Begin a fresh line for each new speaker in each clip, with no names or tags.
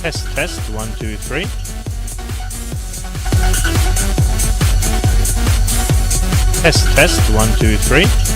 Test 1 2 3. Test 1 2 3.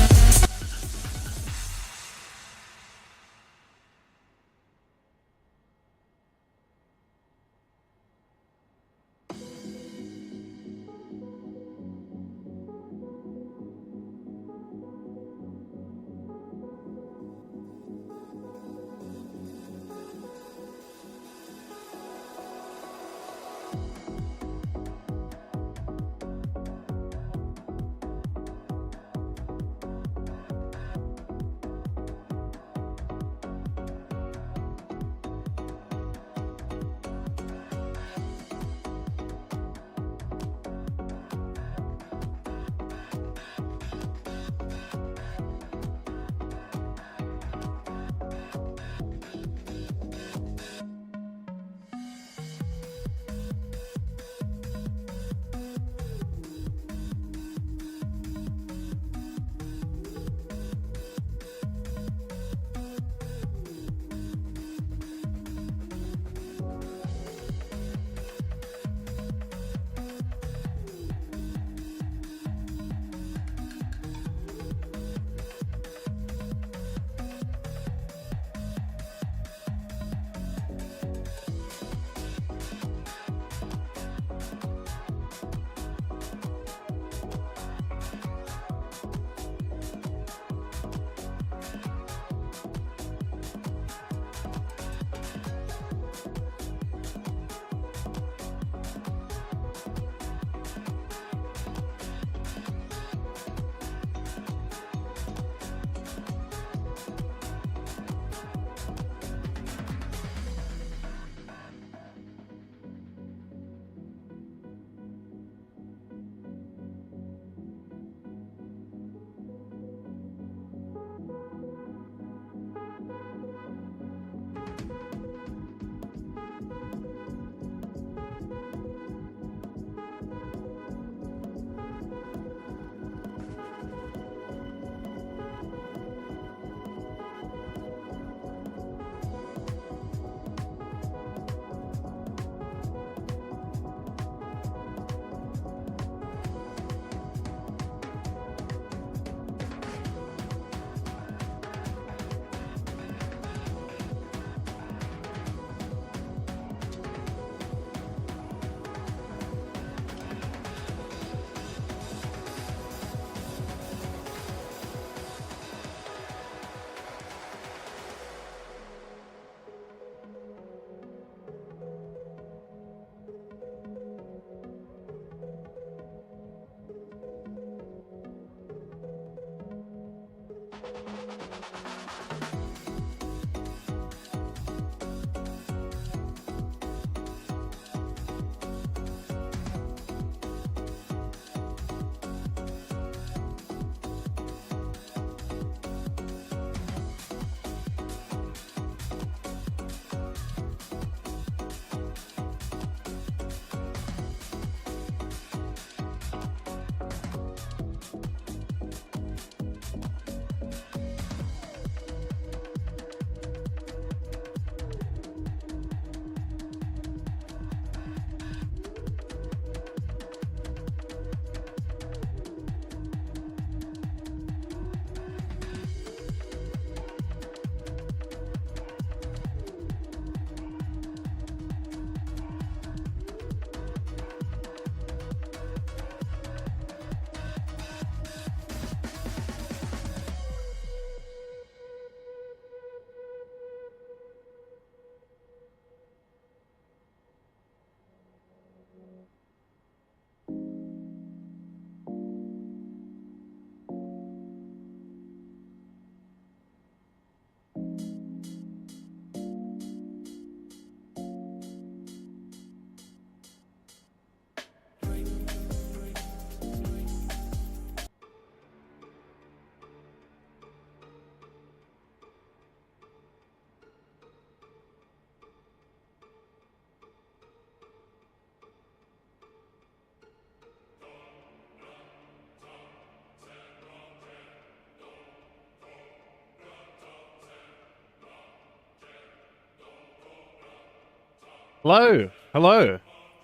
Hello.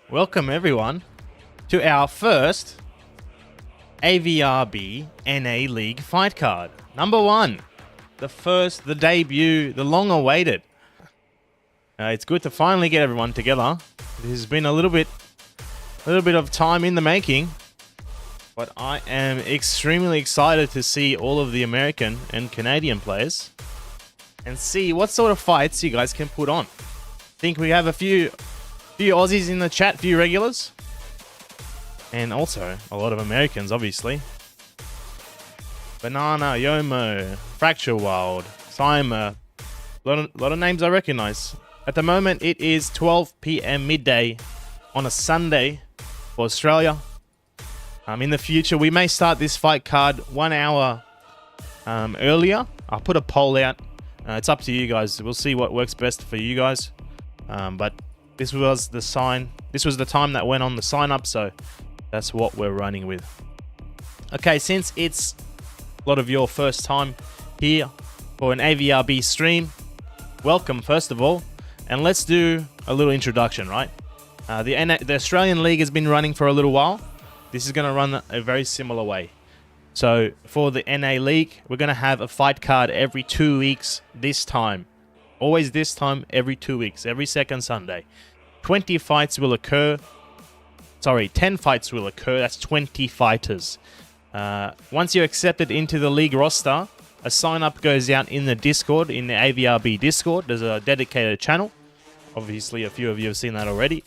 Welcome everyone to our first Avrb NA League fight card. Number 1. The debut, the long awaited. It's good to finally get everyone together. This has been a little bit of time in the making, but I am extremely excited to see all of the American and Canadian players and see what sort of fights you guys can put on. I think we have a few Aussies in the chat, few regulars, and also a lot of Americans, obviously. Banana, Yomo, Fracture Wild, Cymer, a lot of names I recognize. At the moment, it is 12 PM midday on a Sunday for Australia. In the future, we may start this fight card 1 hour earlier. I'll put a poll out. It's up to you guys. We'll see what works best for you guys. But this was the time that went on the sign up, so that's what we're running with. Okay, since it's a lot of your first time here for an Avrb stream, welcome first of all, and let's do a little introduction, right? The Australian League has been running for a little while. This is going to run a very similar way. So for the NA League, we're going to have a fight card every 2 weeks this time. Always this time, every 2 weeks, every second Sunday. 10 fights will occur. That's 20 fighters. Once you're accepted into the league roster, a sign-up goes out in the Discord, in the Avrb Discord. There's a dedicated channel. Obviously, a few of you have seen that already.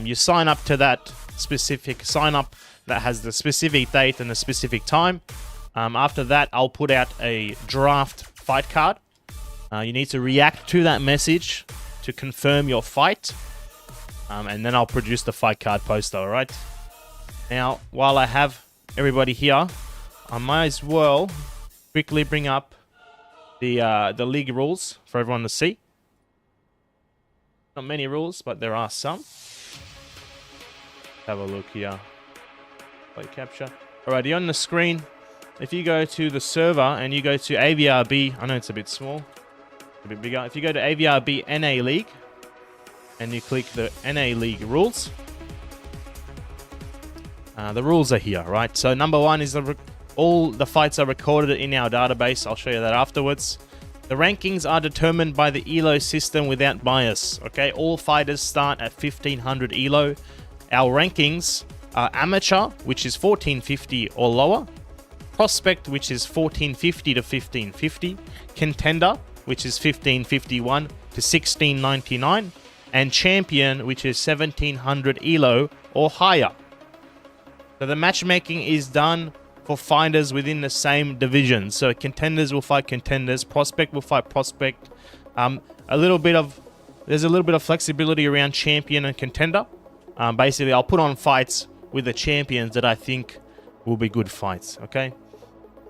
You sign up to that specific sign-up that has the specific date and the specific time. After that, I'll put out a draft fight card. You need to react to that message to confirm your fight. And then I'll produce the fight card poster, alright? Now, while I have everybody here, I might as well quickly bring up the league rules for everyone to see. Not many rules, but there are some. Have a look here. Play capture. Alrighty, on the screen, if you go to the server and you go to Avrb, I know it's a bit small, a bit bigger. If you go to Avrb NA League and you click the NA League rules, the rules are here, right? So number 1 is all the fights are recorded in our database. I'll show you that afterwards. The rankings are determined by the ELO system without bias. Okay, all fighters start at 1500 ELO. Our rankings are amateur, which is 1450 or lower, prospect, which is 1450 to 1550, contender, which is 1551 to 1699, and champion, which is 1700 ELO or higher. So the matchmaking is done for fighters within the same division. So contenders will fight contenders, prospect will fight prospect. There's a little bit of flexibility around champion and contender. Basically, I'll put on fights with the champions that I think will be good fights, okay?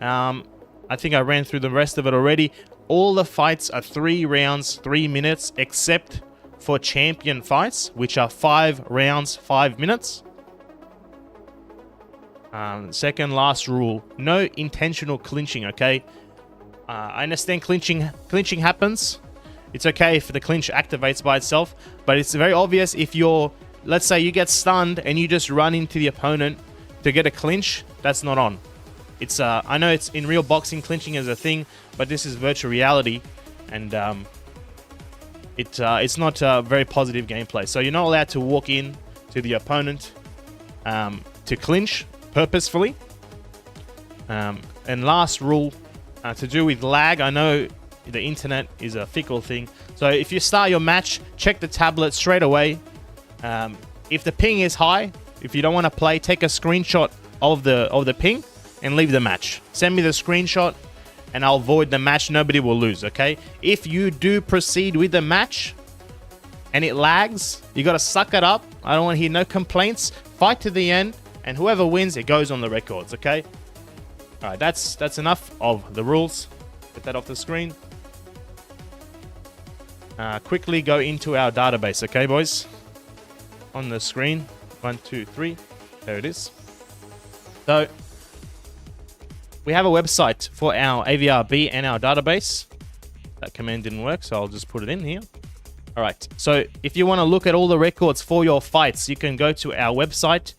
I think I ran through the rest of it already. All the fights are 3 rounds, 3 minutes, except for champion fights, which are 5 rounds, 5 minutes. Second last rule, no intentional clinching, okay? I understand clinching happens. It's okay if the clinch activates by itself, but it's very obvious if let's say you get stunned and you just run into the opponent to get a clinch, that's not on. I know it's in real boxing, clinching is a thing, but this is virtual reality, and it's not a very positive gameplay. So you're not allowed to walk in to the opponent to clinch purposefully. And last rule, to do with lag, I know the internet is a fickle thing. So if you start your match, check the tablet straight away. If the ping is high, if you don't want to play, take a screenshot of the ping and leave the match. Send me the screenshot and I'll void the match. Nobody will lose, okay? If you do proceed with the match and it lags, you got to suck it up. I don't want to hear no complaints. Fight to the end, and whoever wins, it goes on the records, okay? All right, that's enough of the rules. Get that off the screen. Quickly go into our database, okay, boys? On the screen, 1, 2, 3. There it is. So we have a website for our Avrb and our database. That command didn't work, so I'll just put it in here. All right, so if you want to look at all the records for your fights, you can go to our website.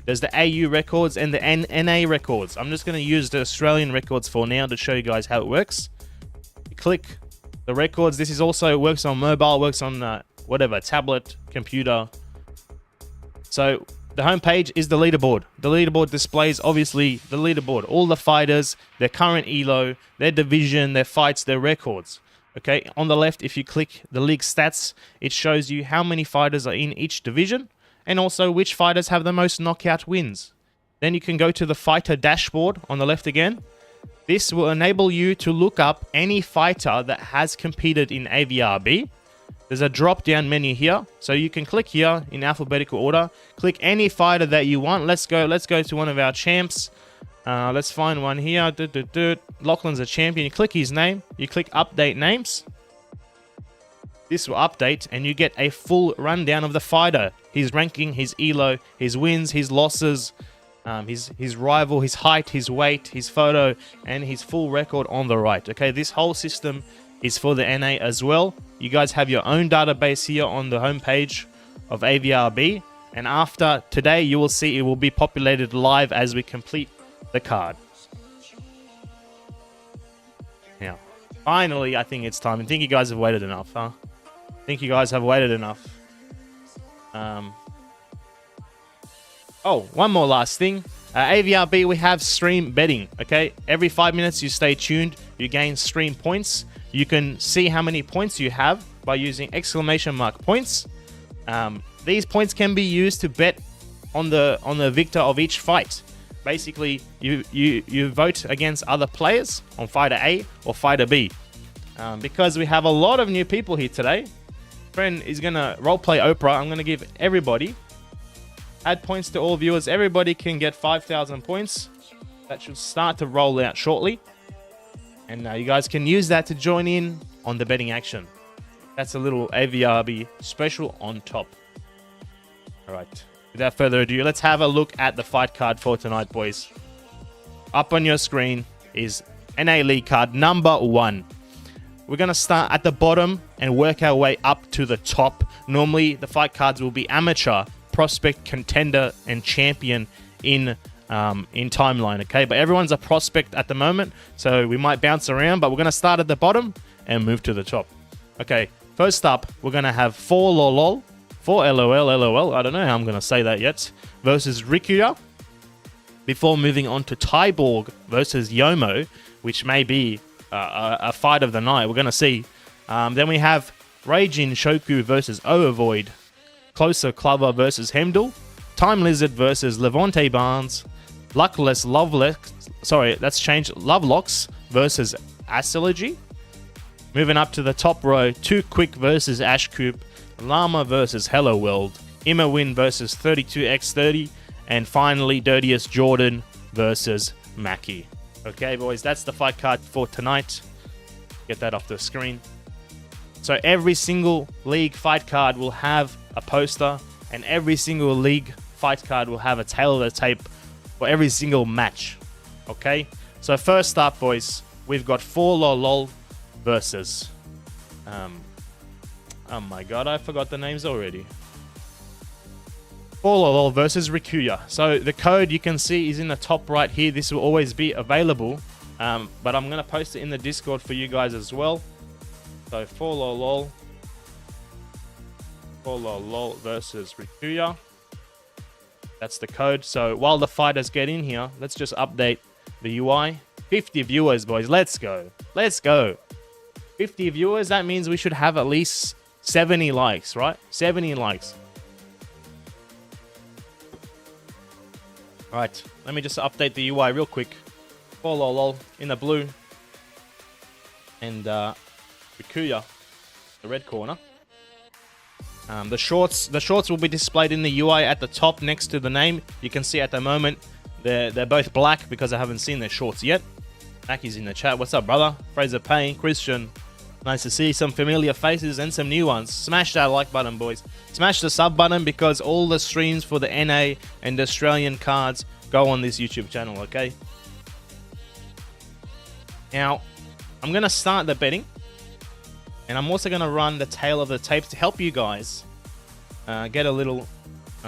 There's the AU records and the NA records. I'm just going to use the Australian records for now to show you guys how it works. You click the records. This is also works on mobile, works on whatever, tablet, computer. So the home page is the leaderboard. The leaderboard displays, obviously, the leaderboard. All the fighters, their current elo, their division, their fights, their records. Okay, on the left, if you click the league stats, it shows you how many fighters are in each division and also which fighters have the most knockout wins. Then you can go to the fighter dashboard on the left again. This will enable you to look up any fighter that has competed in Avrb. There's a drop-down menu here, so you can click here in alphabetical order. Click any fighter that you want. Let's go to one of our champs. Let's find one here. Lachlan's a champion. You click his name. You click update names. This will update, and you get a full rundown of the fighter. His ranking, his elo, his wins, his losses, his rival, his height, his weight, his photo, and his full record on the right. Okay, this whole system is for the NA as well. You guys have your own database here on the homepage of Avrb, and after today, you will see it will be populated live as we complete the card. Now, finally, I think it's time. I think you guys have waited enough, huh? I think you guys have waited enough. Oh, one more last thing. Avrb, we have stream betting, okay? Every 5 minutes, you stay tuned. You gain stream points. You can see how many points you have by using exclamation mark points. These points can be used to bet on the victor of each fight. Basically, you vote against other players on fighter A or fighter B. Because we have a lot of new people here today, TREN is going to roleplay Oprah. I'm going to give everybody, add points to all viewers. Everybody can get 5,000 points. That should start to roll out shortly. And you guys can use that to join in on the betting action. That's a little Avrb special on top. All right. Without further ado, let's have a look at the fight card for tonight, boys. Up on your screen is NA League card number 1. We're going to start at the bottom and work our way up to the top. Normally, the fight cards will be amateur, prospect, contender, and champion in timeline, okay? But everyone's a prospect at the moment, so we might bounce around, but we're going to start at the bottom and move to the top. Okay, first up, we're going to have 4LOL, LOL, I don't know how I'm going to say that yet, versus Rikuya, before moving on to Tyborg versus Yomo, which may be a fight of the night. We're going to see. Then we have Reijin Shoku versus Overvoid, Closer Clover versus Hemdall, Time Lizard versus Levante Barnes, Lovelocks versus Astrology. Moving up to the top row, Too Quick versus Ashcoop, Llama versus Hello World, Imawin versus 32x30, and finally Dirtiest Jordan versus Mackie. Okay, boys, that's the fight card for tonight. Get that off the screen. So every single league fight card will have a poster, and every single league fight card will have a tail of the tape for every single match. Okay, so first up, boys, we've got 4LOL versus oh my god, I forgot the names already. 4LOL versus Rikuya. So the code you can see is in the top right here. This will always be available, but I'm going to post it in the Discord for you guys as well. So 4LOL versus Rikuya. That's the code. So while the fighters get in here, let's just update the UI. 50 viewers, boys. Let's go. Let's go. 50 viewers, that means we should have at least 70 likes, right? 70 likes. Alright, let me just update the UI real quick. 4LOL in the blue. And Rikuya, the red corner. The shorts will be displayed in the UI at the top next to the name. You can see at the moment they're both black because I haven't seen their shorts yet. Mackie's in the chat. What's up, brother? Fraser Payne, Christian. Nice to see some familiar faces and some new ones. Smash that like button, boys. Smash the sub button because all the streams for the NA and Australian cards go on this YouTube channel, okay? Now, I'm going to start the betting. And I'm also going to run the tail of the tape to help you guys get a little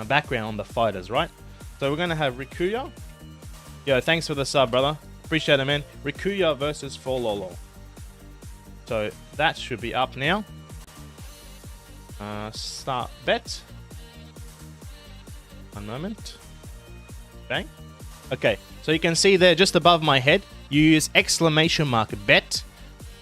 background on the fighters, right? So we're going to have Rikuya. Yo, thanks for the sub, brother. Appreciate it, man. Rikuya versus Fololo. So that should be up now. Start bet. One moment. Bang. Okay, so you can see there just above my head, you use exclamation mark bet,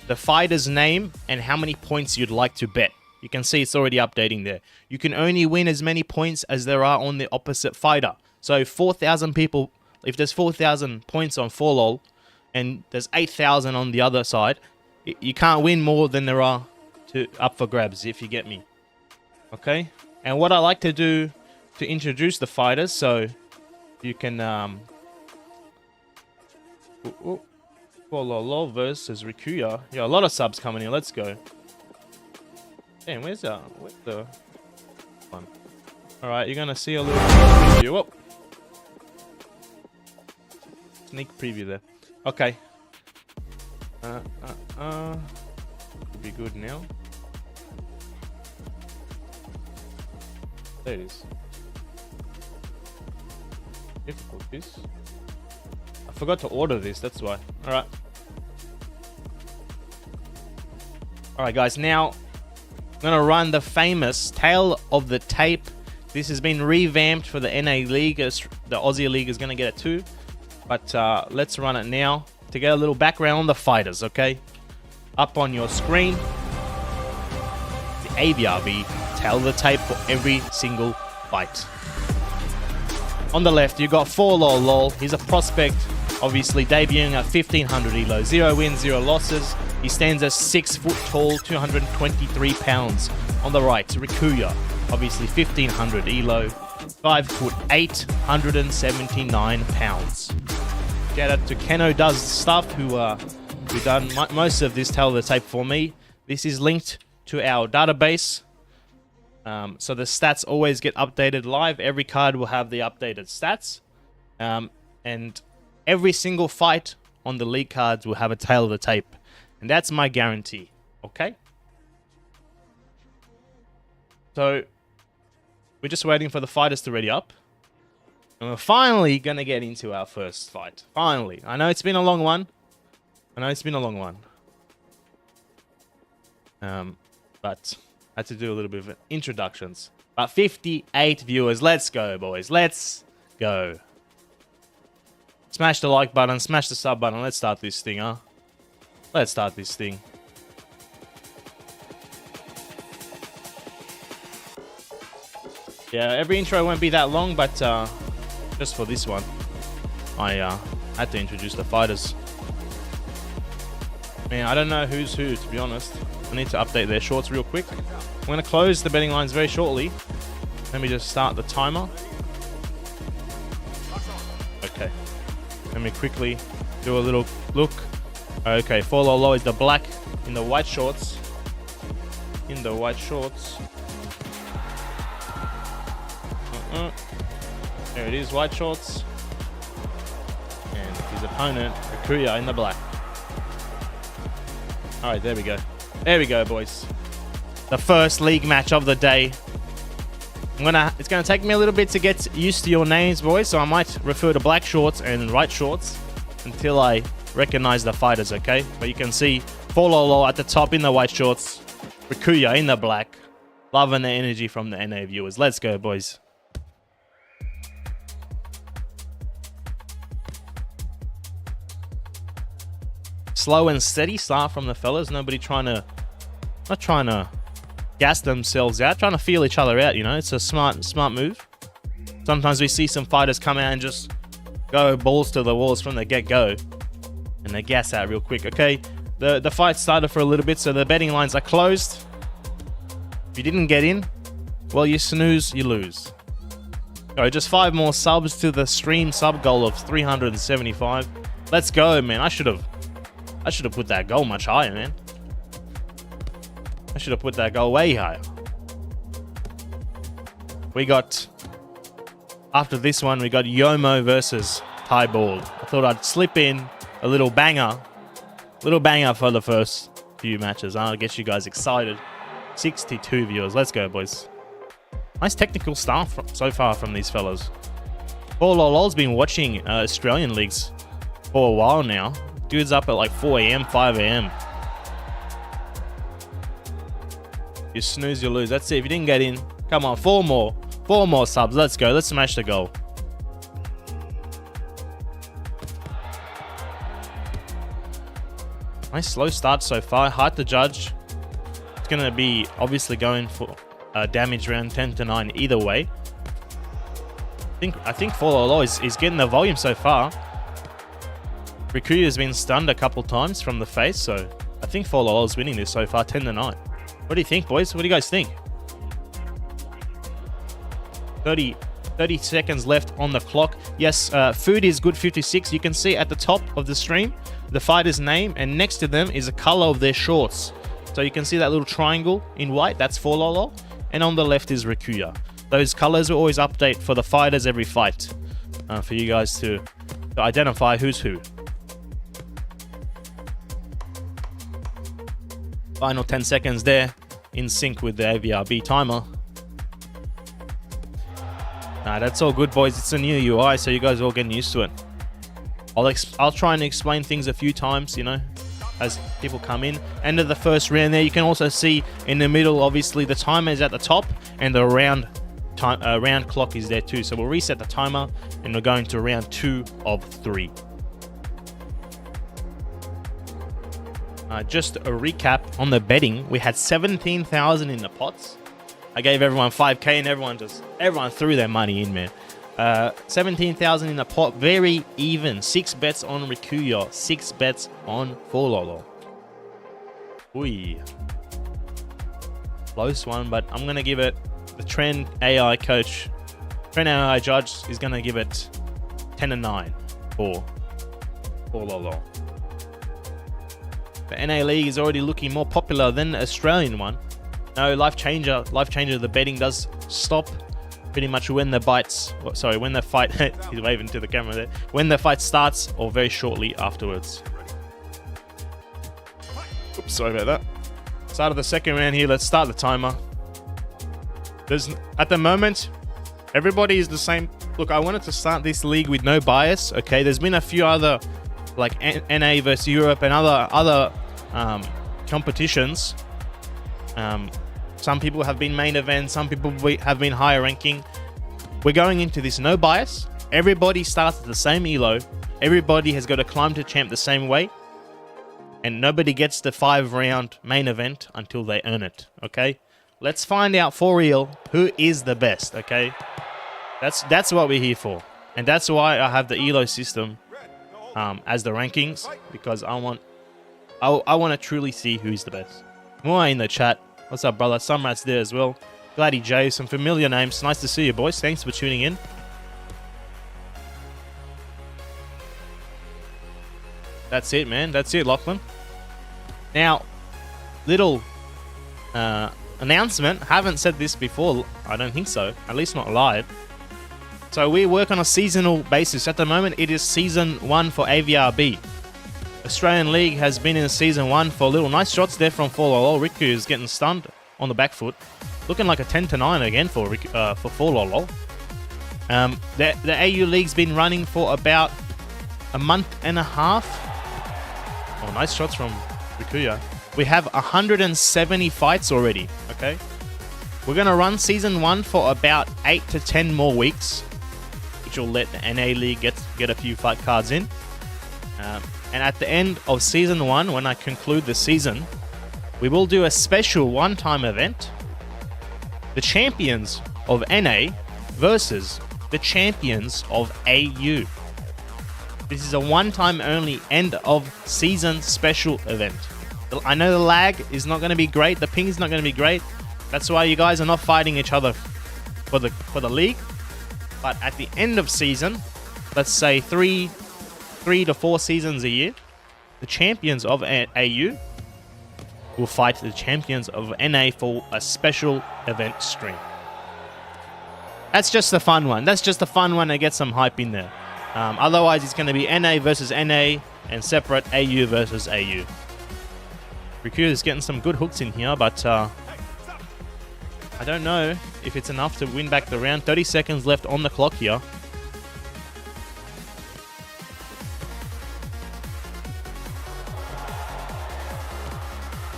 the fighter's name, and how many points you'd like to bet. You can see it's already updating there. You can only win as many points as there are on the opposite fighter. So 4,000 people, if there's 4,000 points on 4lol and there's 8,000 on the other side, you can't win more than there are up for grabs, if you get me. Okay? And what I like to do to introduce the fighters, so you can 4lol versus Rikuya. Yeah, a lot of subs coming in. Let's go. Damn, where's the one? Alright, you're gonna see a little preview. Whoa. Sneak preview there. Okay. Could be good now. There it is. Difficulties. I forgot to order this, that's why. Alright. Alright guys, now I'm gonna run the famous tail of the tape. This has been revamped for the NA League. The Aussie League is gonna get it too. But let's run it now to get a little background on the fighters, okay? Up on your screen, the Avrb tail of the tape for every single fight. On the left, you got 4lol. He's a prospect, obviously debuting at 1500 elo. 0 wins, 0 losses. He stands as 6 foot tall, 223 pounds. On the right, Rikuya, obviously 1500 elo, 5 foot 8, 179 pounds. Shout out to Keno Does Stuff, who done most of this tail of the tape for me. This is linked to our database. So the stats always get updated live. Every card will have the updated stats. And every single fight on the league cards will have a tail of the tape. And that's my guarantee. Okay? So we're just waiting for the fighters to ready up. And we're finally going to get into our first fight. Finally. I know it's been a long one. But I had to do a little bit of introductions. But 58 viewers. Let's go, boys. Let's go. Smash the like button. Smash the sub button. Let's start this thing, huh? Let's start this thing. Yeah, every intro won't be that long, but just for this one, I had to introduce the fighters. Man, I don't know who's who, to be honest. I need to update their shorts real quick. I'm going to close the betting lines very shortly. Let me just start the timer. Okay. Let me quickly do a little look. Okay, 4lol is the black in the white shorts. In the white shorts. There it is, white shorts. And his opponent, Rikuya, in the black. Alright, there we go. There we go, boys. The first league match of the day. It's gonna take me a little bit to get used to your names, boys, so I might refer to black shorts and white shorts until I recognize the fighters, okay? But you can see 4lol at the top in the white shorts, Rikuya in the black. Loving the energy from the NA viewers. Let's go, boys. Slow and steady start from the fellas. Nobody not trying to gas themselves out, trying to feel each other out, you know. It's a smart move. Sometimes we see some fighters come out and just go balls to the walls from the get-go, and they gas out real quick. Okay, the fight started for a little bit, so the betting lines are closed. If you didn't get in, well, you snooze, you lose. Alright, just 5 more subs to the stream sub goal of 375. Let's go, man. I should have put that goal much higher, man. I should have put that goal way higher. We got, after this one, we got Yomo versus Tyborg. I thought I'd slip in a little banger for the first few matches. I'll get you guys excited. 62 viewers. Let's go, boys. Nice technical stuff so far from these fellas. Lol's been watching Australian leagues for a while now. Dude's up at like 4 a.m., 5 a.m. You snooze, you lose. That's it. If you didn't get in, come on, 4 more. 4 more subs. Let's go. Let's smash the goal. Nice slow start so far. Hard to judge. It's going to be obviously going for damage round 10-9 either way. I think Fololo is getting the volume so far. Rikuya has been stunned a couple times from the face, so I think Fololo is winning this so far 10-9. What do you think, boys? What do you guys think? 30 seconds left on the clock. Yes, food is good 56. You can see at the top of the stream the fighter's name, and next to them is a color of their shorts. So you can see that little triangle in white, that's Fololo, and on the left is Rikuya. Those colors will always update for the fighters every fight, for you guys to identify who's who. Final 10 seconds there, in sync with the Avrb timer. That's all good, boys. It's a new UI, so you guys are all getting used to it. I'll try and explain things a few times, you know, as people come in. End of the first round there. You can also see in the middle, obviously, the timer is at the top, and the round clock is there too. So we'll reset the timer, and we're going to round 2 of 3. Just a recap on the betting. We had 17,000 in the pots. I gave everyone 5k, and everyone threw their money in, man. 17,000 in the pot, very even. 6 bets on Rikuya, 6 bets on Fololo. Close one, but I'm gonna give it. The TREN AI coach, TREN AI judge, is gonna give it 10-9 for Fololo. The NA League is already looking more popular than the Australian one. No, life changer. The betting does stop pretty much when the when the fight. He's waving to the camera there. When the fight starts, or very shortly afterwards. Oops, sorry about that. Start of the second round here. Let's start the timer. At the moment, everybody is the same. Look, I wanted to start this league with no bias. Okay, there's been a few other like NA versus Europe and other competitions. Some people have been main event, some people have been higher ranking. We're going into this no bias. Everybody starts at the same elo. Everybody has got to climb to champ the same way. And nobody gets the 5-round main event until they earn it, okay? Let's find out for real who is the best, okay? That's what we're here for. And that's why I have the elo system as the rankings, because I want to truly see who's the best. More in the chat. What's up, brother? Sumrat's there as well. Gladdy J, some familiar names. Nice to see you, boys. Thanks for tuning in. That's it, man. That's it, Lachlan. Now, little announcement. Haven't said this before. I don't think so. At least not live. So we work on a seasonal basis. At the moment, it is Season 1 for Avrb. Australian League has been in Season 1 for a little. Nice shots there from Fololo. Riku is getting stunned on the back foot. Looking like a 10-9 again for Fololo. The AU League's been running for about a month and a half. Oh, nice shots from Rikuya. We have 170 fights already, okay? We're going to run Season 1 for about 8 to 10 more weeks, which will let the NA League get a few fight cards in. And at the end of Season 1, when I conclude the season, we will do a special one-time event. The champions of NA versus the champions of AU. This is a one-time only end of season special event. I know the lag is not going to be great. The ping is not going to be great. That's why you guys are not fighting each other for the league. But at the end of season, let's say 3 to 4 seasons a year, the champions of AU will fight the champions of NA for a special event stream. That's just a fun one. That's just a fun one to get some hype in there. Otherwise, it's going to be NA versus NA and separate AU versus AU. Rikuya is getting some good hooks in here, but I don't know if it's enough to win back the round. 30 seconds left on the clock here.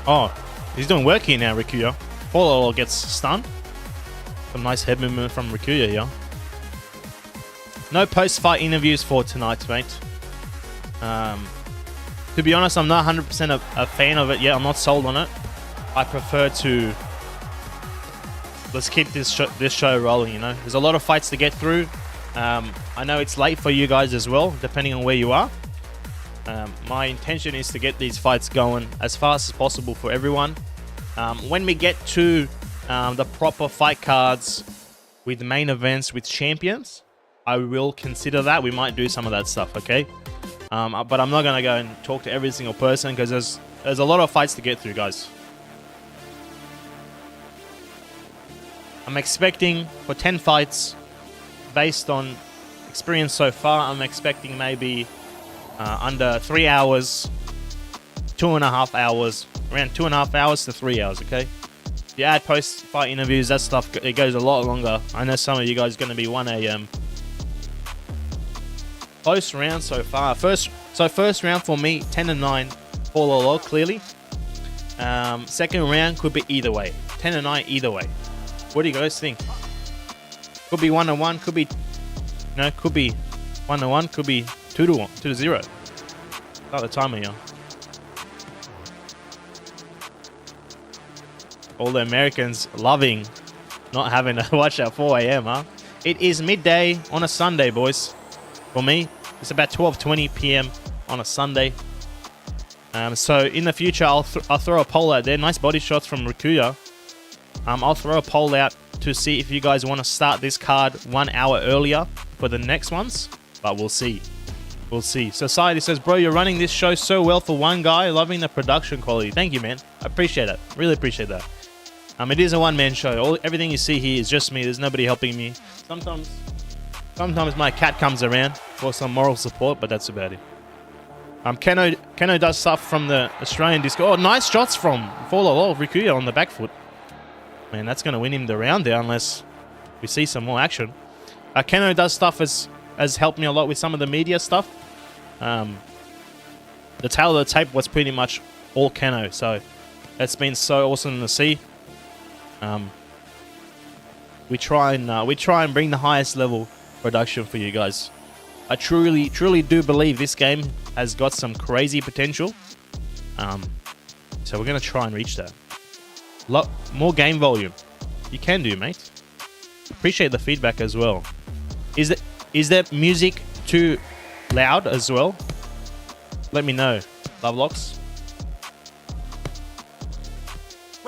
Oh, he's doing work here now, Rikuya. Follow gets stunned. Some nice head movement from Rikuya here. No post-fight interviews for tonight, mate. To be honest, I'm not 100% a fan of it yet. I'm not sold on it. I prefer to... Let's keep this show rolling, you know. There's a lot of fights to get through. I know it's late for you guys as well, depending on where you are. My intention is to get these fights going as fast as possible for everyone. When we get to the proper fight cards with main events with champions, I will consider that. We might do some of that stuff, okay? But I'm not going to go and talk to every single person because there's a lot of fights to get through, guys. I'm expecting for 10 fights, based on experience so far, I'm expecting maybe under 3 hours, 2.5 hours, around 2.5 hours to 3 hours, okay? If you add post-fight interviews, that stuff, it goes a lot longer. I know some of you guys are going to be 1 a.m. Close round so far. First round for me, 10-9, Paul clearly. Second round could be either way. 10-9 either way. What do you guys think? Could be 1-1, could be... No, could be 1-1, could be 2-1, 2-0. Start the timer here. All the Americans loving not having to watch at 4 a.m, huh? It is midday on a Sunday, boys. For me, it's about 12:20 p.m. on a Sunday. So in the future, I'll throw a poll out there. Nice body shots from Rikuya. I'll throw a poll out to see if you guys want to start this card 1 hour earlier for the next ones. But we'll see. We'll see. Society says, bro, you're running this show so well for one guy. Loving the production quality. Thank you, man. I appreciate it. Really appreciate that. It is a one-man show. Everything you see here is just me. There's nobody helping me. Sometimes my cat comes around for some moral support, but that's about it. Keno does stuff from the Australian Discord. Oh, nice shots from Rikuya on the back foot. Man, that's going to win him the round there unless we see some more action. Keno does stuff has helped me a lot with some of the media stuff. The tail of the tape was pretty much all Keno, so that's been so awesome to see. We try and bring the highest level production for you guys. I truly do believe this game has got some crazy potential. So we're gonna try and reach that. Lot more game volume. You can do, mate. Appreciate the feedback as well. Is that music too loud as well? Let me know. Lovelocks.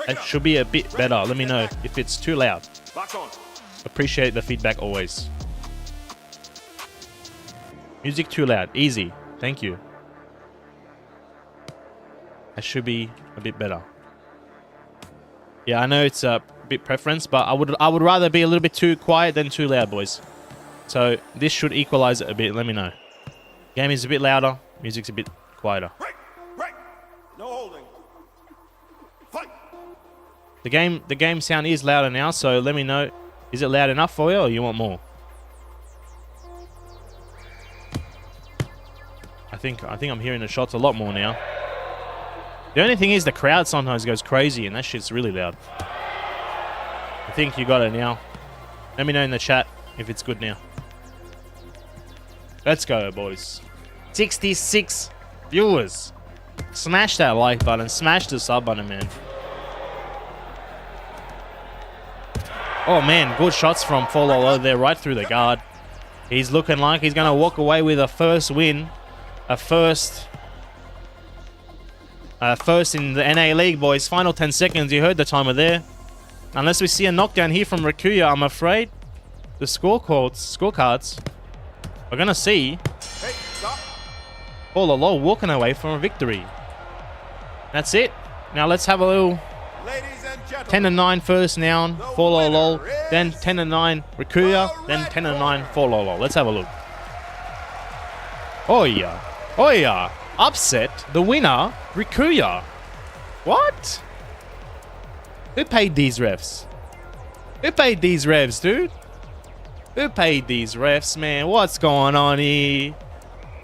It should be a bit better. Let me know if it's too loud. Appreciate the feedback always. Music too loud. Easy. Thank you. That should be a bit better. Yeah, I know it's a bit preference, but I would rather be a little bit too quiet than too loud, boys. So this should equalize it a bit. Let me know. Game is a bit louder. Music's a bit quieter.
No holding. Fight.
The game sound is louder now, so let me know. Is it loud enough for you, or you want more? I think I'm hearing the shots a lot more now. The only thing is the crowd sometimes goes crazy, and that shit's really loud. I think you got it now. Let me know in the chat if it's good now. Let's go, boys. 66 viewers. Smash that like button. Smash the sub button, man. Oh, man. Good shots from Follow there right through the guard. He's looking like he's going to walk away with a first win. A first in the NA League, boys. Final 10 seconds. You heard the timer there. Unless we see a knockdown here from Rikuya, I'm afraid the scorecards are going to see Follow walking away from a victory. That's it. Now let's have a little 10-9 first now, Follow, then 10-9 Rikuya, then 10-9 Follow. Let's have a look. Oh yeah. Upset the winner, Rikuya. What? Who paid these refs? Who paid these refs, dude? Who paid these refs, man? What's going on here?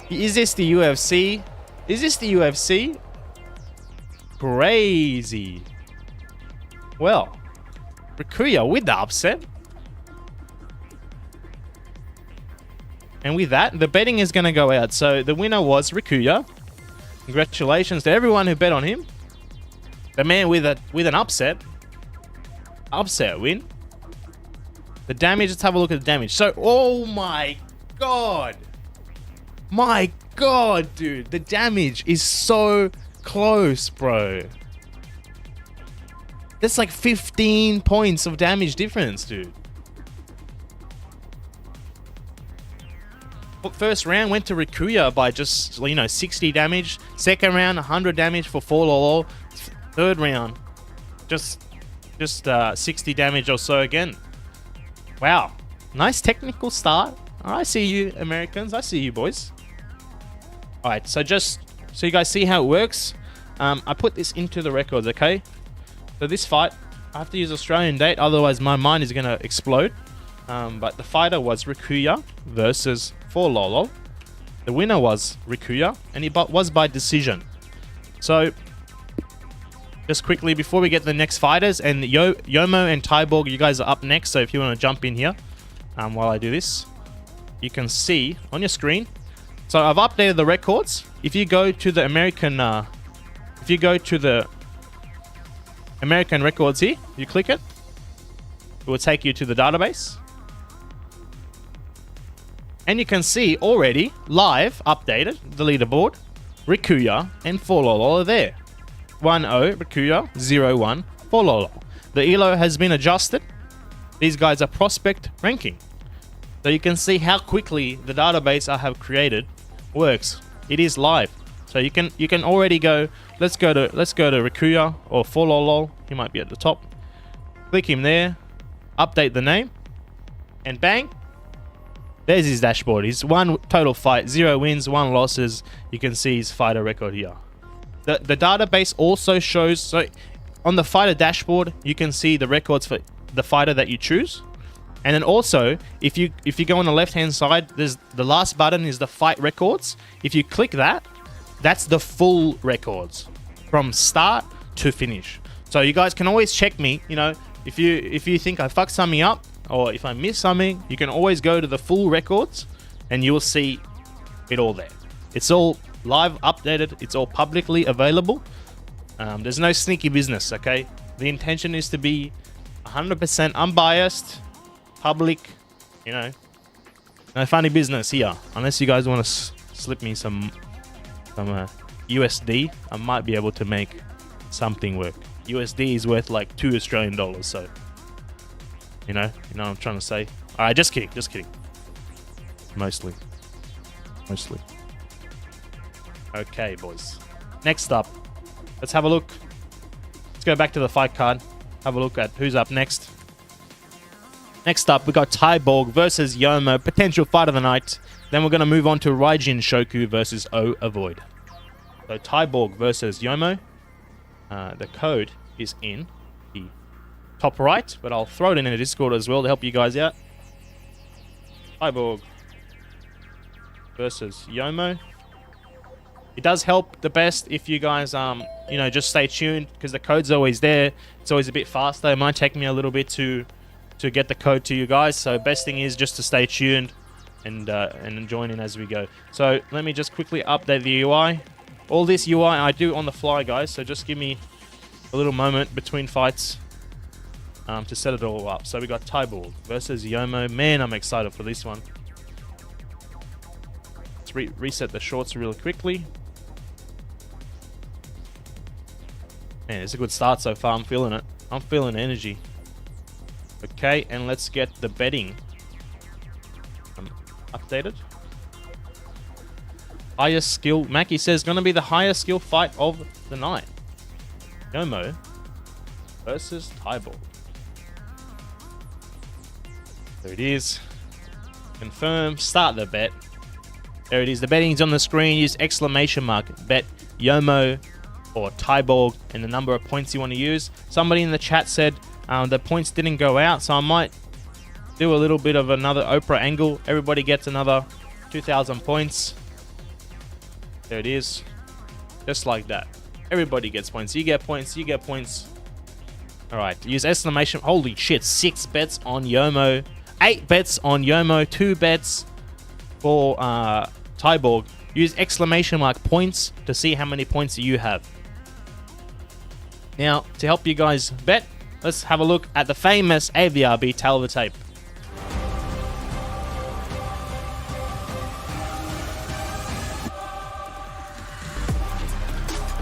Is this the UFC? Is this the UFC? Crazy. Well, Rikuya with the upset. And with that, the betting is going to go out. So the winner was Rikuya. Congratulations to everyone who bet on him. The man with an upset win. The damage, let's have a look at the damage. So, oh my god. My god, dude. The damage is so close, bro. That's like 15 points of damage difference, dude. First round went to Rikuya by just, 60 damage. Second round, 100 damage for Fololo. Third round, just 60 damage or so again. Wow. Nice technical start. I see you, Americans. I see you, boys. Alright, so just so you guys see how it works, I put this into the records, okay? So this fight, I have to use Australian date, otherwise my mind is going to explode. But the fighter was Rikuya versus Fololo. The winner was Rikuya, and it was by decision. So, just quickly, before we get to the next fighters, and Yomo and Tyborg, you guys are up next, so if you want to jump in here while I do this, you can see on your screen. So I've updated the records. If you go to the American records here, you click it, it will take you to the database. And you can see already, live, updated, the leaderboard, Rikuya and Fololo are there. 1-0 Rikuya, 0-1 Fololo. The ELO has been adjusted. These guys are prospect ranking. So you can see how quickly the database I have created works. It is live. So you can already go, let's go to Rikuya or Fololo. He might be at the top. Click him there, update the name, and bang. There's his dashboard. He's one total fight, 0 wins, 1 losses. You can see his fighter record here. The database also shows, so on the fighter dashboard, you can see the records for the fighter that you choose. And then also, if you go on the left-hand side, there's the last button is the fight records. If you click that, that's the full records from start to finish. So you guys can always check me, if you think I fucked something up, or if I missed something, you can always go to the full records and you will see it all there. It's all live, updated, it's all publicly available. There's no sneaky business, okay? The intention is to be 100% unbiased, public, no funny business here. Unless you guys want to slip me some USD, I might be able to make something work. USD is worth like $2 Australian, so you know what I'm trying to say. Alright, just kidding. Mostly. Okay, boys. Next up, let's have a look. Let's go back to the fight card. Have a look at who's up next. Next up, we got Tyborg versus Yomo, potential fight of the night. Then we're going to move on to Raijin Shoku versus Avoid. So Tyborg versus Yomo. The code is in the top right, but I'll throw it in the Discord as well to help you guys out. Tyborg versus Yomo. It does help the best if you guys just stay tuned, because the code's always there. It's always a bit faster. It might take me a little bit to get the code to you guys. So best thing is just to stay tuned and join in as we go. So let me just quickly update the UI. All this UI I do on the fly, guys. So just give me a little moment between fights to set it all up. So we got Tyborg versus Yomo. Man, I'm excited for this one. Let's reset the shorts really quickly. Man, it's a good start so far. I'm feeling it. I'm feeling energy. Okay, and let's get the betting updated. Highest skill. Mackie says going to be the highest skill fight of the night. Yomo versus Tyborg. There it is. Confirm. Start the bet. There it is. The betting's on the screen. Use exclamation mark. Bet Yomo or Tyborg and the number of points you want to use. Somebody in the chat said the points didn't go out, so I might do a little bit of another Oprah angle. Everybody gets another 2,000 points. There it is. Just like that. Everybody gets points. You get points. You get points. Alright, use exclamation. Holy shit, 6 bets on Yomo. 8 bets on Yomo. 2 bets for Tyborg. Use exclamation mark points to see how many points you have. Now, to help you guys bet, let's have a look at the famous Avrb tail of the tape.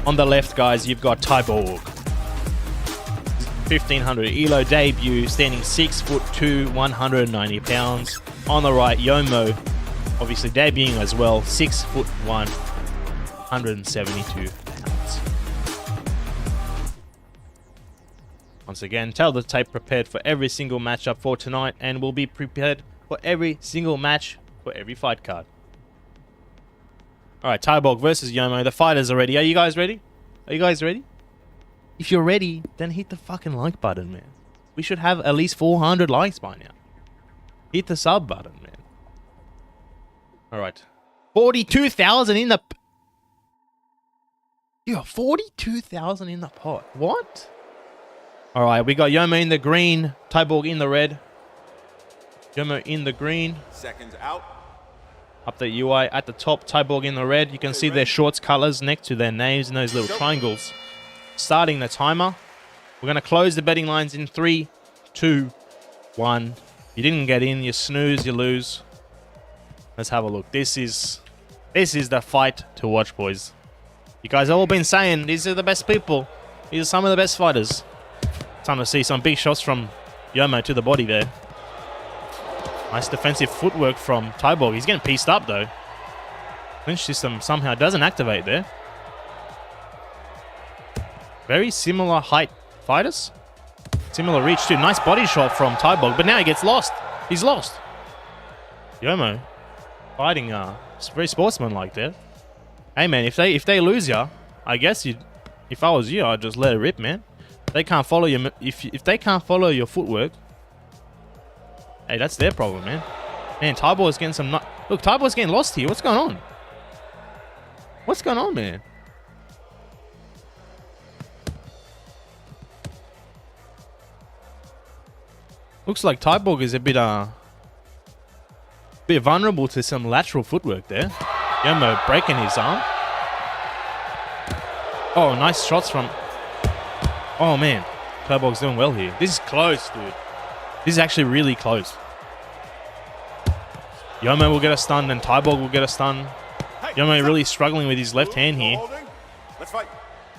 On the left, guys, you've got Tyborg. 1500 ELO debut, standing 6'2", 190 pounds. On the right, Yomo, obviously debuting as well, 6'1", 172 pounds. Once again, tail of the tape prepared for every single matchup for tonight, and will be prepared for every single match for every fight card. Alright, Tyborg versus Yomo. The fighters are ready. Are you guys ready? Are you guys ready? If you're ready, then hit the fucking like button, man. We should have at least 400 likes by now. Hit the sub button, man. Alright. 42,000 in the... You got 42,000 in the pot. What? Alright, we got Yomo in the green. Tyborg in the red. Yomo in the green.
Seconds out.
Update UI at the top, Tyborg in the red. You can see their shorts colors next to their names in those little triangles. Starting the timer. We're going to close the betting lines in 3, 2, 1. You didn't get in, you snooze, you lose. Let's have a look. This is the fight to watch, boys. You guys have all been saying these are the best people. These are some of the best fighters. Time to see some big shots from Yomo to the body there. Nice defensive footwork from Tyborg. He's getting pieced up though. Clinch system somehow doesn't activate there. Very similar height fighters. Similar reach too. Nice body shot from Tyborg, but now he gets lost. He's lost. Yomo fighting very sportsmanlike there. Hey man, if they lose ya, I guess if I was you, I'd just let it rip, man. They can't follow you. If they can't follow your footwork, hey, that's their problem, man. Man, Tyborg's getting some... Look, Tyborg's getting lost here. What's going on? What's going on, man? Looks like Tyborg is a bit vulnerable to some lateral footwork there. Yomo breaking his arm. Oh, nice shots from... Oh, man. Tyborg's doing well here. This is close, dude. This is actually really close. Yomo will get a stun, and Tyborg will get a stun. Yomo really struggling with his left hand here.
Let's fight.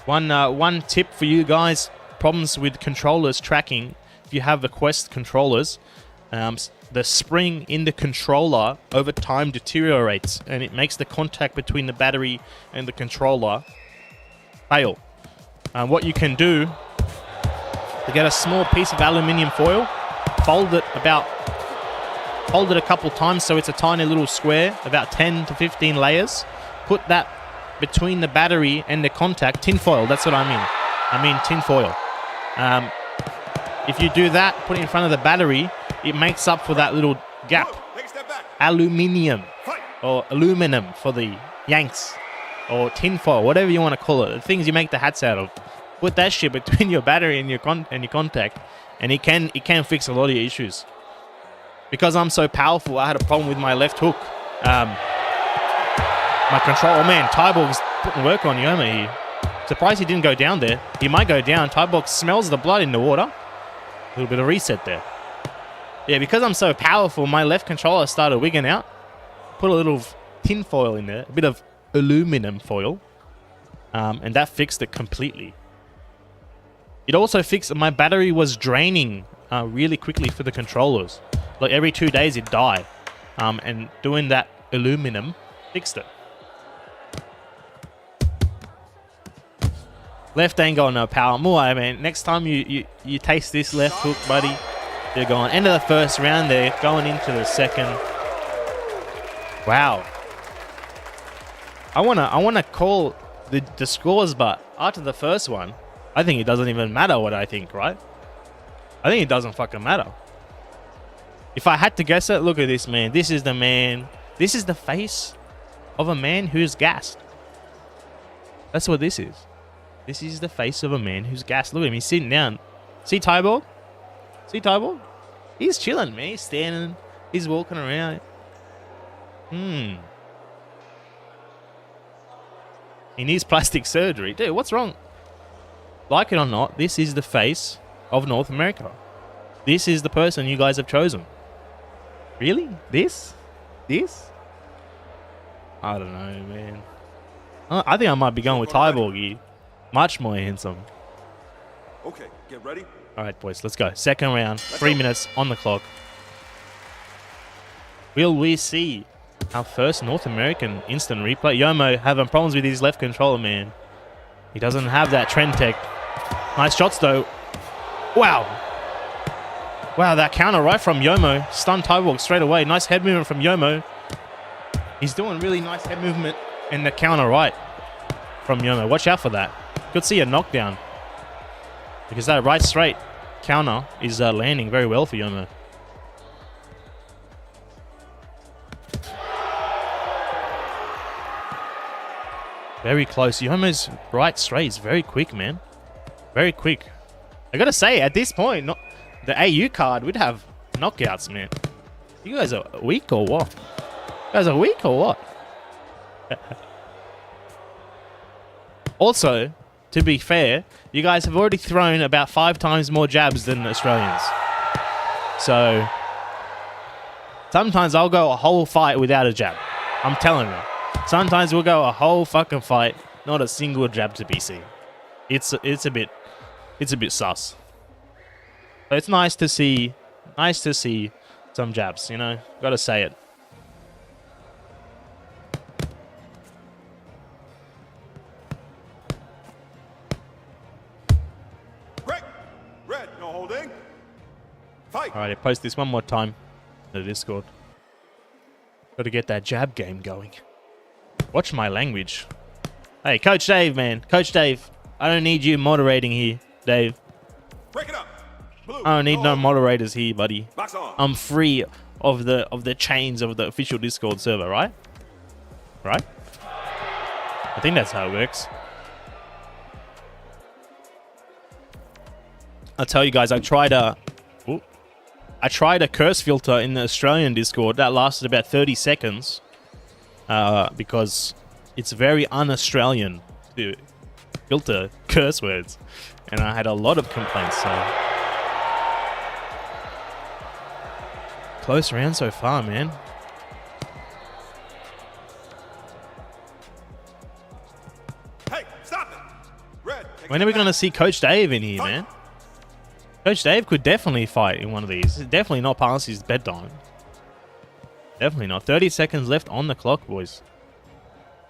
One tip for you guys: problems with controllers tracking. If you have the Quest controllers, the spring in the controller over time deteriorates, and it makes the contact between the battery and the controller fail. What you can do to get a small piece of aluminium foil, fold it a couple times so it's a tiny little square, about 10 to 15 layers. Put that between the battery and the contact. Tin foil, that's what I mean. I mean tin foil. If you do that, put it in front of the battery, it makes up for that little gap. Aluminium, or aluminum for the Yanks, or tin foil, whatever you want to call it. The things you make the hats out of. Put that shit between your battery and your contact, and it can fix a lot of your issues. Because I'm so powerful, I had a problem with my left hook. My control. Oh man, Tyborg's putting work on Yomo here. Surprised he didn't go down there. He might go down. Tyborg smells the blood in the water. A little bit of reset there. Yeah, because I'm so powerful, my left controller started wigging out. Put a little tin foil in there, a bit of aluminum foil, and that fixed it completely. It also fixed my battery was draining really quickly for the controllers. Like every 2 days it'd die, and doing that aluminum fixed it. Left ain't got no power. More, I mean, next time you taste this left hook, buddy, you're going. End of the first round there, going into the second. Wow. I wanna call the scores, but after the first one, I think it doesn't even matter what I think, right? I think it doesn't fucking matter. If I had to guess it, look at this man. This is the man. This is the face of a man who's gassed. That's what this is. This is the face of a man who's gassed. Look at him. He's sitting down. See Tyborg? See Tyborg? He's chilling, man. He's standing. He's walking around. He needs plastic surgery. Dude, what's wrong? Like it or not, this is the face of North America. This is the person you guys have chosen. Really? This? This? I don't know, man. I think I might be going with Tyborg here. Much more handsome.
Okay, get ready.
All right, boys, let's go. Second round, 3 minutes on the clock. Will we see our first North American instant replay? Yomo having problems with his left controller, man. He doesn't have that TREN tech. Nice shots, though. Wow. Wow, that counter right from Yomo. Stunned Tyborg straight away. Nice head movement from Yomo. He's doing really nice head movement in the counter right from Yomo. Watch out for that. Could see a knockdown. Because that right straight counter is landing very well for Yomo. Very close. Yomo's right straight is very quick, man. Very quick. I gotta say, at this point, the AU card would have knockouts, man. You guys are weak or what? You guys are weak or what? Also, to be fair, you guys have already thrown about 5 times more jabs than Australians. So, sometimes I'll go a whole fight without a jab. I'm telling you. Sometimes we'll go a whole fucking fight, not a single jab to be seen. It's a bit sus. But it's nice to see some jabs, you know? Gotta say it.
Red, no holding. Fight.
All right, post this one more time to the Discord. Got to get that jab game going. Watch my language. Hey, Coach Dave, man. Coach Dave, I don't need you moderating here, Dave.
Break it up. Blue,
I don't need no moderators here, buddy.
Box on.
I'm free of the chains of the official Discord server, right? Right? I think that's how it works. I'll tell you guys, I tried a curse filter in the Australian Discord that lasted about 30 seconds because it's very un-Australian to filter curse words, and I had a lot of complaints. So close round so far, man.
Hey, stop it. Red.
When are we going to see Coach Dave in here, man? Coach Dave could definitely fight in one of these. Definitely not past his bedtime. Definitely not. 30 seconds left on the clock, boys.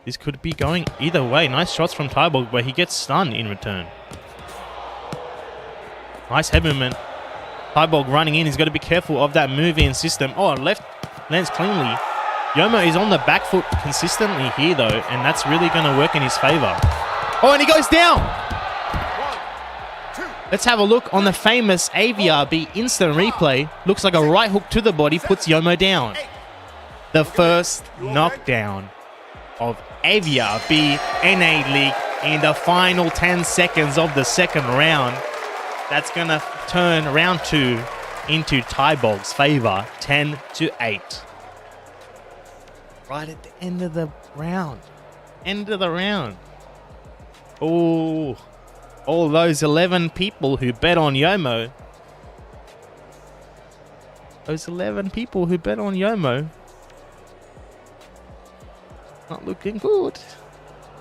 This could be going either way. Nice shots from Tyborg, but he gets stunned in return. Nice head movement. Tyborg running in. He's got to be careful of that move-in system. Oh, left lands cleanly. Yomo is on the back foot consistently here, though, and that's really going to work in his favor. Oh, and he goes down! Let's have a look on the famous Avrb instant replay. Looks like a right hook to the body puts Yomo down. The first knockdown of Avrb NA League in the final 10 seconds of the second round. That's going to turn round 2 into Tyborg's favor, 10-8. Right at the end of the round. End of the round. Oh, all those 11 people who bet on Yomo. Those 11 people who bet on Yomo. Not looking good.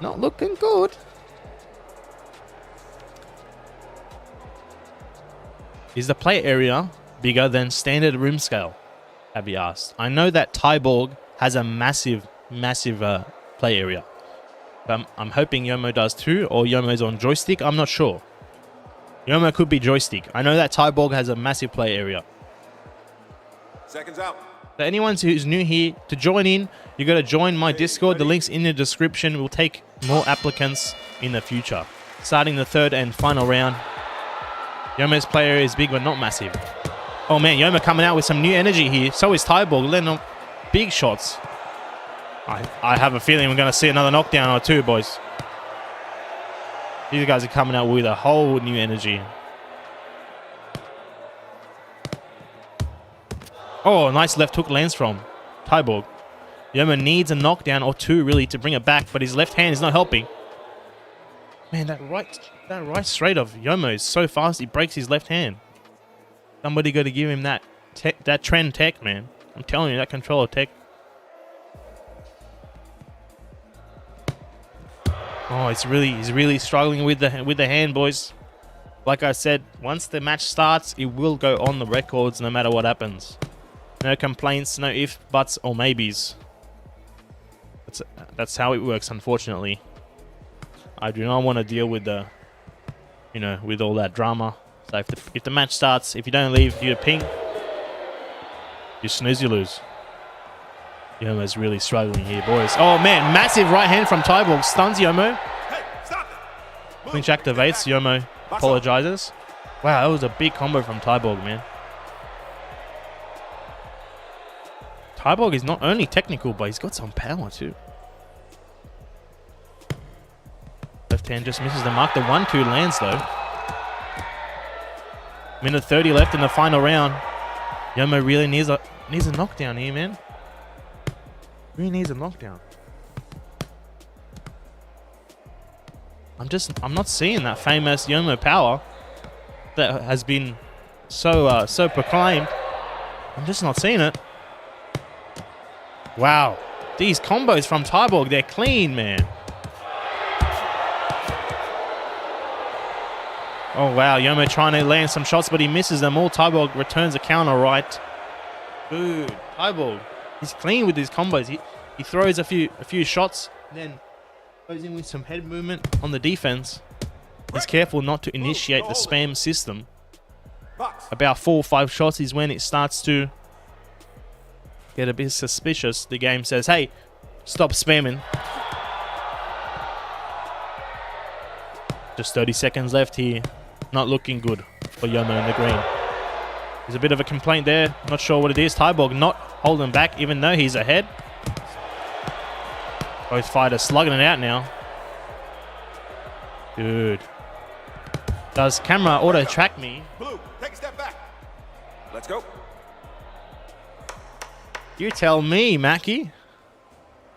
Not looking good. Is the play area bigger than standard room scale? Have you asked? I know that Tyborg has a massive play area. I'm hoping Yomo does too, or Yomo's on joystick. I'm not sure. Yomo could be joystick. I know that Tyborg has a massive play area.
Seconds out.
So anyone who's new here, to join in, you got to join my Discord. The link's in the description. We'll take more applicants in the future. starting the third and final round. Yomo's player is big but not massive. Oh man, Yoma coming out with some new energy here. So is Tyborg, letting off big shots. I have a feeling we're going to see another knockdown or two, boys. These guys are coming out with a whole new energy. Oh, nice left hook lands from Tyborg. Yoma needs a knockdown or two really to bring it back, but his left hand is not helping. Man, that right straight of Yoma is so fast, he breaks his left hand. Somebody got to give him that TREN tech, man. I'm telling you, that controller tech. Oh, he's really struggling with the hand, boys. Like I said, once the match starts, it will go on the records no matter what happens. No complaints, no ifs, buts, or maybes. That's how it works, unfortunately. I do not want to deal with the, with all that drama. So if the match starts, if you don't leave due to ping, you snooze, you lose. Yomo's really struggling here, boys. Oh man, massive right hand from Tyborg stuns Yomo.
Hey, stop it!
Clinch activates. Yomo apologizes. Wow, that was a big combo from Tyborg, man. Tyborg is not only technical, but he's got some power too. Left hand just misses the mark. The 1-2 lands though. Minute 30 left in the final round. Yomo really needs a knockdown here, man. Really needs a knockdown. I'm not seeing that famous Yomo power that has been so proclaimed. I'm just not seeing it. Wow, these combos from Tyborg, they're clean, man. Oh wow, Yomo trying to land some shots, but he misses them all. Tyborg returns a counter right. Dude, Tyborg, he's clean with these combos. He throws a few shots, then goes in with some head movement on the defense. He's careful not to initiate the spam system. About 4 or 5 shots is when it starts to get a bit suspicious. The game says, hey, stop spamming. Just 30 seconds left here. Not looking good for Yomo in the green. There's a bit of a complaint there. Not sure what it is. Tyborg not holding back even though he's ahead. Both fighters slugging it out now. Dude. Does camera auto track me?
Blue, take a step back. Let's go.
You tell me, Mackie.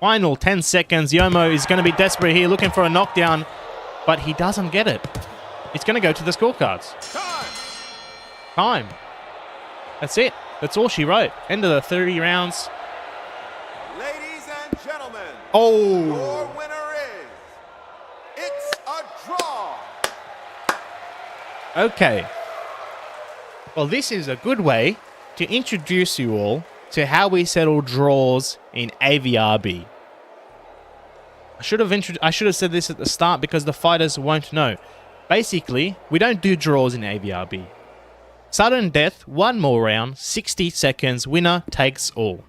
Final 10 seconds. Yomo is going to be desperate here, looking for a knockdown, but he doesn't get it. It's going to go to the scorecards. Time. That's it. That's all she wrote. End of the 30 rounds.
Ladies and gentlemen,
Oh.
your winner is... It's a draw.
Okay. Well, this is a good way to introduce you all to how we settle draws in Avrb. I should have said this at the start because the fighters won't know. Basically, we don't do draws in Avrb. Sudden death, one more round, 60 seconds, winner takes all.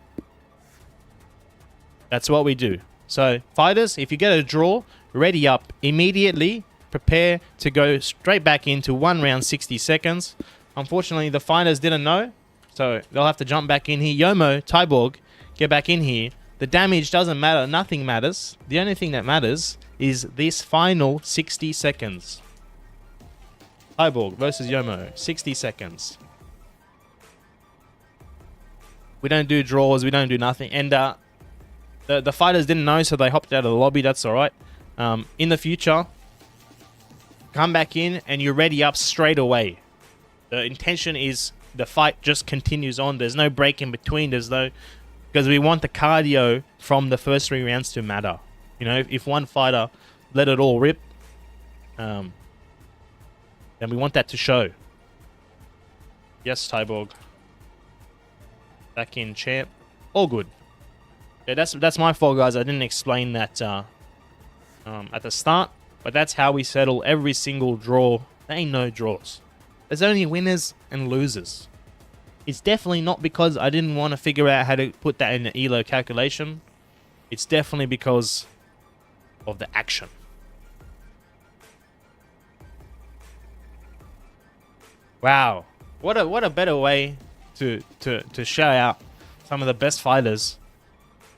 That's what we do. So, fighters, if you get a draw, ready up immediately. Prepare to go straight back into 1 round, 60 seconds. Unfortunately, the fighters didn't know, so they'll have to jump back in here. Yomo, Tyborg, get back in here. The damage doesn't matter. Nothing matters. The only thing that matters is this final 60 seconds. Tyborg versus Yomo, 60 seconds. We don't do draws. We don't do nothing. And the fighters didn't know, so they hopped out of the lobby. That's all right. In the future, come back in and you're ready up straight away. The intention is the fight just continues on. There's no break in between. Because we want the cardio from the first 3 rounds to matter. You know, if one fighter let it all rip, then we want that to show. Yes, Tyborg. Back in champ. All good. Yeah, that's my fault, guys. I didn't explain that at the start. But that's how we settle every single draw. There ain't no draws. There's only winners and losers. It's definitely not because I didn't want to figure out how to put that in the ELO calculation. It's definitely because of the action. Wow. What a better way to show out some of the best fighters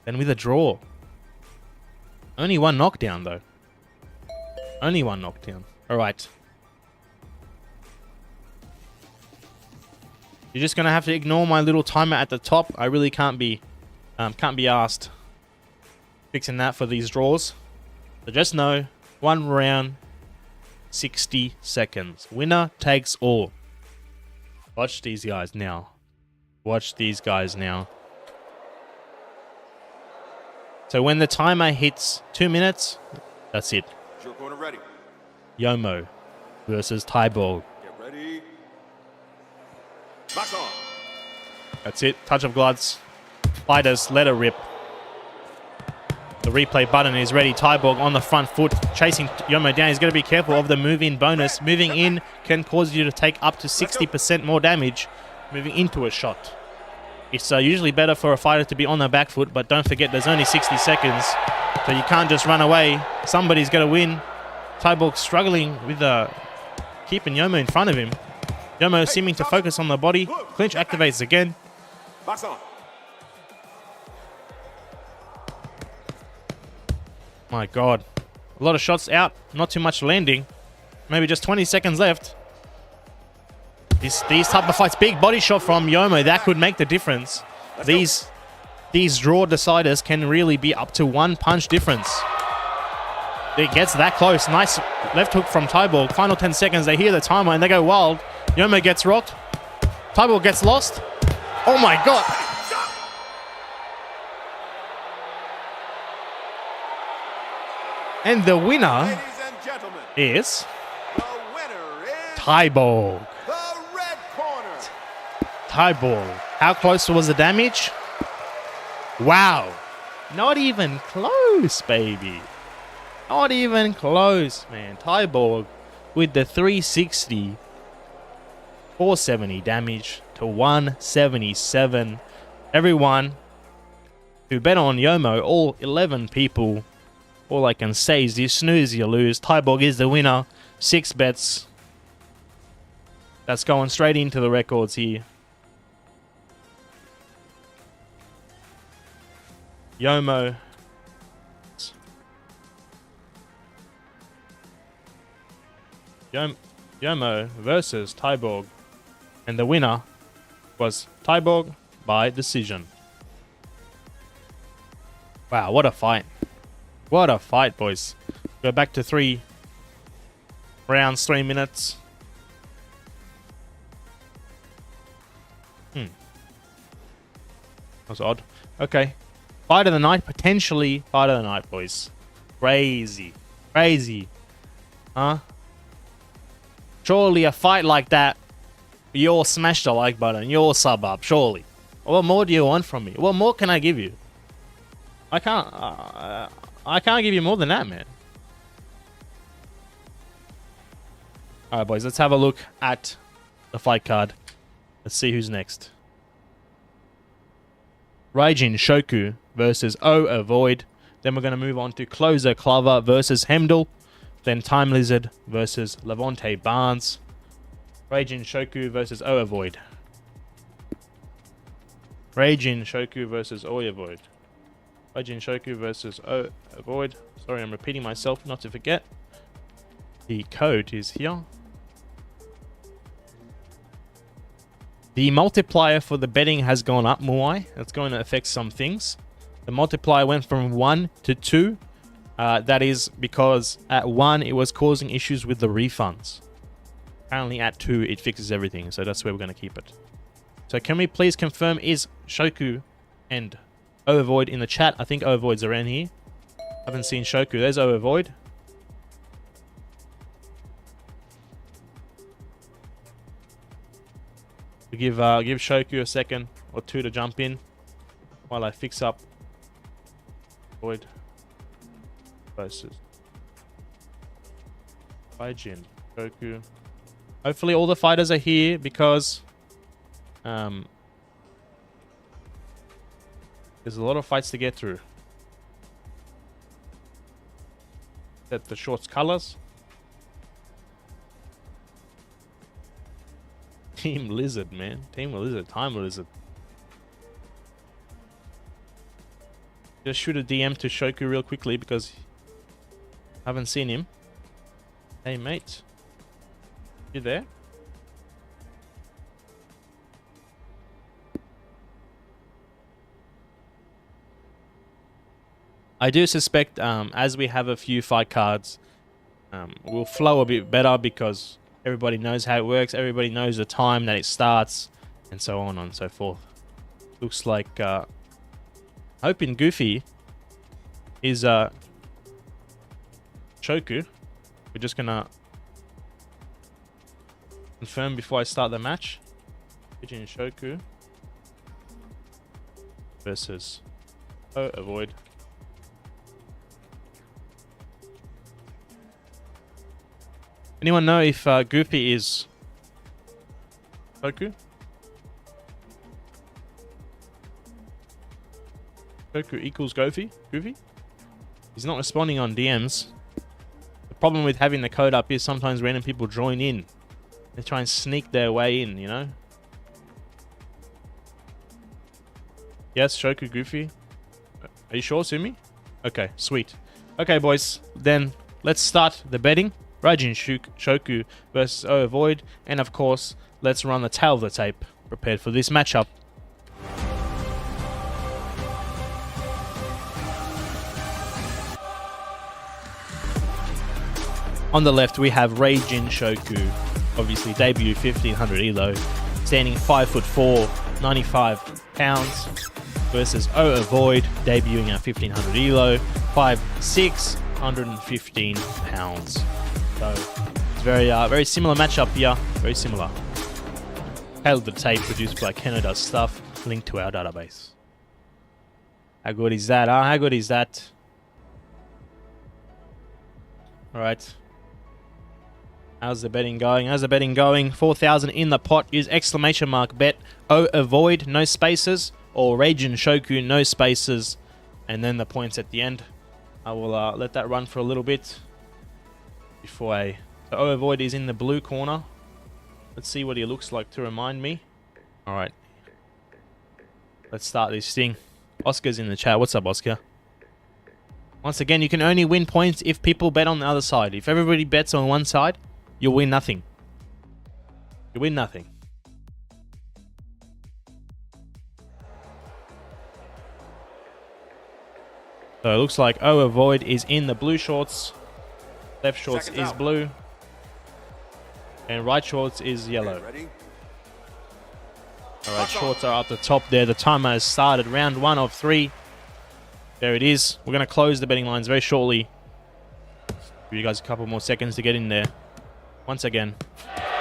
than with a draw. Only one knockdown though. Only one knockdown. Alright. You're just gonna have to ignore my little timer at the top. I really can't be asked fixing that for these draws. So just know, 1 round, 60 seconds. Winner takes all. Watch these guys now. Watch these guys now. So when the timer hits 2 minutes, that's it.
Your corner ready.
Yomo versus Tyborg.
Get ready. Box on.
That's it. Touch of gloves. Fighters, let it rip. The replay button is ready. Tyborg on the front foot, chasing Yomo down. He's got to be careful of the move-in bonus. Moving in can cause you to take up to 60% more damage moving into a shot. It's usually better for a fighter to be on the back foot, but don't forget there's only 60 seconds, so you can't just run away. Somebody's got to win. Tyborg struggling with keeping Yomo in front of him. Yomo seeming to focus on the body. Clinch activates again.
Box on.
My God. A lot of shots out. Not too much landing. Maybe just 20 seconds left. These type of fights. Big body shot from Yomo. That could make the difference. These draw deciders can really be up to 1 punch difference. It gets that close. Nice left hook from Tyborg. Final 10 seconds. They hear the timer and they go wild. Yomo gets rocked. Tyborg gets lost. Oh my God. And the winner
Ladies and gentlemen,
is
the winner is
Tyborg.
the red corner.
Tyborg. How close was the damage? Wow. Not even close, baby. Not even close, man. Tyborg with the 360. 470 damage to 177. Everyone who bet on Yomo, all 11 people, all I can say is you snooze, you lose. Tyborg is the winner. 6 bets. That's going straight into the records here. Yomo. Yomo versus Tyborg. And the winner was Tyborg by decision. Wow, what a fight. What a fight, boys. Go back to 3 rounds, 3 minutes. That was odd. Okay. Fight of the night. Potentially fight of the night, boys. Crazy. Crazy. Huh? Surely a fight like that, you'll smash the like button. You'll sub up. Surely. What more do you want from me? What more can I give you? I can't give you more than that, man. Alright, boys. Let's have a look at the fight card. Let's see who's next. Raijin Shoku versus Avoid. Then we're going to move on to Closer Clover versus Hemdall. Then Time Lizard versus Levante Barnes. Raijin Shoku versus Avoid. Raijin Shoku versus Avoid. Raijin Shoku versus Avoid. Sorry, I'm repeating myself, not to forget. The code is here. The multiplier for the betting has gone up, Muay. That's going to affect some things. The multiplier went from 1 to 2. That is because at 1 it was causing issues with the refunds. Apparently at 2 it fixes everything, so that's where we're going to keep it. So can we please confirm, is Shoku and Avoid in the chat? I think Avoid's around here. Haven't seen Shoku. There's Avoid. We give Shoku a second or 2 to jump in while I fix up Avoid versus Raijin Shoku. Hopefully all the fighters are here because there's a lot of fights to get through. Set the shorts colors. Team Lizard, man. Team Lizard. Time Lizard. Just shoot a DM to Shoku real quickly because I haven't seen him. Hey, mate. You there? I do suspect, as we have a few fight cards, we'll flow a bit better because everybody knows how it works. Everybody knows the time that it starts, and so on and so forth. Looks like, hoping Goofy is Shoku. We're just gonna confirm before I start the match. Pigeon Shoku versus Avoid. Anyone know if Goofy is Shoku? Shoku equals Goofy? Goofy? He's not responding on DMs. The problem with having the code up is sometimes random people join in. They try and sneak their way in, you know? Yes, Shoku Goofy. Are you sure, Sumi? Okay, sweet. Okay, boys. Then let's start the betting. Raijin Shoku versus Avoid. And of course, let's run the tail of the tape. Prepared for this matchup. On the left, we have Raijin Shoku. Obviously, debut 1500 elo. Standing 5'4", 95 pounds. Versus Avoid, debuting at 1500 elo. 5'6", 115 pounds. So it's very similar matchup here. Very similar. Tail of the tape produced by Canada Stuff. Linked to our database. How good is that? Huh? How good is that? All right. How's the betting going? How's the betting going? 4,000 in the pot. Use exclamation mark bet. Avoid, no spaces. Or Raijin Shoku, no spaces. And then the points at the end. I will let that run for a little bit. Before I... So Avoid is in the blue corner. Let's see what he looks like to remind me. Alright. Let's start this thing. Oscar's in the chat. What's up, Oscar? Once again, you can only win points if people bet on the other side. If everybody bets on one side, you'll win nothing. You win nothing. So it looks like Avoid is in the blue shorts. Left shorts is blue. And right shorts is yellow. Alright, shorts are up the top there. The timer has started. Round 1 of 3. There it is. We're going to close the betting lines very shortly. Give you guys a couple more seconds to get in there. Once again.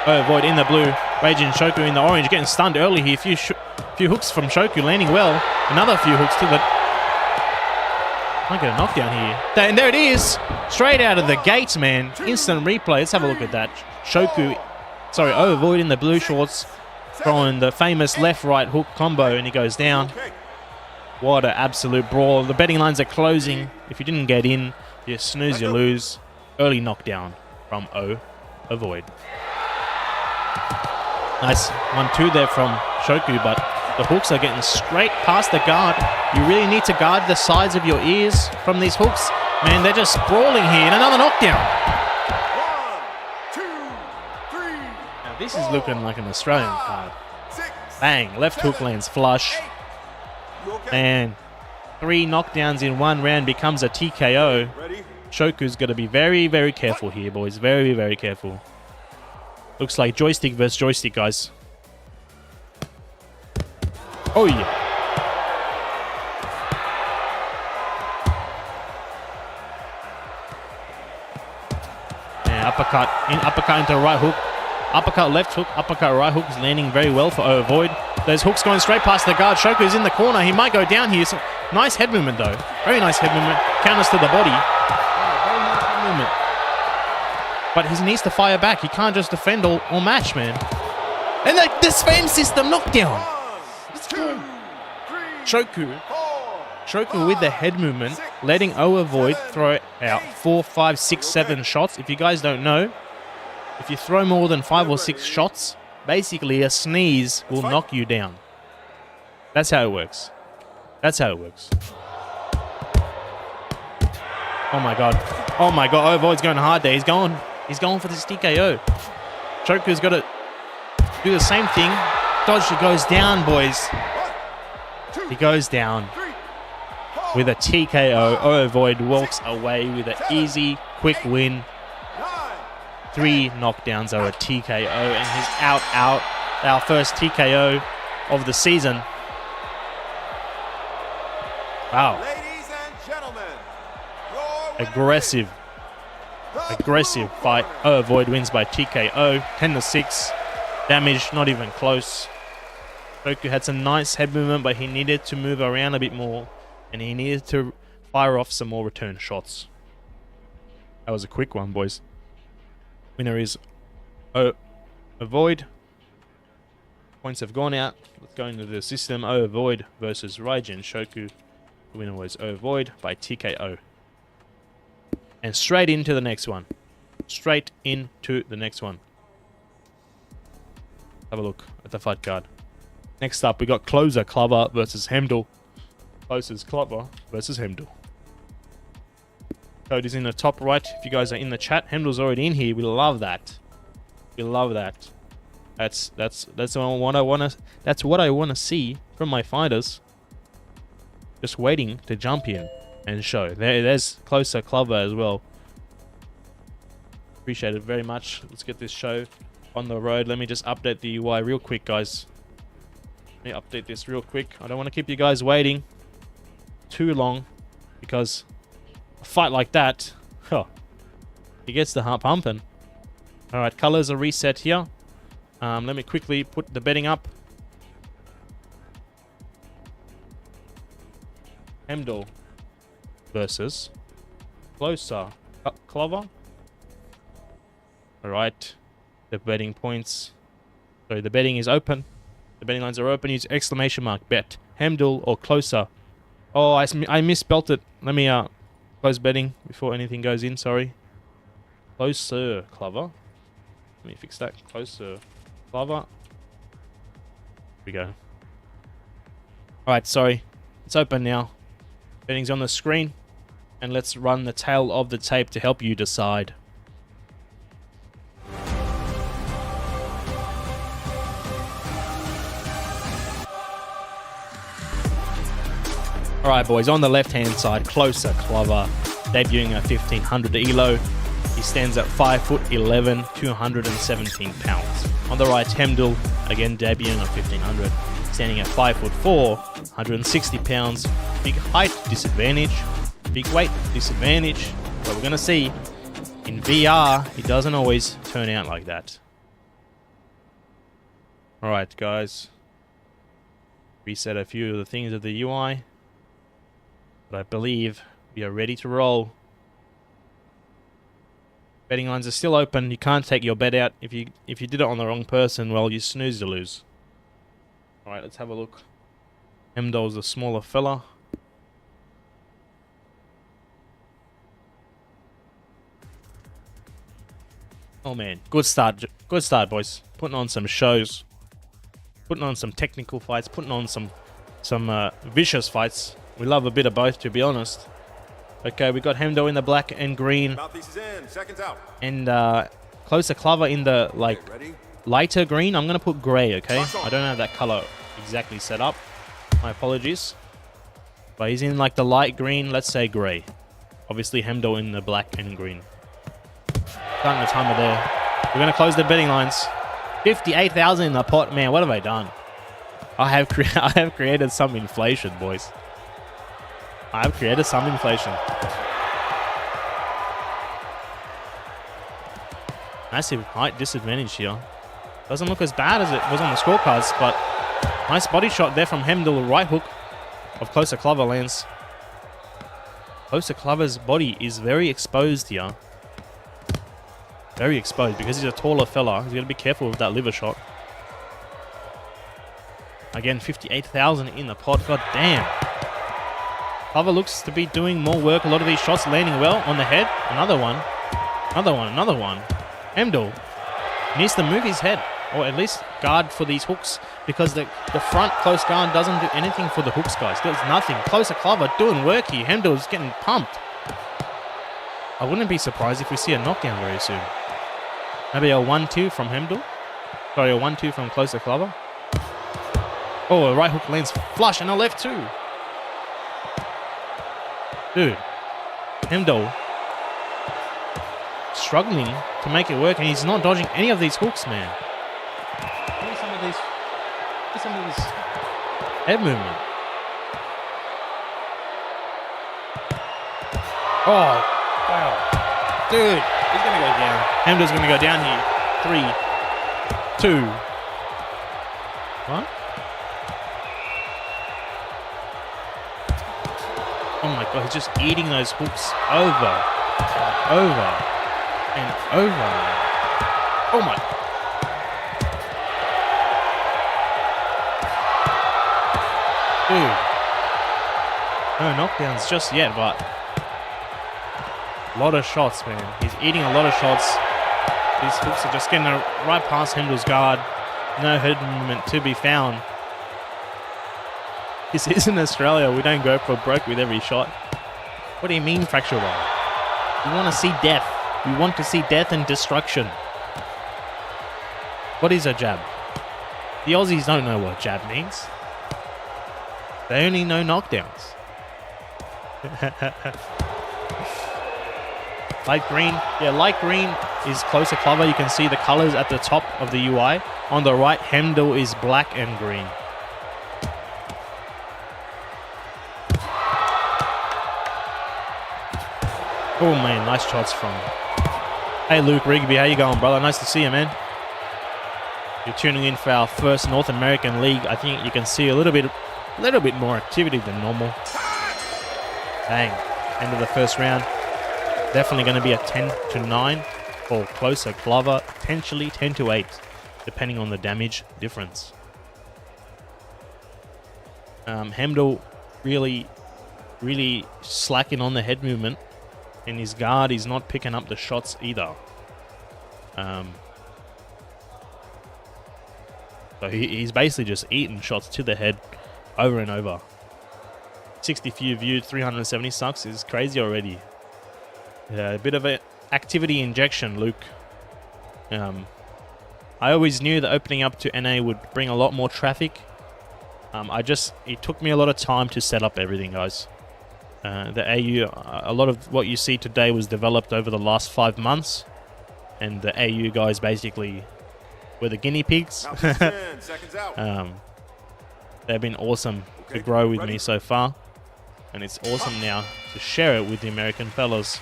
Avoid in the blue. Raijin Shoku in the orange. Getting stunned early here. Few hooks from Shoku landing well. Another few hooks too, but might get a knockdown here. And there it is. Straight out of the gates, man. Instant replay. Let's have a look at that. Avoid in the blue shorts. Throwing the famous left-right hook combo, and he goes down. What an absolute brawl. The betting lines are closing. If you didn't get in, you snooze, you lose. Early knockdown from Avoid. Nice 1-2 there from Shoku, but the hooks are getting straight past the guard. You really need to guard the sides of your ears from these hooks. Man, they're just sprawling here. And another knockdown.
1, 2, 3.
Now, this is looking like an Australian card. Bang, left hook lands flush. And 3 knockdowns in 1 round becomes a TKO. Shoku's got to be very, very careful here, boys. Very, very careful. Looks like joystick versus joystick, guys. Oh, yeah. And uppercut into right hook. Uppercut left hook, uppercut right hook is landing very well for Avoid. Those hooks going straight past the guard. Shoku's in the corner. He might go down here. So, nice head movement, though. Very nice head movement. Counters to the body. Very nice head movement. But he needs to fire back. He can't just defend or match, man. And the spam system knockdown. Shoku with the head movement, letting Avoid throw out 4, 5, 6, 7 shots. If you guys don't know, if you throw more than 5 or 6 shots, Basically, a sneeze will knock you down. That's how it works. That's how it works. Oh my god. Oh my god. Overvoid's going hard there. He's going for this TKO. Choku's got to do the same thing. Dodge goes down, boys. He goes down with a TKO. Overvoid walks away with an easy, quick win. 3 knockdowns are a TKO, and he's out. Our first TKO of the season. Wow.
Ladies and gentlemen,
Aggressive fight. Overvoid wins by TKO. 10-6. Damage not even close. Choku had some nice head movement, but he needed to move around a bit more, and he needed to fire off some more return shots. That was a quick one, boys. Winner is Overvoid. Points have gone out. Let's go into the system. Overvoid versus Raijin Choku. The winner was Overvoid by TKO. And straight into the next one. Straight into the next one. Have a look at the fight card. Next up, we got Closer Clubber versus Hemdall. Closer's Clubber versus Hemdall. Code is in the top right. If you guys are in the chat, Hemdall's already in here. We love that. We love that. That's what I wanna. That's what I wanna see from my fighters. Just waiting to jump in and show. There's Closer Clubber as well. Appreciate it very much. Let's get this show on the road. Let me just update the UI real quick, guys. Let me update this real quick. I don't want to keep you guys waiting too long, because a fight like that, he gets the heart pumping. Alright, colors are reset here. Let me quickly put the betting up. Hemdall versus Closer Clubber. Alright, the betting points. So the betting is open. The betting lines are open. Use exclamation mark bet. Hemdall or Closer. Oh, I misspelt it. Let me close betting before anything goes in. Sorry. Closer Clubber. Let me fix that. Closer Clubber. Here we go. Alright, sorry. It's open now. Betting's on the screen. And let's run the tail of the tape to help you decide. Alright, boys, on the left-hand side, Closer Clubber, debuting a 1500 ELO. He stands at 5'11", 217 pounds. On the right, Hemdall, again debuting a 1500, standing at 5'4", 160 pounds. Big height disadvantage, big weight disadvantage. But we're going to see, in VR, it doesn't always turn out like that. Alright, guys. Reset a few of the things of the UI. But I believe we are ready to roll. Betting lines are still open. You can't take your bet out. If you did it on the wrong person, well, you snooze, you lose. Alright, let's have a look. Hemdall's the smaller fella. Oh man, good start, boys. Putting on some shows. Putting on some technical fights. Putting on some vicious fights. We love a bit of both, to be honest. Okay, we got Hemdall in the black and green.
Mouthpiece is in. Seconds out.
And Closer Clubber in the lighter green. I'm gonna put grey, okay? I don't have that color exactly set up. My apologies. But he's in like the light green, let's say grey. Obviously Hemdall in the black and green. Starting the timer there. We're gonna close the betting lines. 58,000 in the pot. Man, what have I done? I have created some inflation, boys. I've created some inflation. Massive height disadvantage here. Doesn't look as bad as it was on the scorecards, but nice body shot there from Hemdall. Right hook of Closer Clubber lands. Closer Clubber's body is very exposed here. Very exposed because he's a taller fella. He's got to be careful with that liver shot. Again, 58,000 in the pot. God damn. Clubber looks to be doing more work. A lot of these shots landing well on the head. Another one. Another one. Hemdall needs to move his head, or at least guard for these hooks because the front close guard doesn't do anything for the hooks, guys. There's nothing. Closer Glover doing work here. Hemdel's getting pumped. I wouldn't be surprised if we see a knockdown very soon. Maybe a 1-2 from Hemdel. Sorry, a 1-2 from Closer Glover. Oh, a right hook lands flush and a left too. Dude, Hemdel struggling to make it work, and he's not dodging any of these hooks, man. Look at some of this head movement. Oh, wow. Dude, he's going to go down. Hemdel's going to go down here. 3, 2. What? Oh my god, he's just eating those hooks over and over and over. Oh my. Dude. No knockdowns just yet, but a lot of shots, man. He's eating a lot of shots. These hooks are just getting right past Hemdel's guard. No head movement to be found. This isn't Australia. We don't go for broke with every shot. What do you mean, fracture roll? We want to see death. We want to see death and destruction. What is a jab? The Aussies don't know what jab means. They only know knockdowns. Light green. Yeah, light green is Closer Glover. You can see the colors at the top of the UI. On the right, Hemdel is black and green. Oh man, nice shots from. Hey Luke Rigby, how you going, brother? Nice to see you, man. You're tuning in for our first North American League. I think you can see a little bit more activity than normal. Dang, end of the first round. Definitely going to be a 10-9 for Closer Glover, potentially 10-8, depending on the damage difference. Hemdel really slacking on the head movement. And his guard is not picking up the shots either. So he's basically just eating shots to the head over and over. 60 few viewed, 370 sucks is crazy already. Yeah, a bit of an activity injection, Luke. I always knew that opening up to NA would bring a lot more traffic. It took me a lot of time to set up everything, guys. The AU, a lot of what you see today was developed over the last 5 months, and the AU guys basically were the guinea pigs. They've been awesome to grow with me so far, and it's awesome now to share it with the American fellas.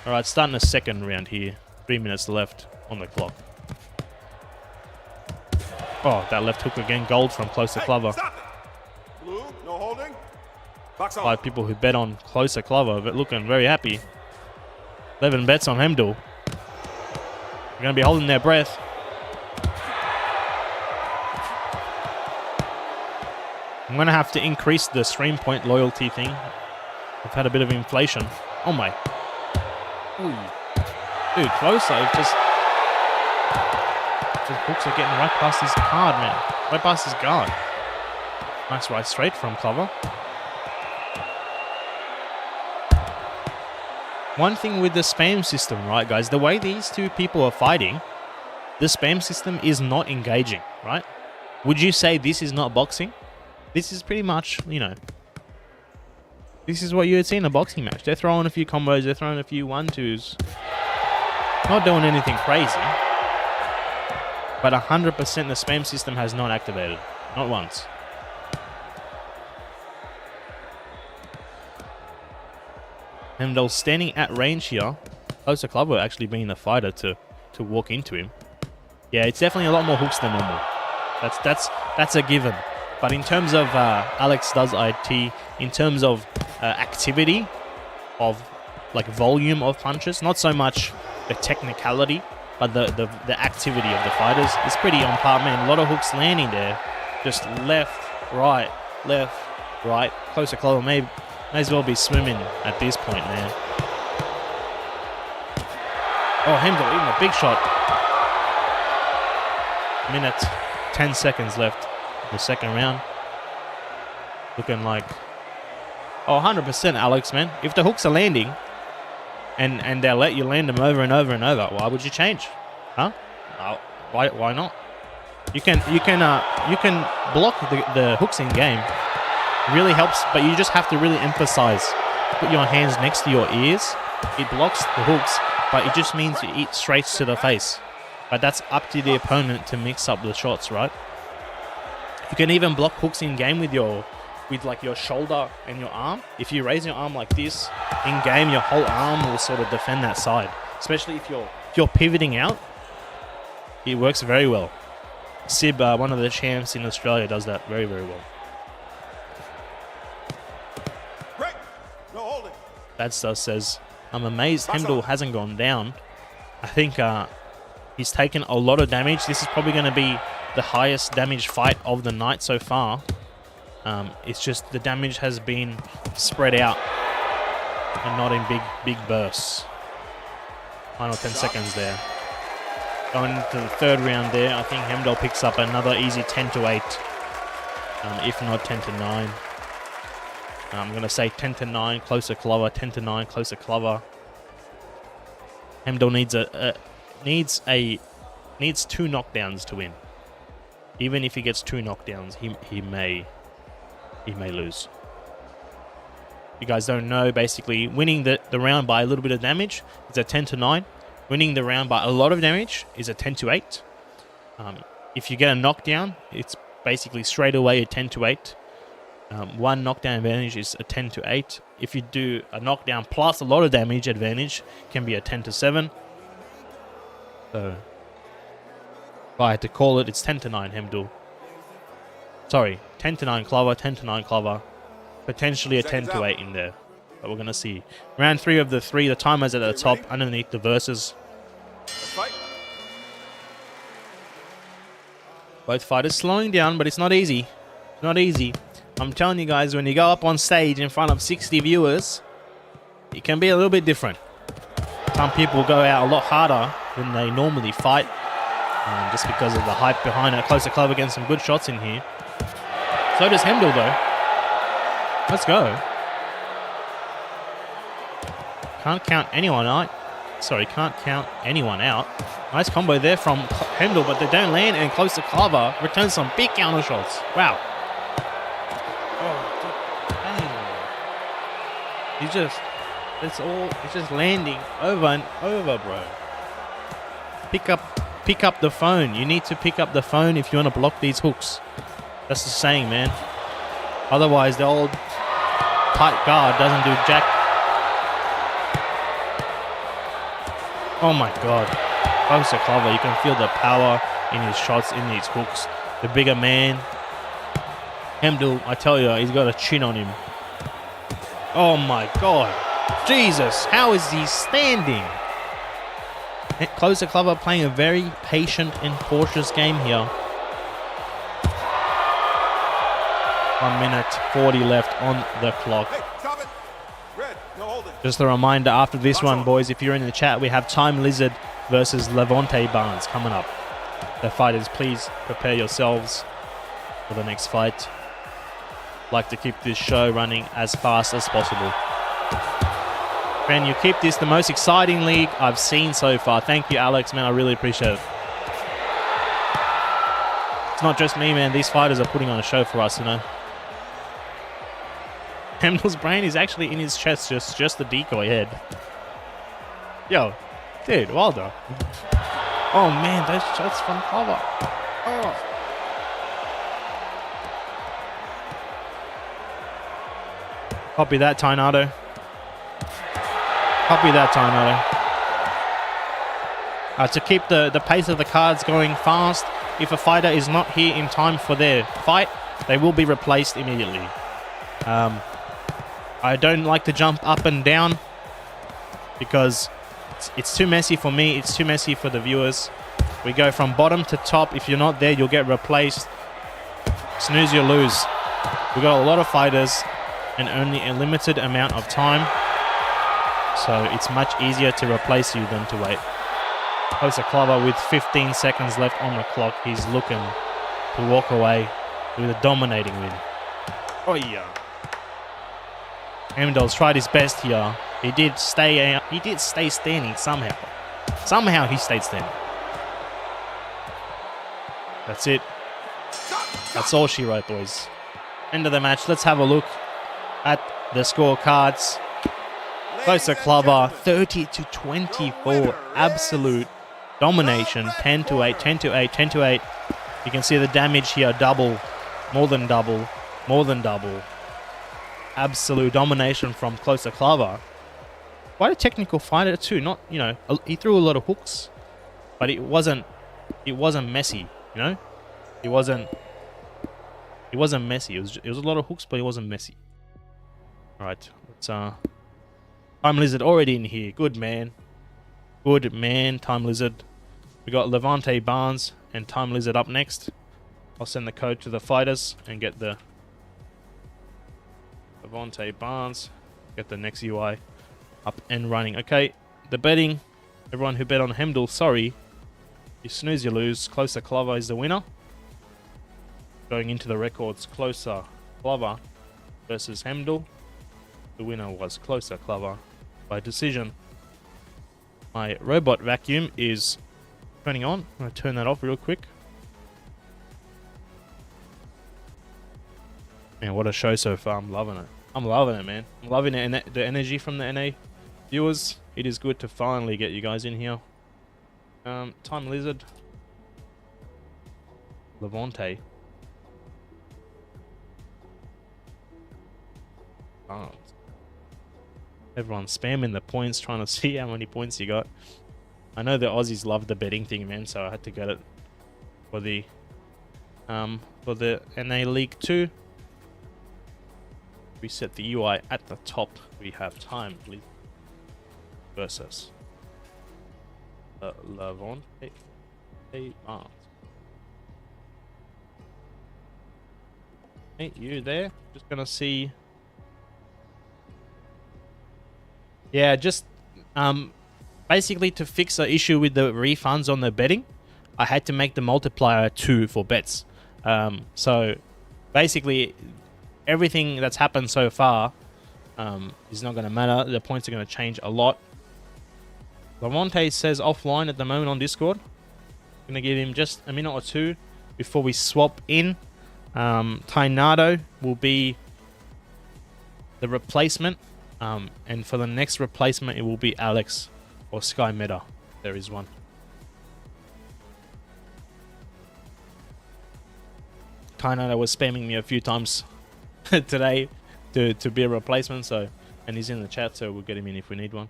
Alright, starting a second round here. 3 minutes left on the clock. Oh, that left hook again, gold from Closer Glover.
Blue, no holding.
5 people who bet on Closer Glover, but looking very happy. 11 bets on Hemdel. They're going to be holding their breath. I'm going to have to increase the stream point loyalty thing. I've had a bit of inflation. Oh my. Ooh. Dude, Closer just hooks are getting right past his card, man. Right past his guard. Nice right straight from Glover. One thing with the spam system, right, guys? The way these two people are fighting, the spam system is not engaging, right? Would you say this is not boxing? This is pretty much, you know, this is what you would see in a boxing match. They're throwing a few combos, they're throwing a few 1-2s. Not doing anything crazy. But 100% the spam system has not activated. Not once. Hemdel standing at range here. Closer Glover actually being the fighter to walk into him. Yeah, it's definitely a lot more hooks than normal. That's a given. But in terms of Alex does IT, in terms of activity, of like volume of punches, not so much the technicality, but the activity of the fighters is pretty on par, man. A lot of hooks landing there. Just left, right. Closer Glover may as well be swimming at this point, man. Oh, Hemdel even a big shot. Minute 10 seconds left of the second round. Looking like... Oh, 100% Alex, man. If the hooks are landing and they'll let you land them over and over and over, why would you change? Huh? Why not? You can block the hooks in game. It really helps, but you just have to really emphasize. Put your hands next to your ears. It blocks the hooks, but it just means you eat straight to the face. But that's up to the opponent to mix up the shots, right? You can even block hooks in game with like your shoulder and your arm. If you raise your arm like this in game, your whole arm will sort of defend that side. Especially if you're pivoting out, it works very well. Sib, one of the champs in Australia, does that very, very well.
Break. No holding.
That stuff says, I'm amazed Hemdall hasn't gone down. I think he's taken a lot of damage. This is probably going to be the highest damage fight of the night so far. It's just the damage has been spread out and not in big bursts. Final 10 seconds there. Going into the third round there, I think Hemdall picks up another easy 10-8, if not 10-9. I'm going to say 10-9, closer Clover, 10-9, closer Clover. Hemdall needs two knockdowns to win. Even if he gets two knockdowns, he may lose. You guys don't know, basically, winning the round by a little bit of damage is a 10-9. Winning the round by a lot of damage is a 10-8. If you get a knockdown, it's basically straight away a 10-8. One knockdown advantage is a 10-8. If you do a knockdown plus a lot of damage advantage, can be a 10-7. So, if I had to call it, it's 10-9 Hemdall. Sorry, 10-9 Clover, 10-9 Clover. Potentially a 10-8 in there. But we're going to see. Round 3 of the 3, the timer's at the top, underneath the verses. Both fighters slowing down, but it's not easy. It's not easy. I'm telling you guys, when you go up on stage in front of 60 viewers, it can be a little bit different. Some people go out a lot harder than they normally fight, just because of the hype behind it. Closer Clover getting some good shots in here. So does Hemdall, though. Let's go. Can't count anyone out. Sorry, can't count anyone out. Nice combo there from Hemdall, but they don't land, and Closer Clover returns some big counter shots. Wow. Oh, dang. It's just landing over and over, bro. Pick up the phone. You need to pick up the phone if you want to block these hooks. That's the saying, man. Otherwise, the old tight guard doesn't do jack. Oh my god. Closer Clover. You can feel the power in his shots, in these hooks. The bigger man. Hemdall, I tell you, he's got a chin on him. Oh my god. Jesus, how is he standing? Closer Clover playing a very patient and cautious game here. 1 minute 40 left on the clock.
Hey, stop it. Red, no holding.
Just a reminder, after this one, boys, if you're in the chat, we have Time Lizard versus Levante Barnes coming up. The fighters, please prepare yourselves for the next fight. Like to keep this show running as fast as possible. Ben, you keep this the most exciting league I've seen so far. Thank you, Alex, man. I really appreciate it. It's not just me, man. These fighters are putting on a show for us, you know. Hemdall's brain is actually in his chest, just the decoy head. Yo, dude, well done. Oh man, those shots from cover. Oh. Copy that, Tainado. Copy that, Tainado. To keep the pace of the cards going fast, if a fighter is not here in time for their fight, they will be replaced immediately. I don't like to jump up and down because it's too messy for me. It's too messy for the viewers. We go from bottom to top. If you're not there, you'll get replaced. Snooze, you lose. We've got a lot of fighters and only a limited amount of time. So it's much easier to replace you than to wait. Closer Clover with 15 seconds left on the clock. He's looking to walk away with a dominating win. Oh yeah. Heimdall's tried his best here. He did stay standing somehow. Somehow he stayed standing. That's it. That's all she wrote, boys. End of the match. Let's have a look at the scorecards. Closer Clubber, 30-24. Absolute domination. 10-8, 10-8, 10-8. You can see the damage here. Double. More than double. More than double. Absolute domination from Closer Clubber. Quite a technical fighter too. Not, you know, he threw a lot of hooks, but it wasn't messy, you know? It wasn't messy. It was a lot of hooks, but it wasn't messy. All right, let's Time Lizard already in here. Good man. Good man, Time Lizard. We got Levante Barnes and Time Lizard up next. I'll send the code to the fighters and get the Levante Barnes, get the next UI up and running. Okay, the betting. Everyone who bet on Heimdall, sorry. You snooze, you lose. Closer Clubber is the winner. Going into the records, Closer Clubber versus Heimdall. The winner was Closer Clubber by decision. My robot vacuum is turning on. I'm going to turn that off real quick. Man, what a show so far. I'm loving it. I'm loving it, man. I'm loving it. The energy from the NA viewers. It is good to finally get you guys in here. Time Lizard. Levante. Oh. Everyone's spamming the points, trying to see how many points you got. I know the Aussies love the betting thing, man, so I had to get it for the NA League 2. We set the UI at the top. We have Time versus Levante Barnes. Ain't you there? Just gonna see. Yeah, just basically to fix the issue with the refunds on the betting, I had to make the multiplier 2 for bets. So basically, everything that's happened so far is not going to matter. The points are going to change a lot. Levante says offline at the moment on Discord. Going to give him just a minute or two before we swap in. Tainado will be the replacement. And for the next replacement, it will be Alex or Sky Meta. There is one. Tainado was spamming me a few times today to be a replacement, so, and he's in the chat, so we'll get him in if we need one.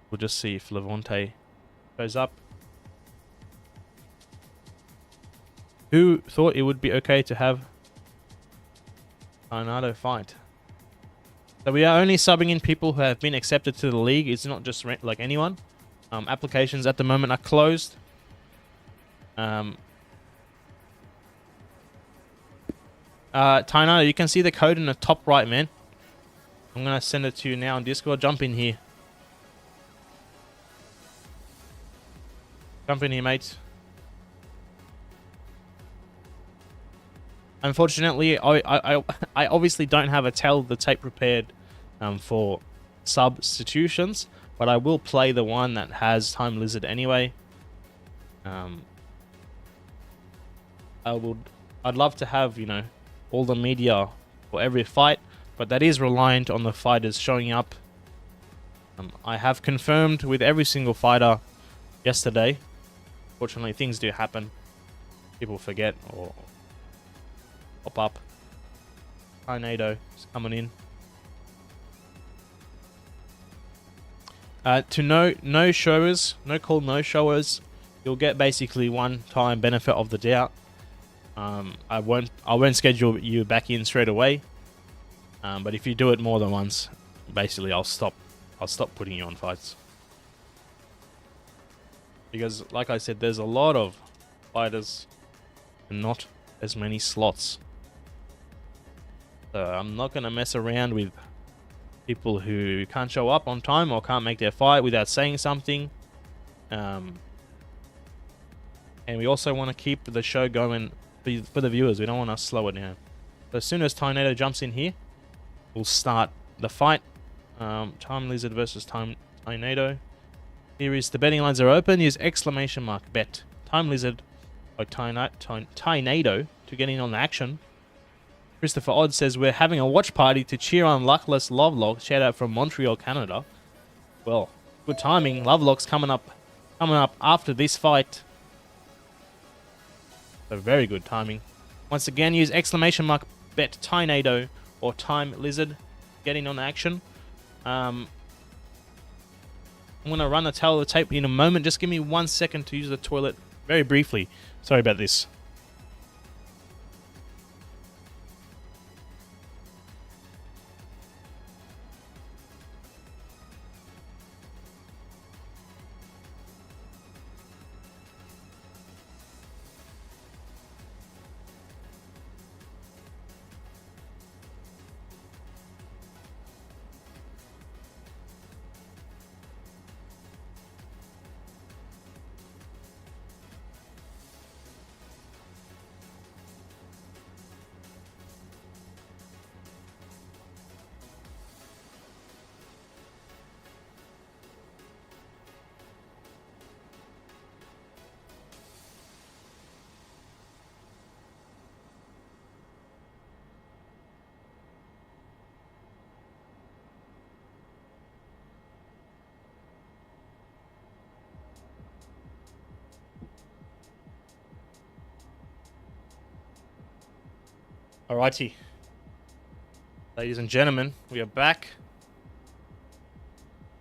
We'll just see if Levante goes up. Who thought it would be okay to have Tainado fight? So we are only subbing in people who have been accepted to the league. It's not just like anyone. Applications at the moment are closed. Tainado, you can see the code in the top right, man. I'm going to send it to you now on Discord. Jump in here. Jump in here, mate. Unfortunately, I obviously don't have a tell the tape prepared for substitutions, but I will play the one that has Time Lizard anyway. I'd love to have, you know, all the media for every fight, but that is reliant on the fighters showing up. I have confirmed with every single fighter yesterday. Fortunately, things do happen. People forget or pop up. Tornado is coming in. To no showers, no call, no showers, you'll get basically one time benefit of the doubt. I won't schedule you back in straight away. But if you do it more than once, basically I'll stop putting you on fights. Because like I said, there's a lot of fighters and not as many slots. So I'm not gonna mess around with people who can't show up on time or can't make their fight without saying something. And we also want to keep the show going For the viewers, we don't want to slow it down. So as soon as Tornado jumps in here, we'll start the fight. Time Lizard versus Tornado. Here is the betting lines are open. Use exclamation mark bet Time Lizard or Tornado to get in on the action. Christopher Odd says we're having a watch party to cheer on Luckless Lovelock. Shout out from Montreal, Canada. Well, good timing. Lovelock's coming up after this fight. So very good timing. Once again, use exclamation mark bet Tornado or Time Lizard. Getting on action. I'm going to run a tail of the tape in a moment. Just give me 1 second to use the toilet very briefly. Sorry about this. Alrighty. Ladies and gentlemen, we are back.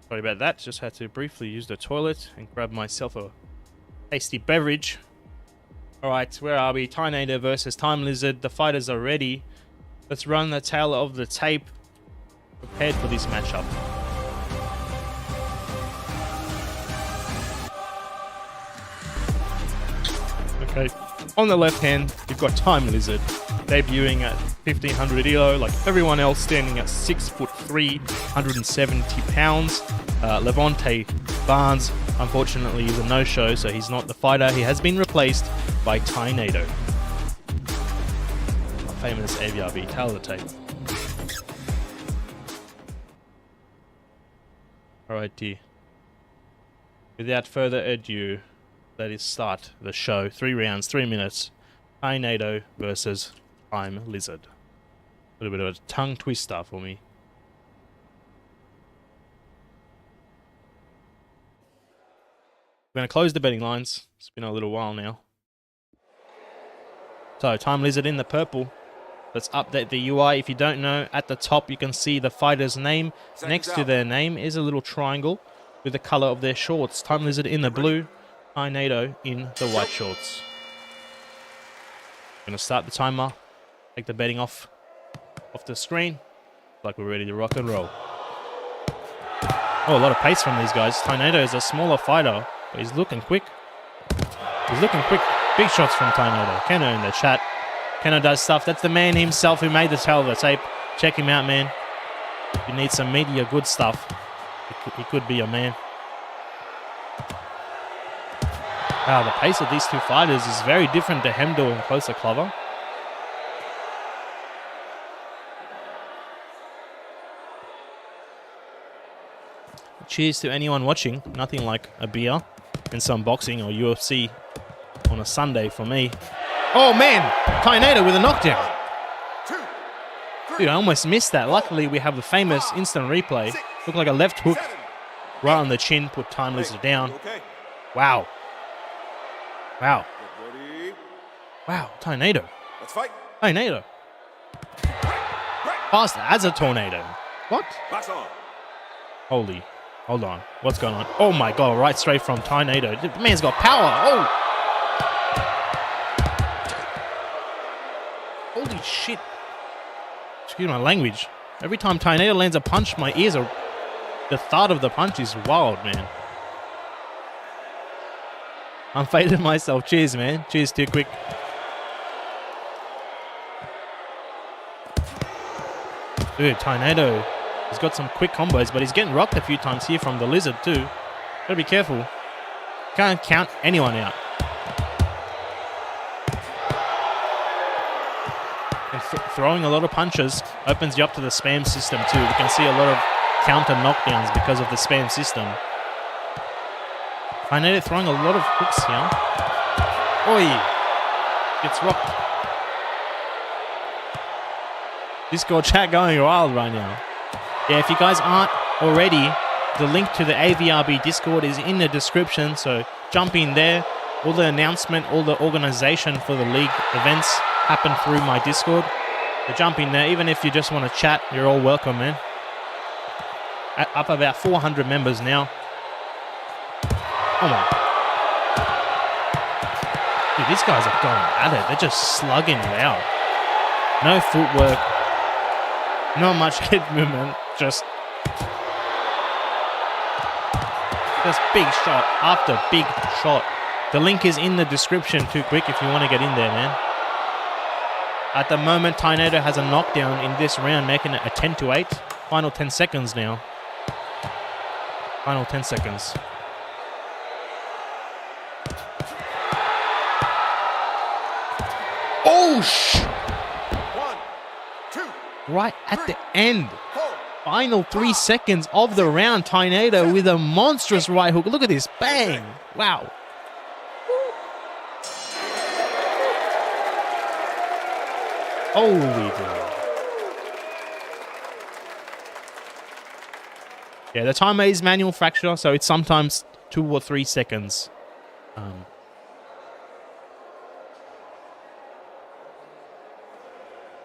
Sorry about that. Just had to briefly use the toilet and grab myself a tasty beverage. Alright, where are we? Tornado versus Time Lizard. The fighters are ready. Let's run the tail of the tape. Prepared for this matchup. Okay. On the left hand, you've got Time Lizard, debuting at 1500 ELO, like everyone else, standing at 6'3", 170 pounds. Levante Barnes, unfortunately, is a no-show, so he's not the fighter. He has been replaced by Tornado. Famous Avrb, tail of the tape. Alrighty. Without further ado, let us start the show. 3 rounds, 3 minutes. Tornado versus Time Lizard. A little bit of a tongue twister for me. We're going to close the betting lines. It's been a little while now. So, Time Lizard in the purple. Let's update the UI. If you don't know, at the top you can see the fighter's name. Next to their name is a little triangle with the color of their shorts. Time Lizard in the blue. Tornado in the white shorts. Gonna start the timer. Take the betting off the screen. Like we're ready to rock and roll. Oh, a lot of pace from these guys. Tornado is a smaller fighter, but he's looking quick. He's looking quick. Big shots from Tornado. Keno in the chat. Keno does stuff. That's the man himself who made the tail of the tape. Check him out, man. If you need some media good stuff, he could be your man. Wow, the pace of these two fighters is very different to Hemdo and Closer Clover. Cheers to anyone watching. Nothing like a beer and some boxing or UFC on a Sunday for me. Oh man, Tornado with a knockdown. Dude, I almost missed that. Luckily, we have the famous instant replay. Looked like a left hook right on the chin, put Time Lizard down. Wow. Wow. Wow, Tornado.
Let's fight.
Tornado. Fast as a tornado. What? Holy. Hold on. What's going on? Oh my god, right straight from Tornado. The man's got power. Oh. Holy shit. Excuse my language. Every time Tornado lands a punch, my ears are... The thud of the punch is wild, man. I'm faded myself. Cheers, man. Cheers, too quick. Dude, Tornado has got some quick combos, but he's getting rocked a few times here from the Lizard, too. Gotta be careful. Can't count anyone out. throwing a lot of punches opens you up to the spam system too. We can see a lot of counter knockdowns because of the spam system. I know throwing a lot of hooks here. Oi! Gets rocked. Discord chat going wild right now. Yeah, if you guys aren't already, the link to the AVRB Discord is in the description, so jump in there. All the announcement, all the organization for the league events happen through my Discord. So jump in there. Even if you just want to chat, you're all welcome, man. Up about 400 members now. Come on. Dude, these guys are going at it. They're just slugging it out. No footwork. Not much head movement. Just big shot after big shot. The link is in the description too quick if you want to get in there, man. At the moment, Tornado has a knockdown in this round, making it a 10-8. Final 10 seconds now. Final 10 seconds. Oh,
One, two,
right at the end. Final 3 seconds of the round. Tornado with a monstrous right hook. Look at this. Bang. Wow. Holy dude. Yeah, the timer is manual fracture, so it's sometimes 2 or 3 seconds.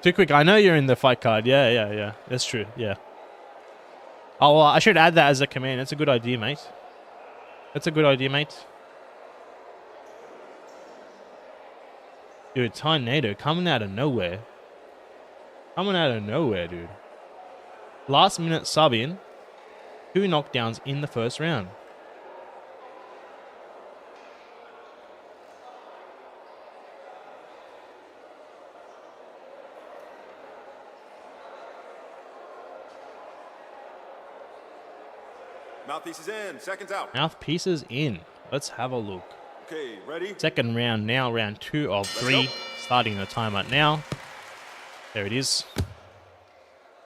Too quick. I know you're in the fight card. Yeah. That's true. Yeah. Oh, well, I should add that as a command. That's a good idea, mate. That's a good idea, mate. Dude, Tornado coming out of nowhere. Coming out of nowhere, dude. Last minute sub in. 2 knockdowns in the first round.
Mouthpiece is in. Seconds out.
Mouthpieces in. Let's have a look.
Okay, ready?
Second round now, round 2 of 3. Starting the timer now. There it is.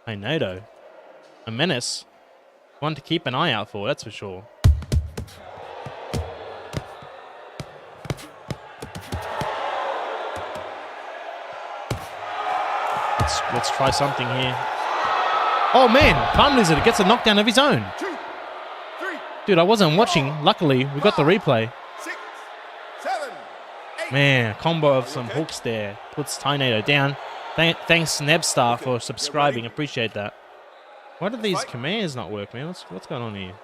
Tornado. A menace. One to keep an eye out for, that's for sure. Let's try something here. Oh man, Palm Lizard gets a knockdown of his own.
2, 3.
Dude, I wasn't watching. Luckily, we got the replay.
6, 7, 8.
Man, combo of some hooks there. Puts Tornado down. Thanks, Nebstar, for subscribing. Appreciate that. Why do these commands not work, man? What's going on here?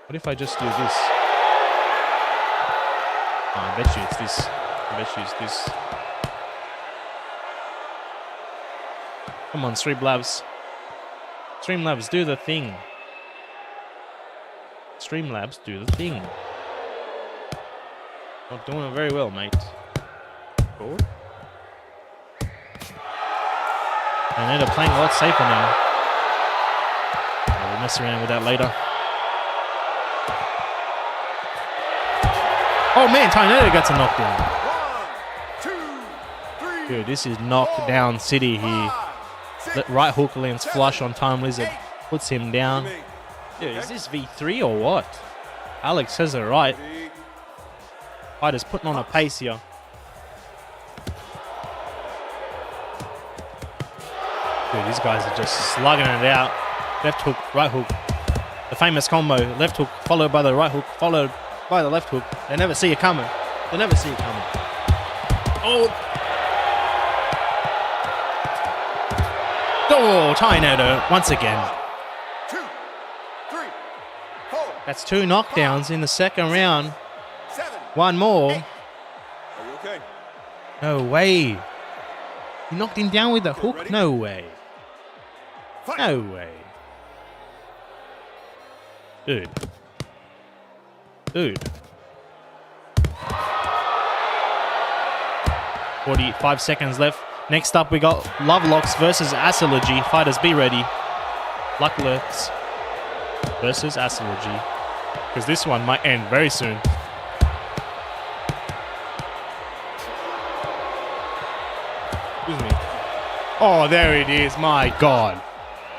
What if I just do this? Oh, I bet you it's this. I bet you it's this. Come on, Streamlabs. Streamlabs, do the thing. Streamlabs, do the thing. Not doing it very well, mate. Forward. And they're playing a lot safer now. We'll mess around with that later. Oh man, Tornado gets a knockdown.
1, 2, 3.
Dude, this is knockdown city here. That right hook lands flush on Time Lizard. Puts him down. Dude, is this V3 or what? Alex says it right. Fighter's putting on a pace here. Dude, these guys are just slugging it out. Left hook, right hook. The famous combo. Left hook followed by the right hook, followed by the left hook. They never see it coming. They never see it coming. Oh! Oh, Tornado once again.
2, 3, 4.
That's 2 knockdowns in the second round.
7.
One more.
8. Are you okay?
No way. You knocked him down with the hook?
ready?
No way.
Fight.
No way. Dude. Dude. 45 seconds left. Next up, we got Lovelocks versus Astrology. Fighters, be ready. Lucklocks versus Astrology. Because this one might end very soon. Excuse me. Oh, there it is. My God.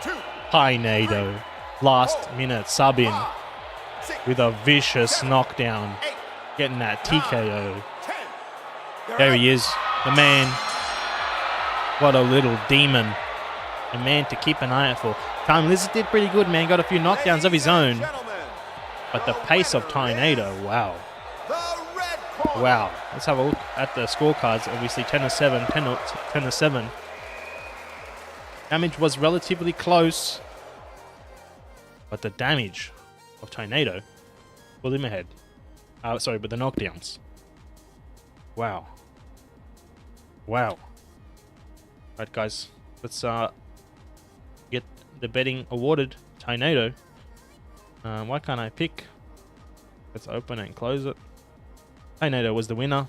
2,
Tornado. Last minute sub in
5, 6,
with a vicious
7,
knockdown.
8,
Getting that
9,
TKO.
10.
There he is. The man. What a little demon. A man to keep an eye out for. Time Lizard did pretty good, man. Got a few knockdowns of his own. But the pace of Tornado, wow. Wow. Let's have a look at the scorecards. Obviously 10-7, 10-7. Damage was relatively close. But the damage of Tornado pulled him ahead. Sorry, but the knockdowns. Wow. Wow. Right, guys. Let's get the betting awarded. Tornado. Why can't I pick? Let's open it and close it. Tornado was the winner.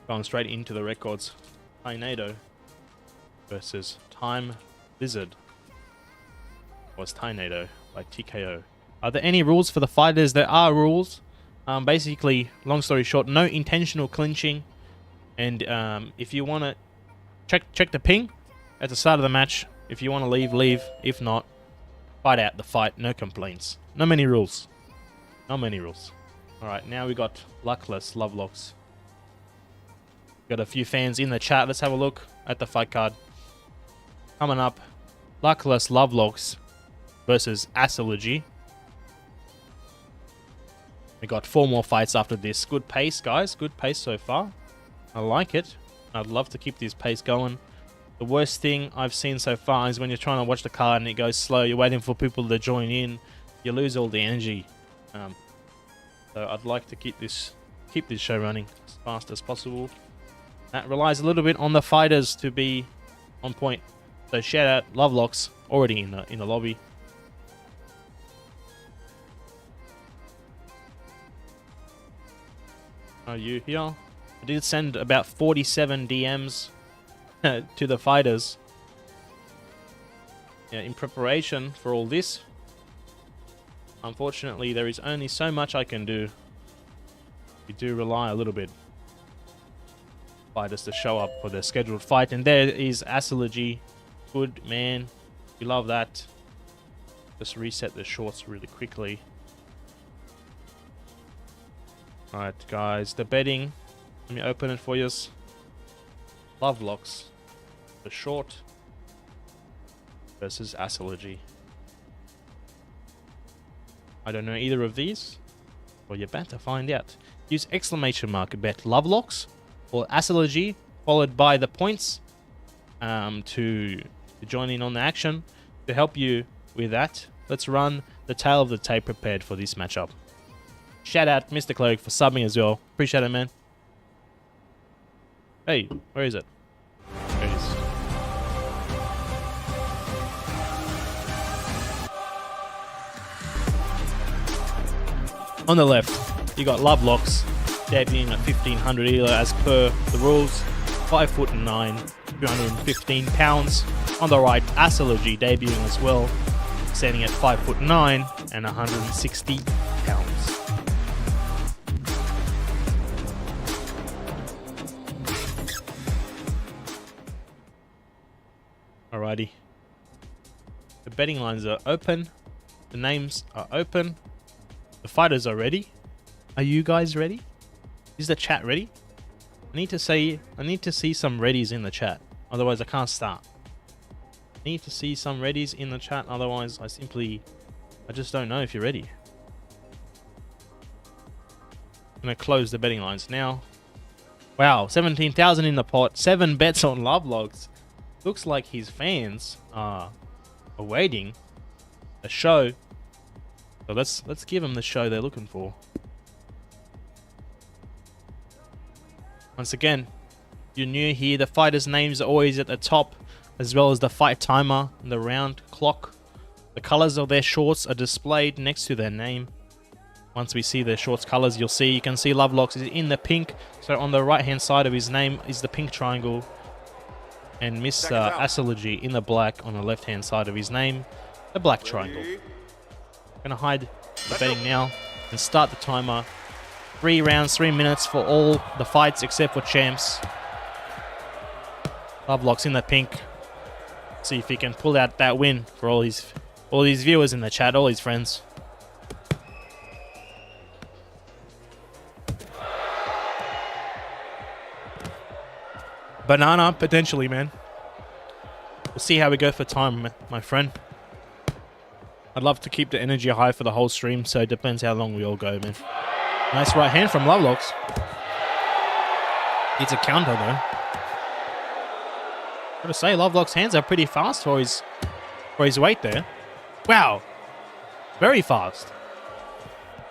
Going straight into the records. Tornado versus Time Lizard was Tornado by TKO. Are there any rules for the fighters? There are rules. Basically, long story short, no intentional clinching. And if you want to check the ping at the start of the match. If you want to leave, leave. If not, fight out the fight. No complaints. No many rules. Not many rules. Alright, now we got Luckless Lovelocks. Got a few fans in the chat. Let's have a look at the fight card. Coming up, Luckless Lovelocks versus Astrology. We got 4 more fights after this. Good pace, guys. Good pace so far. I like it. I'd love to keep this pace going. The worst thing I've seen so far is when you're trying to watch the card and it goes slow. You're waiting for people to join in. You lose all the energy. So I'd like to keep this show running as fast as possible. That relies a little bit on the fighters to be on point. So shout out Lovelocks already in the lobby. Are you here? I did send about 47 DMs to the fighters. Yeah, in preparation for all this. Unfortunately, there is only so much I can do. We do rely a little bit on fighters to show up for their scheduled fight. And there is Astrology. Good, man. We love that. Just reset the shorts really quickly. Alright, guys. The betting. Let me open it for you. Lovelocks. The short versus Astrology. I don't know either of these. Well, you're about to find out. Use exclamation mark bet Lovelocks or Astrology followed by the points to join in on the action. To help you with that, let's run the tail of the tape prepared for this matchup. Shout out Mr. Cleric for subbing as well. Appreciate it, man. Hey, where is it? There it is. On the left, you got Lovelocks debuting at 1500 ELO as per the rules. 5'9", 215 pounds. On the right, Astrology debuting as well, standing at 5'9" and 160 pounds. Alrighty. The betting lines are open. The names are open. The fighters are ready. Are you guys ready? Is the chat ready? I need to see some readies in the chat. Otherwise I can't start. I need to see some readies in the chat. Otherwise I just don't know if you're ready. I'm going to close the betting lines now. Wow, 17,000 in the pot. 7 bets on Lovelocks. Looks like his fans are awaiting a show. So let's give them the show they're looking for. Once again, if you're new here, the fighters' names are always at the top, as well as the fight timer and the round clock. The colors of their shorts are displayed next to their name. Once we see their shorts colors, you can see Lovelocks is in the pink. So on the right hand side of his name is the pink triangle, and Mr. Astrology in the black on the left hand side of his name, the black triangle. Gonna hide the betting now and start the timer. 3 rounds, 3 minutes for all the fights except for champs. Lovelock's in the pink. See if he can pull out that win for all his viewers in the chat, all his friends. Banana, potentially, man. We'll see how we go for time, my friend. I'd love to keep the energy high for the whole stream, so it depends how long we all go, man. Nice right hand from Lovelock's. It's a counter, though. Gotta say, Lovelock's hands are pretty fast for his weight there. Wow. Very fast.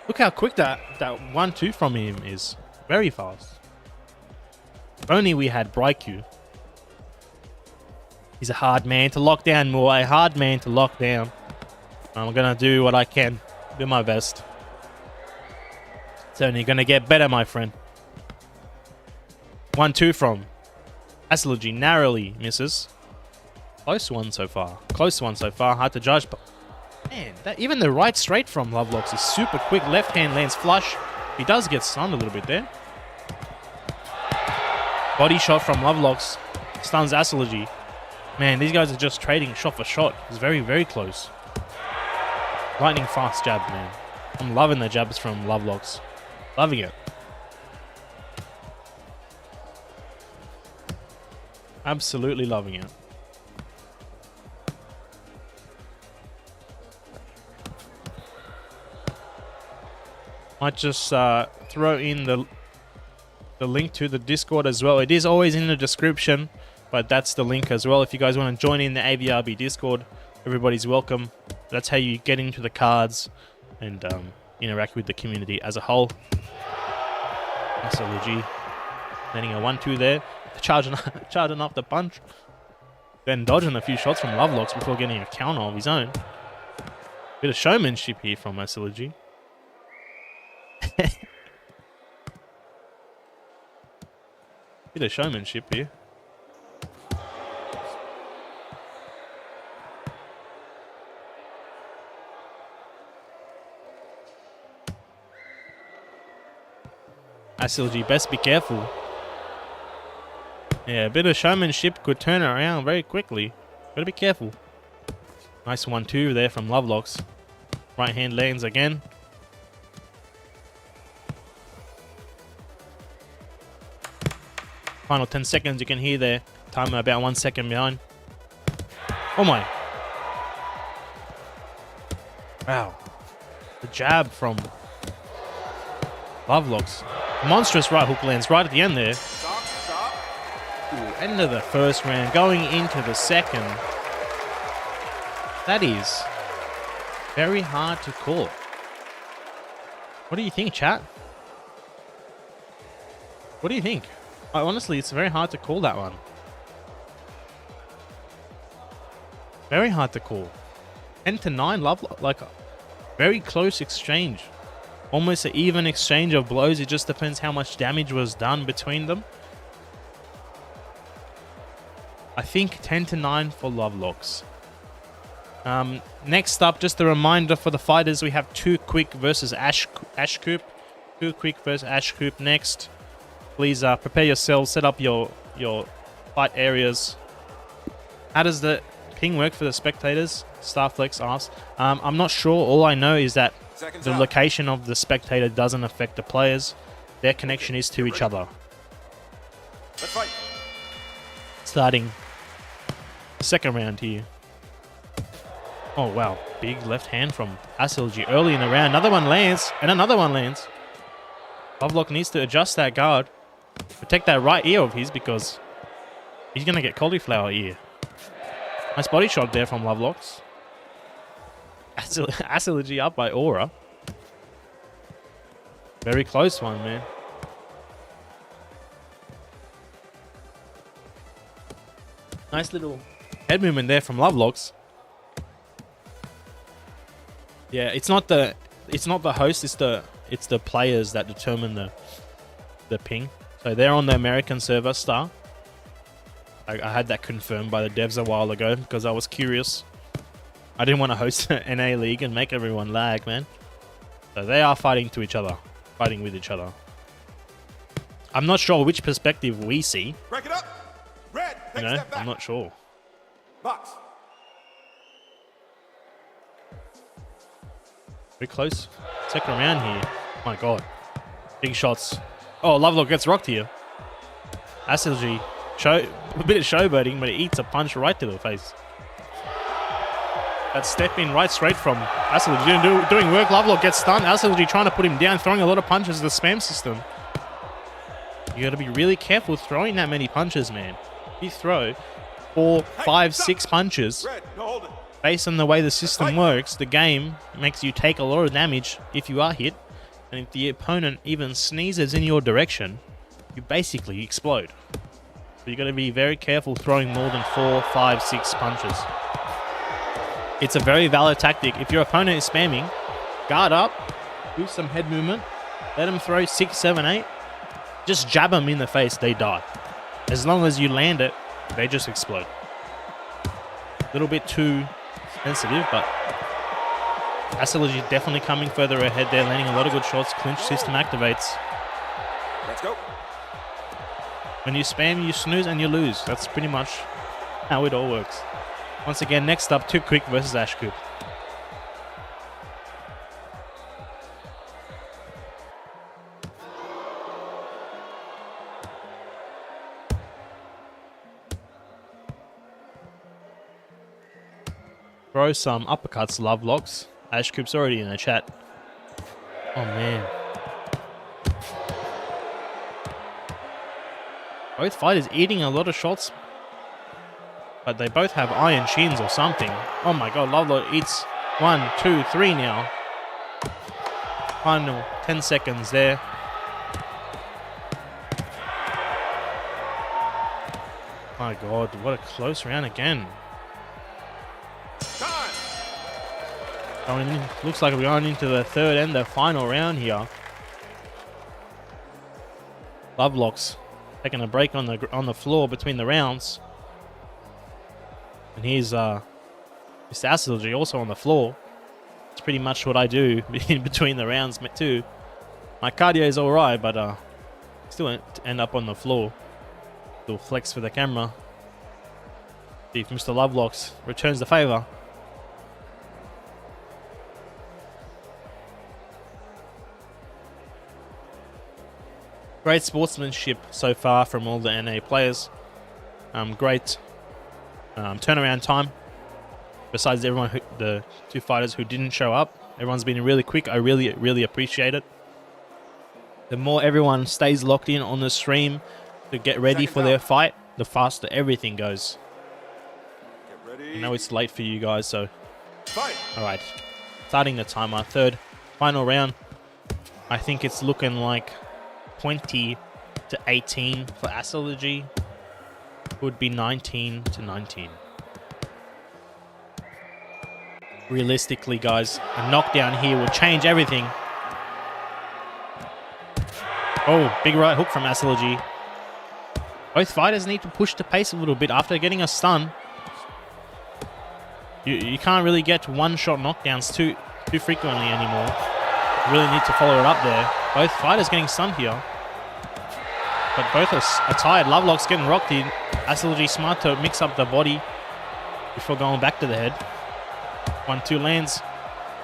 Look how quick that 1-2 from him is. Very fast. If only we had Braiku. He's a hard man to lock down, Moai. Hard man to lock down. I'm gonna do what I can. Do my best. It's only gonna get better, my friend. 1-2 from Astrology. Narrowly misses. Close one so far. Close one so far. Hard to judge, but man, even the right straight from Lovelock's is super quick. Left hand lands flush. He does get stunned a little bit there. Body shot from Lovelock's stuns Astrology. Man, these guys are just trading shot for shot. It's very, very close. Lightning fast jab, man. I'm loving the jabs from Lovelock's. Loving it. Absolutely loving it. Might just throw in the link to the Discord as well. It is always in the description, but that's the link as well. If you guys want to join in the Avrb Discord, everybody's welcome. That's how you get into the cards and interact with the community as a whole. SLG. Landing a 1-2 there. Charging up the punch. Then dodging a few shots from Lovelock's before getting a counter of his own. Bit of showmanship here from SLG. Bit of showmanship here. SLG, best be careful. Yeah, a bit of showmanship could turn it around very quickly. Gotta be careful. Nice 1-2 there from Lovelock's. Right hand lands again. Final 10 seconds, you can hear there. Time about 1 second behind. Oh my. Wow. The jab from Lovelock's. Monstrous right hook lands right at the end there. Ooh, end of the first round, going into the second. That is very hard to call. What do you think, chat? What do you think? Honestly, it's very hard to call that one. Very hard to call. 10-9, Lovelock, like very close exchange. Almost an even exchange of blows. It just depends how much damage was done between them. I think 10-9 for Lovelock's. Next up, just a reminder for the fighters, we have 2 Quick versus Ashcoop. 2 Quick versus Ashcoop next. Please prepare yourselves, set up your fight areas. How does the ping work for the spectators? Starflex asks. I'm not sure. All I know is that the location of the spectator doesn't affect the players. Their connection is to each other.
Let's fight.
Starting the second round here. Oh wow, big left hand from Astrology early in the round. Another one lands, and another one lands. Lovelock needs to adjust that guard. Protect that right ear of his because he's going to get cauliflower ear. Nice body shot there from Lovelock's. Astrology up by Aura. Very close one, man. Nice little head movement there from Lovelock's. Yeah, it's not the host, it's the players that determine the ping. So they're on the American server, Star. I had that confirmed by the devs a while ago because I was curious. I didn't want to host an NA league and make everyone lag, man. So they are fighting with each other. I'm not sure which perspective we see.
Break it up. Red.
You know, I'm not sure.
Box.
Very close. Second round here. My God. Big shots. Oh, Lovelock gets rocked here. Asilji, a bit of showboating, but he eats a punch right to the face. That step in right straight from Asilji doing work. Lovelock gets stunned. Asilji trying to put him down, throwing a lot of punches. The spam system. You got to be really careful throwing that many punches, man. If you throw 4, 5, 6 punches, based on the way the system works, the game makes you take a lot of damage if you are hit. And if the opponent even sneezes in your direction, you basically explode. So you got to be very careful throwing more than 4, 5, 6 punches. It's a very valid tactic. If your opponent is spamming, guard up, do some head movement, let them throw 6, 7, 8. Just jab them in the face, they die. As long as you land it, they just explode. A little bit too sensitive, but Asilji definitely coming further ahead there, landing a lot of good shots. Clinch system activates.
Let's go.
When you spam, you snooze and you lose. That's pretty much how it all works. Once again, next up, Too Quick versus Ashcoop. Throw some uppercuts, Lovelocks. Ashcoop's already in the chat. Oh, man. Both fighters eating a lot of shots, but they both have iron chins or something. Oh my God, Lovelock eats 1, 2, 3 now. Final 10 seconds there. My God, what a close round again. Looks like we're going into the third and the final round here. Lovelocks taking a break on the floor between the rounds. And here's Mr. Asilji also on the floor. It's pretty much what I do in between the rounds too. My cardio is alright, but still end up on the floor. Little flex for the camera. See if Mr. Lovelocks returns the favor. Great sportsmanship so far from all the NA players. Great turnaround time. Besides everyone, the 2 fighters who didn't show up, everyone's been really quick. I really appreciate it. The more everyone stays locked in on the stream to get ready for their fight, the faster everything goes. I know it's late for you guys, so all right. Starting the timer, third, final round. I think it's looking like 20 to 18 for Asilji. Would be 19 to 19. Realistically, guys, a knockdown here would change everything. Oh, big right hook from Asilji. Both fighters need to push the pace a little bit after getting a stun. You can't really get one-shot knockdowns too frequently anymore. You really need to follow it up there. Both fighters getting stunned here. But both are tired. Lovelock's getting rocked in. Asilji smart to mix up the body before going back to the head. 1-2 lands.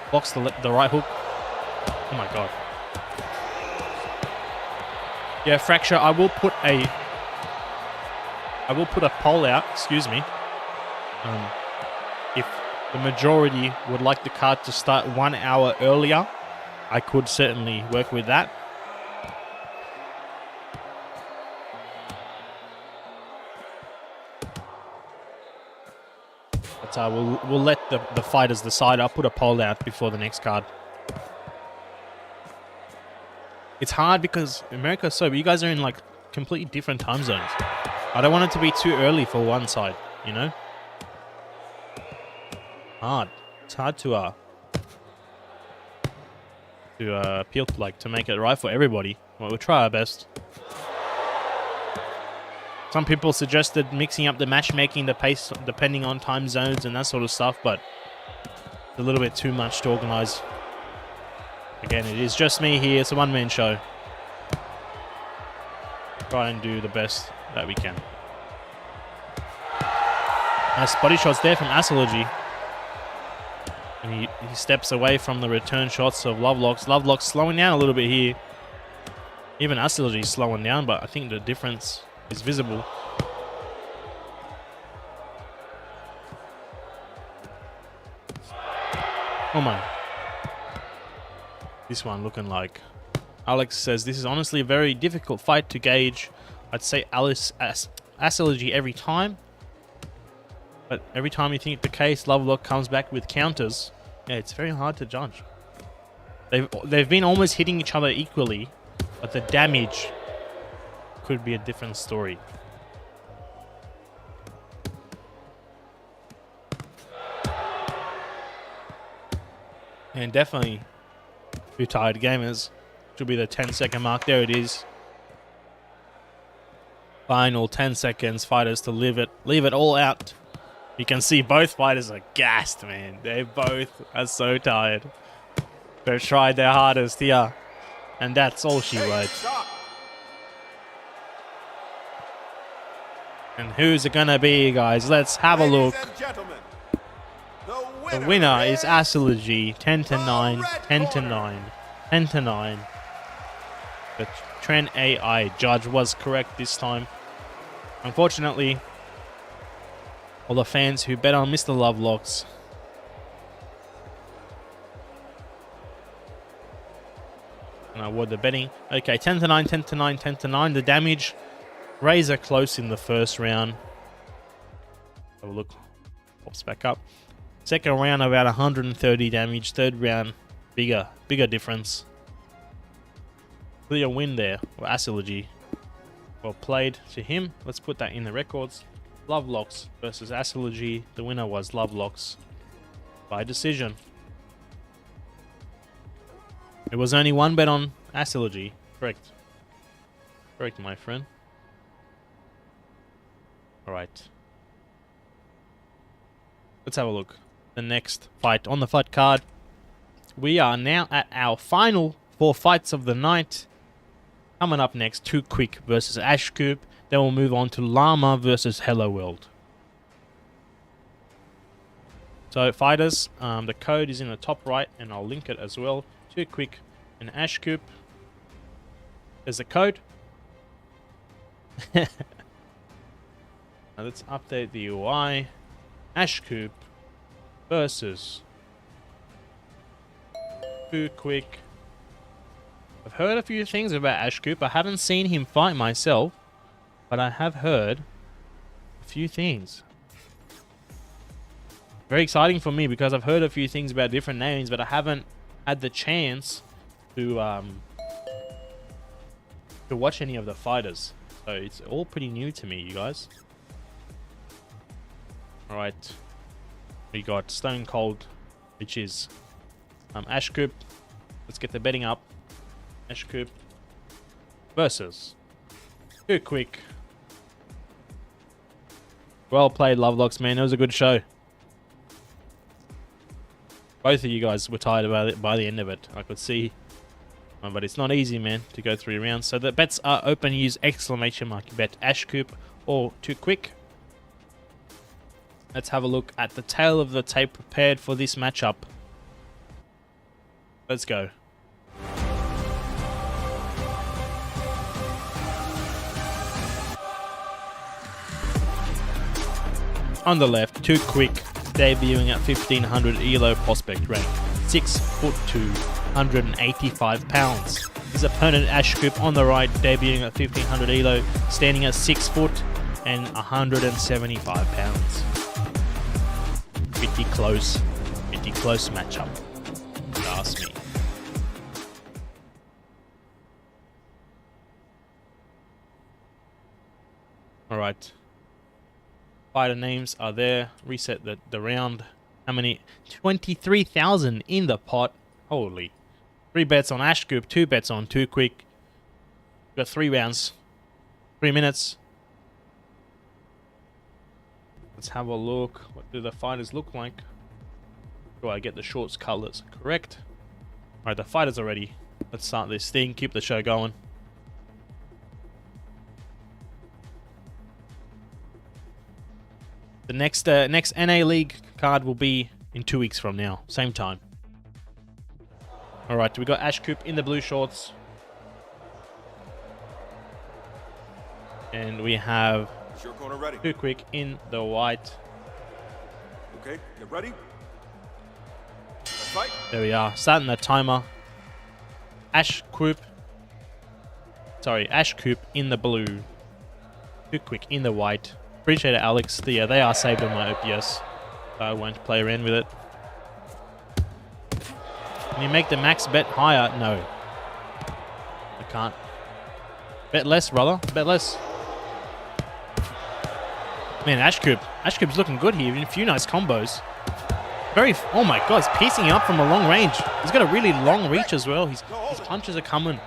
Blocks the right hook. Oh my God. Yeah, Fracture, I will put a poll out, excuse me. If the majority would like the card to start 1 hour earlier, I could certainly work with that. But we'll let the fighters decide. I'll put a poll out before the next card. It's hard because America is so, but you guys are in like completely different time zones. I don't want it to be too early for one side, you know? Hard. It's hard to appeal to make it right for everybody. Well, we'll try our best. Some people suggested mixing up the matchmaking, the pace, depending on time zones and that sort of stuff, but it's a little bit too much to organize. Again, it is just me here. It's a one-man show. Try and do the best that we can. Nice body shots there from Astrology. And he steps away from the return shots of Lovelock's. Lovelock's slowing down a little bit here. Even Astrology is slowing down, but I think the difference is visible. Oh my. This one looking like... Alex says, this is honestly a very difficult fight to gauge. I'd say Astrology every time. But every time you think the case, Lovelock comes back with counters. Yeah, it's very hard to judge. They've been almost hitting each other equally, but the damage could be a different story. And definitely, two tired gamers. Should be the 10-second mark. There it is. Final 10 seconds. Fighters to leave it all out. You can see both fighters are gassed, man. They both are so tired. They've tried their hardest here. And that's all she wrote. And who's it gonna be, guys? Let's have a look. The winner is Astrology. 10-9, 10-9, 10-9. The TREN AI judge was correct this time. Unfortunately, all the fans who bet on Mr. Lovelocks and I award the betting. Okay, 10-9, 10-9, 10-9. The damage, razor close in the first round. Have a look. Pops back up. Second round about 130 damage. Third round, bigger difference. Clear win there for Astrology. Well played to him. Let's put that in the records. Lovelocks versus Astrology. The winner was Lovelocks by decision. There was only one bet on Astrology. Correct. Correct, my friend. Alright. Let's have a look. The next fight on the fight card. We are now at our final 4 fights of the night. Coming up next, Too Quick versus Ashcoop. Then we'll move on to Llama versus Hello World. So fighters, the code is in the top right and I'll link it as well. Too Quick and Ashcoop. There's the code. Now let's update the UI. Ashcoop versus Too Quick. I've heard a few things about Ashcoop. I haven't seen him fight myself, but I have heard a few things. Very exciting for me because I've heard a few things about different names, but I haven't had the chance to watch any of the fighters. So it's all pretty new to me, you guys. Alright. We got Stone Cold, which is Ashcoop. Let's get the betting up. Ashcoop versus Too Quick. Well played, Lovelocks, man. It was a good show. Both of you guys were tired about it by the end of it. I could see. But it's not easy, man, to go 3 rounds. So the bets are open. Use exclamation mark. You bet Ashcoop or Too Quick. Let's have a look at the tail of the tape prepared for this matchup. Let's go. On the left, Too Quick, debuting at 1500 ELO prospect rank, 6'2", 185 pounds. His opponent Ashcoop on the right, debuting at 1500 ELO, standing at 6 foot and 175 pounds. Pretty close matchup, if you ask me. Alright. Fighter names are there. Reset the round. How many? 23,000 in the pot. Holy. 3 bets on Ashcoop, 2 bets on Too Quick. Got 3 rounds. 3 minutes. Let's have a look. What do the fighters look like? Do I get the shorts colors correct? Alright, the fighters are ready. Let's start this thing. Keep the show going. The next NA League card will be in 2 weeks from now, same time. All right, we got Ash Coop in the blue shorts, and we have
Your corner ready.
Too Quick in the white.
Okay, get ready. Let's fight.
There we are, starting the timer. Ash Coop in the blue. Too Quick in the white. Appreciate it, Alex. Yeah, they are saved on my OPS. So I won't play around with it. Can you make the max bet higher? No. I can't. Bet less, brother. Bet less. Man, Ash Coop's looking good here. A few nice combos. Oh my god, he's piecing up from a long range. He's got a really long reach as well. His punches are coming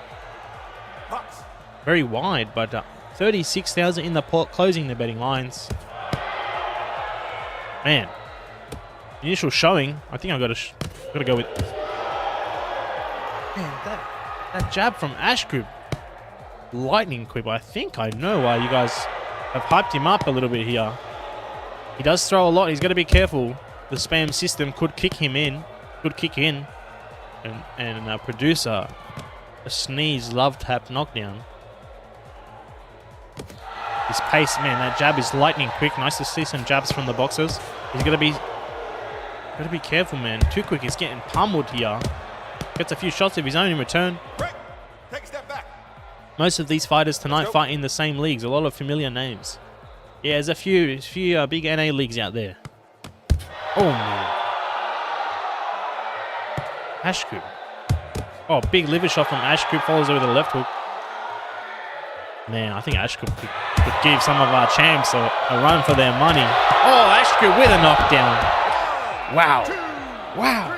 very wide, but 36,000 in the pot, closing the betting lines. Man, initial showing. I think I got to go with. Man, that jab from Ash Coop, lightning quick. I think I know why you guys have hyped him up a little bit here. He does throw a lot. He's got to be careful. The spam system could kick in, and produce a sneeze love tap knockdown. His pace, man, that jab is lightning quick. Nice to see some jabs from the boxers. He's got to be careful, man. Too Quick is getting pummeled here. Gets a few shots of his own in return.
Take a step back.
Most of these fighters tonight fight in the same leagues. A lot of familiar names. Yeah, there's a few big NA leagues out there. Oh, man. Ash Coop. Oh, big liver shot from Ash Coop. Follows over the left hook. Man, I think Ash Coop could give some of our champs a run for their money. Oh, Ash Coop with a knockdown. Wow. Wow.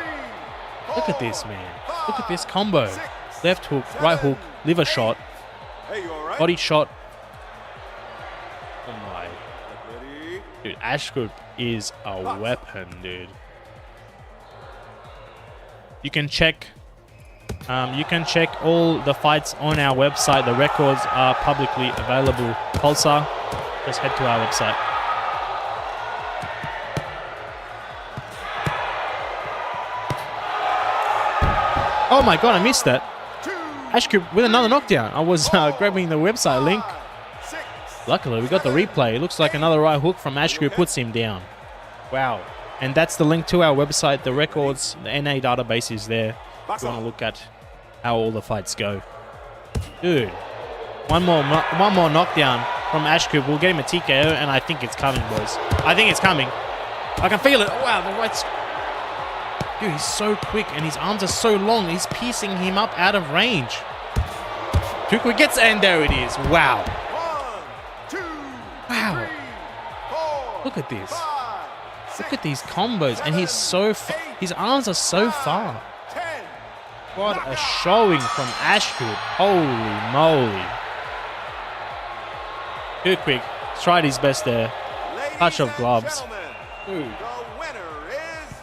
Look at this, man. Look at this combo. Left hook, right hook, liver shot,
Hey, you all right?
body shot. Oh, my. Dude, Ash Coop is a weapon, dude. You can check all the fights on our website. The records are publicly available. Pulsar, just head to our website. Oh my god, I missed that. Ash Coop with another knockdown. I was grabbing the website link. Luckily, we got the replay. It looks like another right hook from Ash Coop puts him down. Wow. And that's the link to our website. The records, the NA database is there. If you want to look at how all the fights go. Dude, one more knockdown from Ash Coop. We'll get him a TKO, and I think it's coming, boys. I think it's coming. I can feel it. Wow, the right's... Dude, he's so quick, and his arms are so long. He's piecing him up out of range. Too Quick gets, and there it is. Wow.
1, 2,
Wow.
3, 4,
Look at this.
5,
Look at these combos, and he's so his arms are so far.
10.
What a showing from Ash Coop. Holy moly. Too Quick tried his best there.
Ladies
Touch of
and
gloves.
gentlemen,
Dude.
the winner is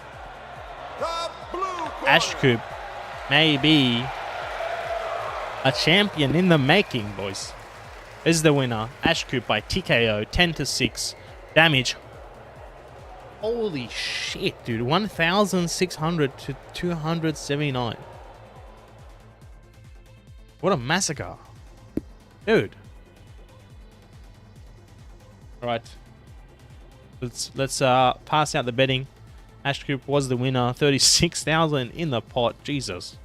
the blue corner.
Ash Coop may be a champion in the making, boys. This is the winner. Ash Coop by TKO, 10-6. Damage. Holy shit, dude. 1,600 to 279. What a massacre. Dude. Alright. Let's pass out the betting. Ash Coop was the winner. 36,000 in the pot. Jesus.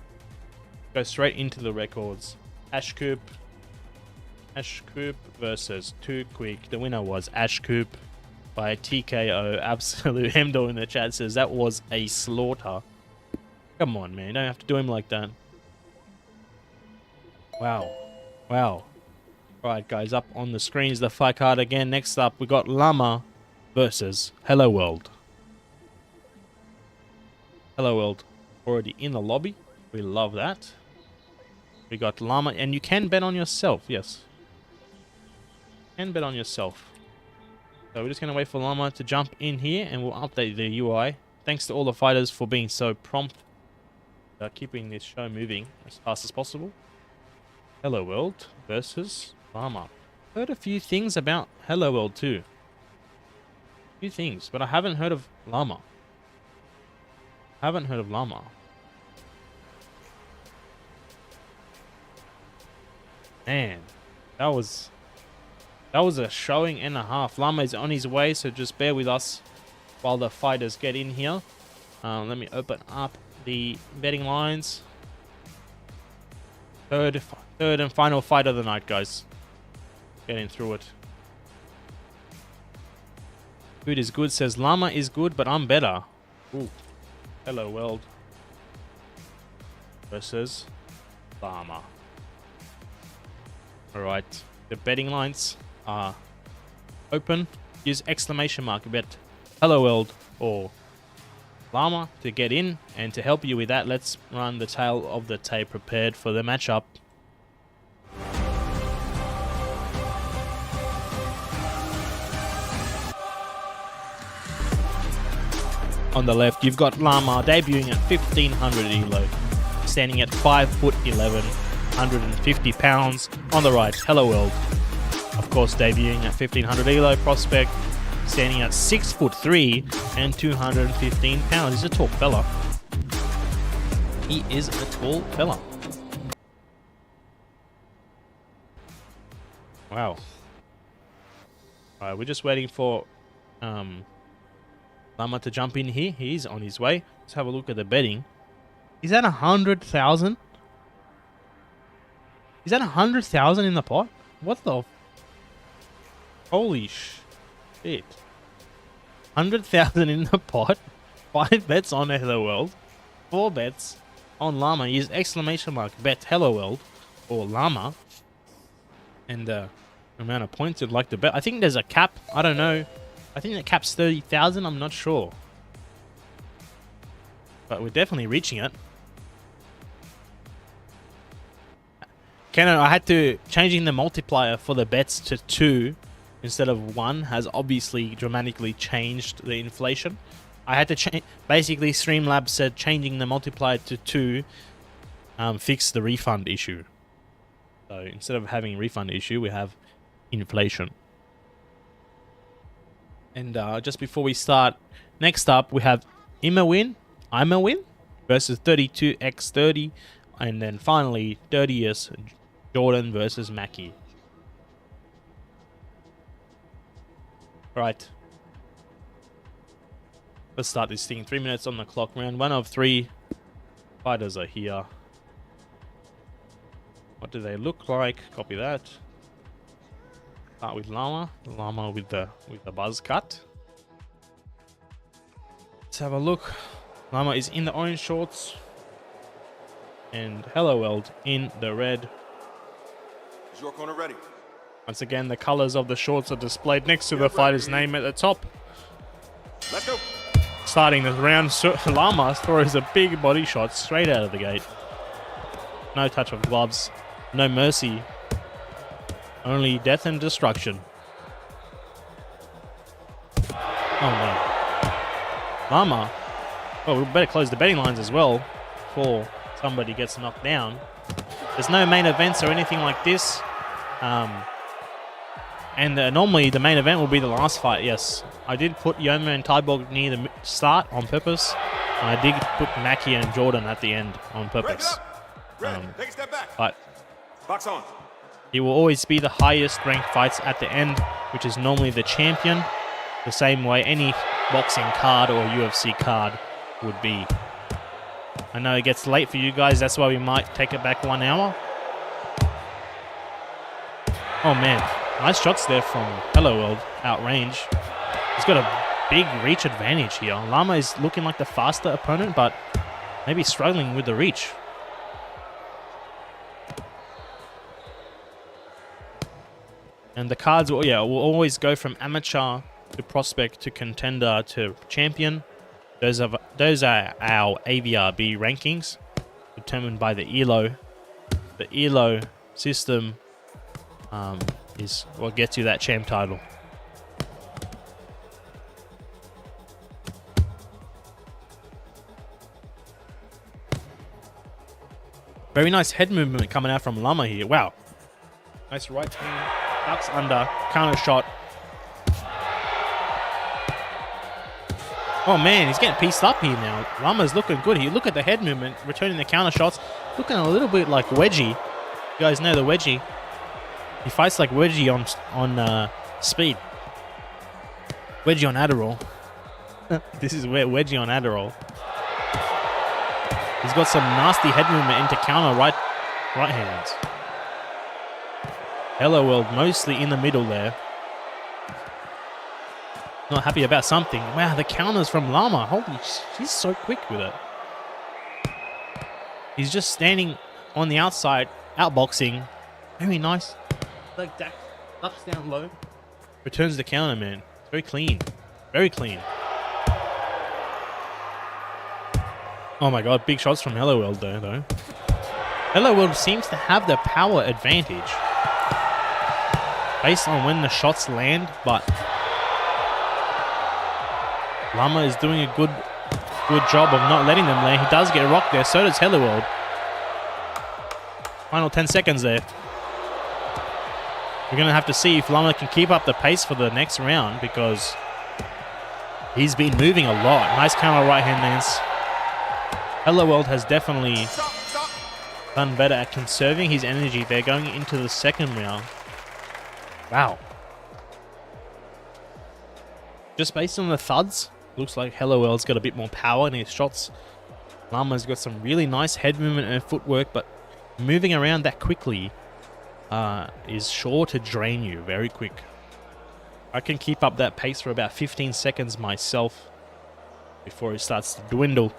Go straight into the records. Ash Coop versus Too Quick. The winner was Ash Coop by TKO. Absolute Hemdo in the chat says that was a slaughter. Come on, man. You don't have to do him like that. Wow. Wow. Alright, guys. Up on the screen is the fight card again. Next up, we got Llama versus Hello World. Hello World already in the lobby. We love that. We got Llama, and you can bet on yourself. Yes. You can bet on yourself. So we're just going to wait for Llama to jump in here, and we'll update the UI. Thanks to all the fighters for being so prompt. Keeping this show moving as fast as possible. Hello World versus Llama. Heard a few things about Hello World too. few things, but I haven't heard of Llama. Haven't heard of Llama. Man, that was a showing and a half. Llama is on his way, so just bear with us while the fighters get in here. Let me open up the betting lines. Third and final fight of the night, guys. Getting through it. Food is good, says Llama is good, but I'm better. Ooh. Hello world. Versus Llama. Alright. The betting lines are open. Use exclamation mark bet Hello world or Llama to get in, and to help you with that, let's run the tail of the tape prepared for the matchup. On the left, you've got Llama debuting at 1500 elo, standing at 5'11", 150 pounds. On the right, Hello World, of course, debuting at 1500 elo, prospect, standing at 6'3" and 215 pounds. He's a tall fella. He is a tall fella. Wow. Alright, we're just waiting for Llama to jump in here. He's on his way. Let's have a look at the betting. Is that 100,000? Is that 100,000 in the pot? What the? Holy shit. 100,000 in the pot. 5 bets on Hello World. 4 bets on Llama. Use exclamation mark bet Hello World or Llama. And the amount of points you'd like to bet. I think there's a cap. I don't know. I think the cap's 30,000. I'm not sure. But we're definitely reaching it. I had to... Changing the multiplier for the bets to 2 instead of 1 has obviously dramatically changed the inflation. I had to change... Basically, Streamlabs said changing the multiplier to 2 fixed the refund issue. So instead of having refund issue, we have inflation. And just before we start, next up we have I'm a win versus 32x30, and then finally 30th Jordan versus Mackie. Right, let's start this thing. 3 minutes on the clock. Round 1 of 3. Fighters are here. What do they look like? Copy that. Start with Llama. Llama with the buzz cut. Let's have a look. Llama is in the orange shorts, and Hello World in the red.
Is your corner ready?
Once again, the colors of the shorts are displayed next to the fighter's name at the top.
Let's go.
Starting the round, Llama throws a big body shot straight out of the gate. No touch of gloves. No mercy. Only death and destruction. Oh no. Llama. Well, we better close the betting lines as well before somebody gets knocked down. There's no main events or anything like this. And normally the main event will be the last fight, yes. I did put Yoma and Tyborg near the start on purpose. And I did put Mackie and Jordan at the end on purpose.
Take a step back.
But
Box on.
it will always be the highest ranked fights at the end, which is normally the champion. The same way any boxing card or UFC card would be. I know it gets late for you guys, that's why we might take it back 1 hour. Oh man, nice shots there from Hello World, outrange. He's got a big reach advantage here. Llama is looking like the faster opponent, but maybe struggling with the reach. And the cards will always go from amateur to prospect to contender to champion. Those are our Avrb rankings, determined by the ELO. The ELO system is what gets you that champ title. Very nice head movement coming out from Llama here. Wow. Nice right hand. Ducks under. Counter shot. Oh man, he's getting pieced up here now. Lama's looking good here. Look at the head movement, returning the counter shots. Looking a little bit like Wedgie. You guys know the Wedgie. He fights like Wedgie on speed. Wedgie on Adderall. This is where Wedgie on Adderall. He's got some nasty head movement into counter right hands. Hello World mostly in the middle there. Not happy about something. Wow, the counters from Lama. Holy, she's so quick with it. He's just standing on the outside, outboxing. Very nice. Like that, ups down low. Returns the counter, man. Very clean. Very clean. Oh my god, big shots from Hello World though. Hello World seems to have the power advantage based on when the shots land, but Lama is doing a good job of not letting them land. He does get rocked there, so does Hello World. Final 10 seconds there. We're going to have to see if Lama can keep up the pace for the next round because he's been moving a lot. Nice counter right hand lance. Hello World has definitely done better at conserving his energy there going into the second round. Wow. Just based on the thuds, looks like Hello World's got a bit more power in his shots. Lama's got some really nice head movement and footwork, but moving around that quickly is sure to drain you very quick. I can keep up that pace for about 15 seconds myself before it starts to dwindle.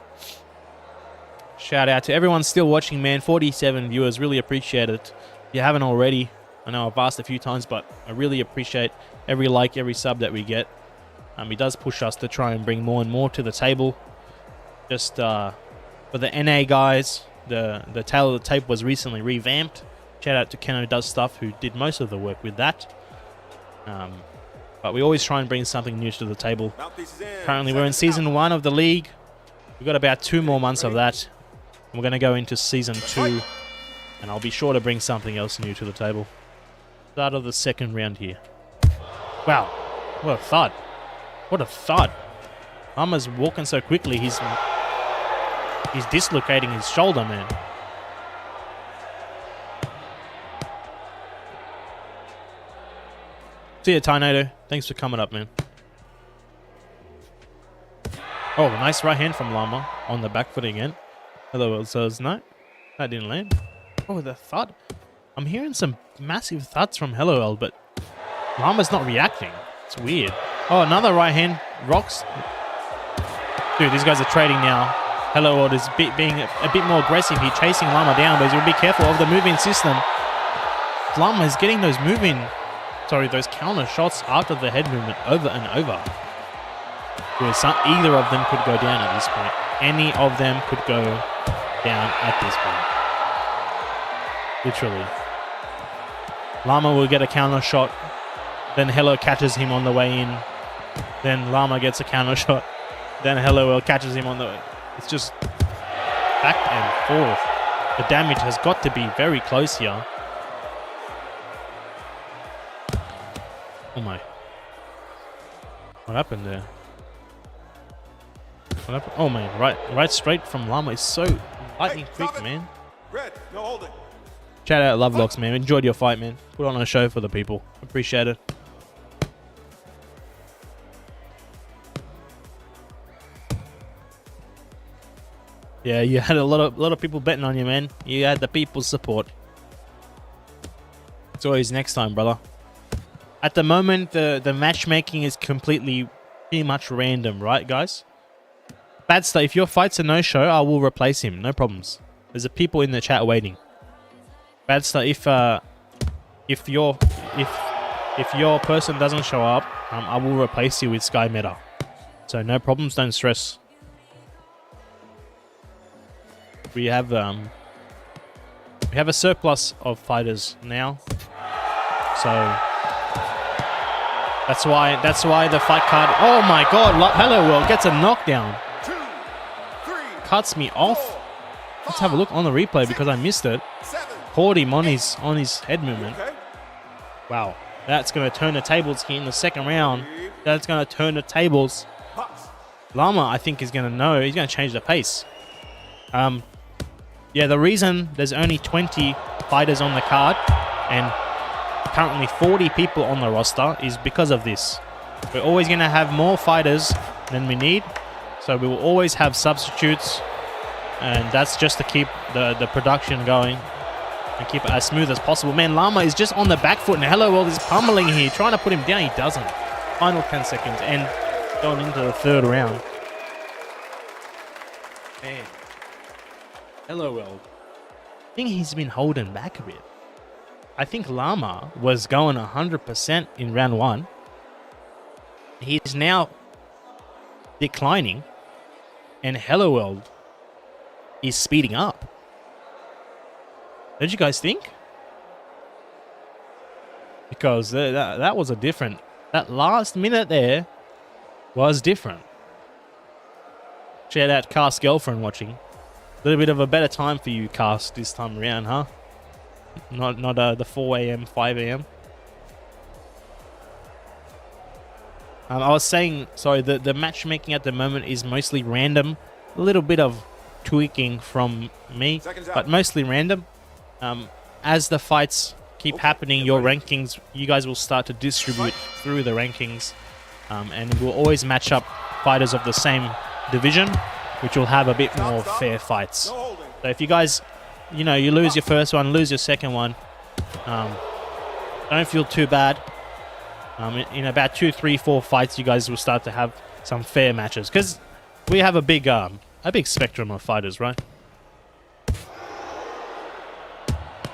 Shout out to everyone still watching, man. 47 viewers, really appreciate it. If you haven't already, I know I've asked a few times, but I really appreciate every like, every sub that we get. He does push us to try and bring more and more to the table. Just for the NA guys, the tail of the tape was recently revamped. Shout out to Keno Does Stuff, who did most of the work with that. But we always try and bring something new to the table. Currently, we're in Season 1 of the league. We've got about 2 more months of that. We're going to go into Season 2, and I'll be sure to bring something else new to the table. Start of the second round here. Wow, what a thud. What a thud. Lama's walking so quickly, he's dislocating his shoulder, man. See ya, Tornado. Thanks for coming up, man. Oh, nice right hand from Lama on the back foot again. Hello World says no. That didn't land. Oh, the thud. I'm hearing some massive thuds from Hello World, but Lama's not reacting. It's weird. Oh, another right hand. Rocks. Dude, these guys are trading now. Hello World is being a bit more aggressive here, chasing Lama down, but he's going to be careful of the moving system. Lama is getting those those counter shots after the head movement over and over. Either of them could go down at this point. Any of them could go down at this point. Literally. Lama will get a counter shot. Then Hello catches him on the way in. Then Lama gets a counter shot. Then Hello World catches him on the way. It's just back and forth. The damage has got to be very close here. Oh my. What happened there? What happened? Oh man, right straight from Lama is so lightning quick, man.
Red, no holding.
Shout out Lovelocks, man. Enjoyed your fight, man. Put on a show for the people. Appreciate it. Yeah, you had a lot of people betting on you, man. You had the people's support. It's always next time, brother. At the moment, the matchmaking is completely pretty much random, right, guys? Bad stuff. If your fight's a no-show, I will replace him. No problems. There's people in the chat waiting. Bad stuff. If your person doesn't show up, I will replace you with Sky Meta. So no problems. Don't stress. We have a surplus of fighters now, so that's why the fight card. Oh my God! Hello World gets a knockdown.
2, 3,
Cuts me off. Let's have a look on the replay because I missed it.
7.
Caught him on his head movement.
Okay.
Wow, that's going to turn the tables here in the second round. That's going to turn the tables. Llama, I think, is going to know. He's going to change the pace. Yeah, the reason there's only 20 fighters on the card and currently 40 people on the roster is because of this. We're always going to have more fighters than we need, so we will always have substitutes, and that's just to keep the production going and keep it as smooth as possible. Man, Llama is just on the back foot, and Hello World is pummeling here, trying to put him down. He doesn't. Final 10 seconds and going into the third round. Man. Hello World. I think he's been holding back a bit. I think Llama was going 100% in round 1. He's now declining, and Hello World is speeding up. Don't you guys think? Because that was a different... That last minute there was different. Shout out Cast Girlfriend watching. A little bit of a better time for you, Cast, this time around, huh? Not the 4 a.m., 5 a.m. I was saying, sorry, the matchmaking at the moment is mostly random. A little bit of tweaking from me, but mostly random. As the fights keep happening, your rankings, you guys will start to distribute through the rankings. And we'll always match up fighters of the same division, which will have a bit more fair fights. So if you guys, you know, you lose your first one, lose your second one, don't feel too bad. In about 2, 3, 4 fights, you guys will start to have some fair matches, because we have a big spectrum of fighters, right?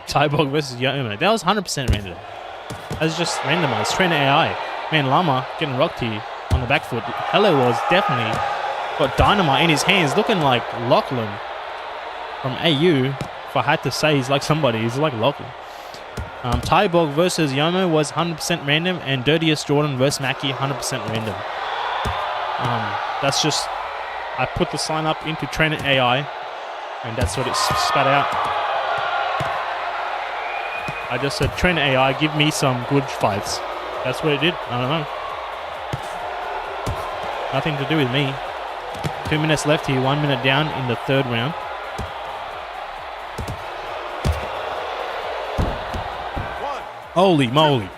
Cyborg versus Yomo. That was 100% random. That was just randomized. TREN AI. Man, Llama getting rocked here on the back foot. Hello was definitely got dynamite in his hands, looking like Lachlan from AU. If I had to say, he's like somebody. He's like Lachlan. Cyborg versus Yomo was 100% random, and Dirtiest Jordan versus Mackie 100% random. That's just... I put the sign up into TREN AI, and that's what it spat out. I just said, TREN AI, give me some good fights. That's what it did. I don't know. Nothing to do with me. 2 minutes left here. 1 minute down in the third round. Holy moly.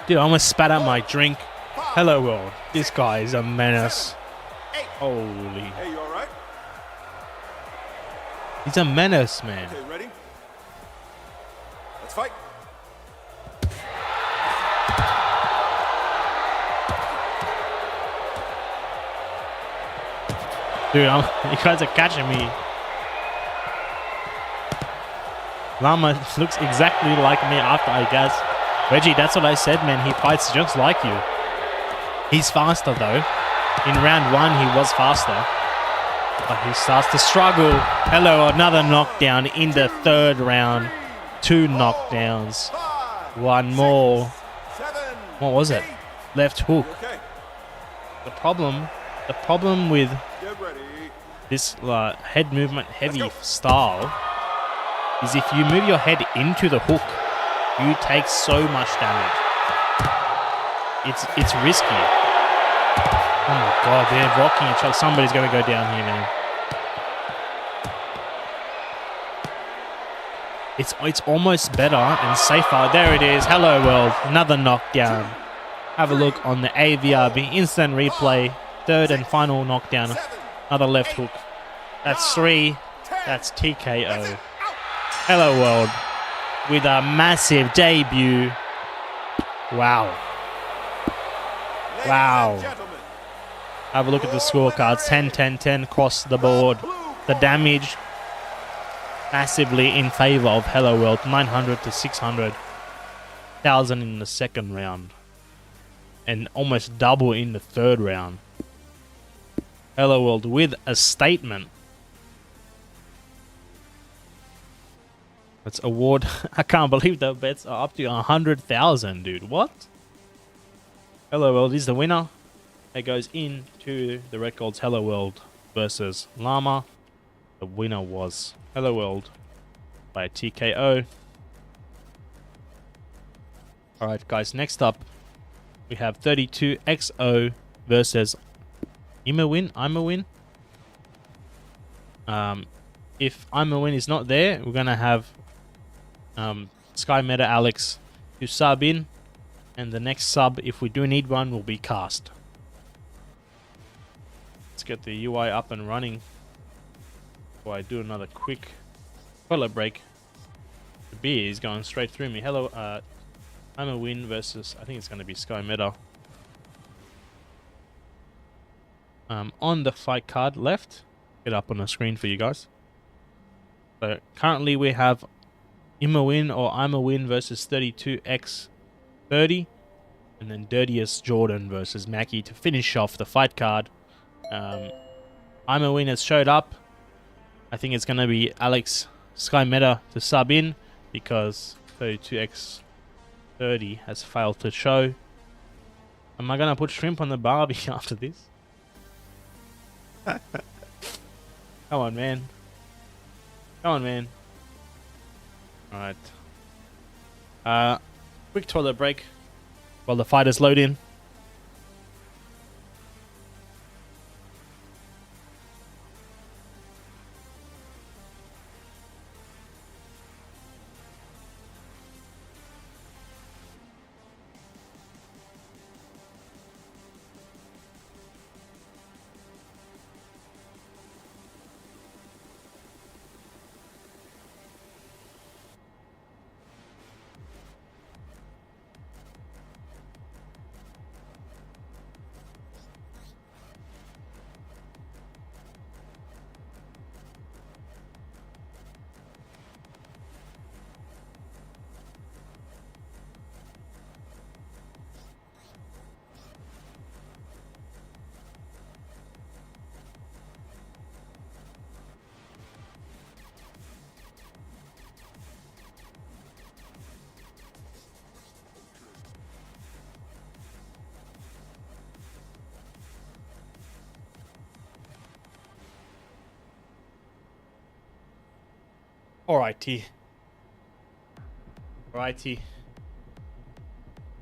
Dude, I almost spat out my drink. Hello World. This guy is a menace. Holy.
Hey, you all right?
He's a menace, man.
Okay, ready? Let's fight.
Dude, you guys are catching me. Llama looks exactly like me after, I guess. Reggie, that's what I said, man. He fights just like you. He's faster, though. In round 1, he was faster. But he starts to struggle. Hello, another knockdown in the third round. 2 knockdowns. 1 more. What was it? Left hook. The problem with this head movement heavy style is if you move your head into the hook, you take so much damage. It's risky. Oh my god, they're rocking each other. Somebody's going to go down here, man. It's almost better and safer. There it is. Hello world. Another knockdown. Have a look on the Avrb instant replay. Third and final knockdown. Another left hook. That's 3. That's TKO. Hello world. With a massive debut. Wow. Wow. Have a look at the scorecards. 10, 10, 10 across the board. The damage massively in favor of Hello World. 900 to 600,000 in the second round. And almost double in the third round. Hello World with a statement. Let's award. I can't believe the bets are up to 100,000, dude. What? Hello World is the winner. It goes into the records. Hello World versus Llama. The winner was Hello World by TKO. Alright guys, next up we have 32XO versus I'm a win. If I'm a win is not there, we're gonna have Sky Meta Alex to sub in, and the next sub, if we do need one, will be Cast. Let's get the UI up and running before I do another quick toilet break. The beer is going straight through me. Hello, I'm a win versus, I think it's going to be Sky Meta. On the fight card left, get up on the screen for you guys. So currently we have I'm a win versus 32x30, and then Dirtiest Jordan versus Mackie to finish off the fight card. I'm a win has showed up. I think it's going to be Alex Sky Meta to sub in because 32x30 has failed to show. Am I going to put shrimp on the barbie after this? Come on, man. Alright. Quick toilet break while the fighters load in.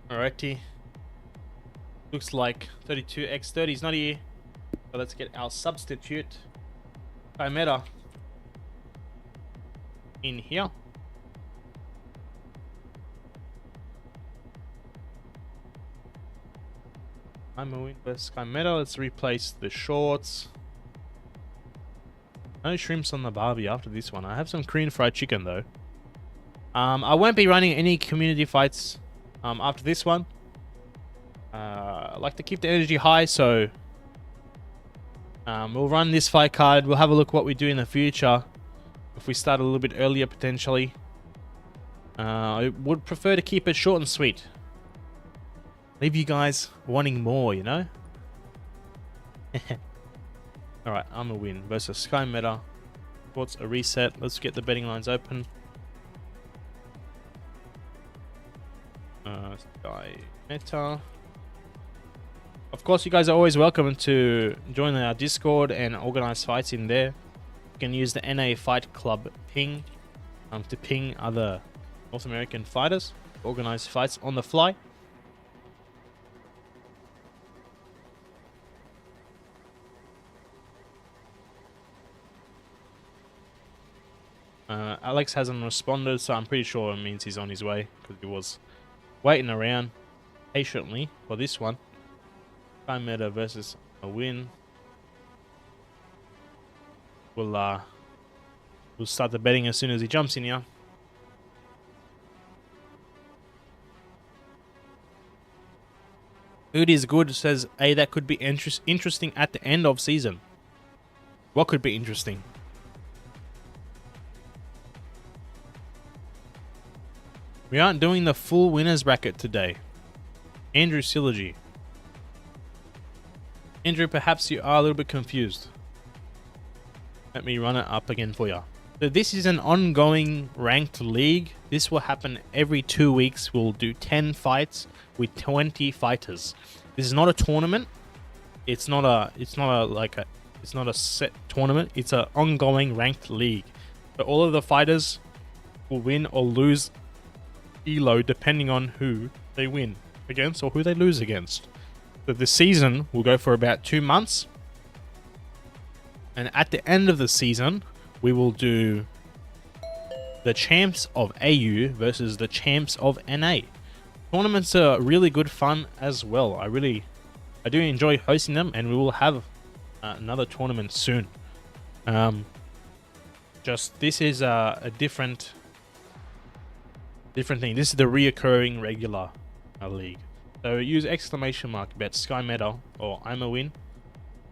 Alrighty. Looks like 32x30 is not here. So let's get our substitute Chimera in here. I'm a win versus Chimera. Let's replace the shorts. No shrimps on the barbie after this one. I have some Korean fried chicken though. I won't be running any community fights after this one. I like to keep the energy high, so we'll run this fight card. We'll have a look what we do in the future. If we start a little bit earlier potentially. I would prefer to keep it short and sweet. Leave you guys wanting more, you know? Alright, I'm a win versus Sky Meta. What's a reset? Let's get the betting lines open. Sky Meta. Of course, you guys are always welcome to join our Discord and organize fights in there. You can use the NA Fight Club ping to ping other North American fighters, organize fights on the fly. Alex hasn't responded, so I'm pretty sure it means he's on his way because he was waiting around patiently for this one. Sky Meta versus a win. We'll start the betting as soon as he jumps in here. Food is good, says, hey, that could be interesting at the end of season. What could be interesting? We aren't doing the full winners bracket today. Andrew Syllogy. Andrew, perhaps you are a little bit confused. Let me run it up again for you. So this is an ongoing ranked league. This will happen every 2 weeks. We'll do 10 fights with 20 fighters. This is not a tournament. It's not a set tournament. It's an ongoing ranked league. So all of the fighters will win or lose elo depending on who they win against or who they lose against. So the season will go for about 2 months. And at the end of the season, we will do the champs of AU versus the champs of NA. Tournaments are really good fun as well. I do enjoy hosting them, and we will have another tournament soon. Just this is a different thing. This is the reoccurring regular league. So use !bet Sky Meta or I'm a win.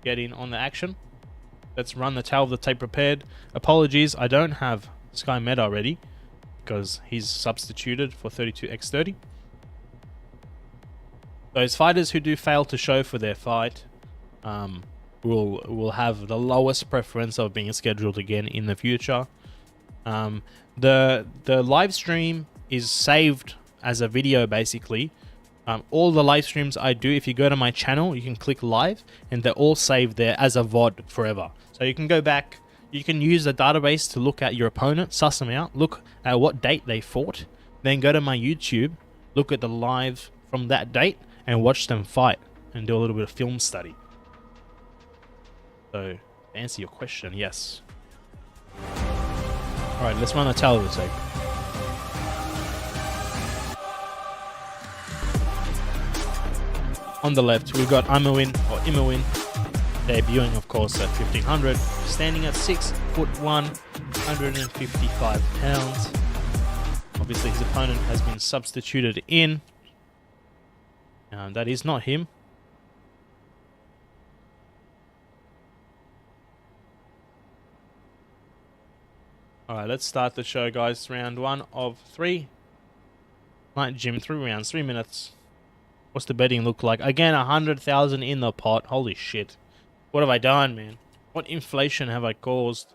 Get in on the action. Let's run the tail of the tape prepared. Apologies, I don't have Sky Meta already because he's substituted for 32x30. Those fighters who do fail to show for their fight will have the lowest preference of being scheduled again in the future. The live stream is saved as a video basically. All the live streams I do, if you go to my channel, you can click live and they're all saved there as a VOD forever. So you can go back, you can use the database to look at your opponent, suss them out, look at what date they fought, then go to my YouTube, look at the live from that date and watch them fight and do a little bit of film study. So, to answer your question, yes. Alright, let's run the tail of the tape. On the left, we've got Imawin, debuting, of course, at 1500, standing at 6'1", 155 pounds. Obviously, his opponent has been substituted in. That is not him. Alright, let's start the show, guys. Round 1 of 3. Night gym, 3 rounds, 3 minutes. What's the betting look like? Again, 100,000 in the pot. Holy shit. What have I done, man? What inflation have I caused?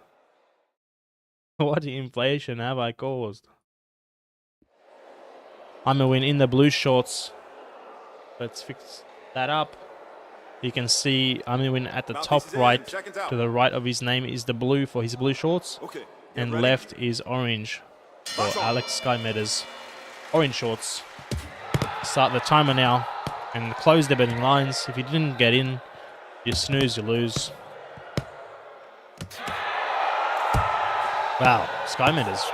What inflation have I caused? I'm a win in the blue shorts. Let's fix that up. You can see I'm a win at the top right. To the right of his name is the blue for his blue shorts. And left is orange for Alex Sky Meta's orange shorts. Start the timer now and close the betting lines. If you didn't get in, you snooze, you lose. Wow, Sky Meta's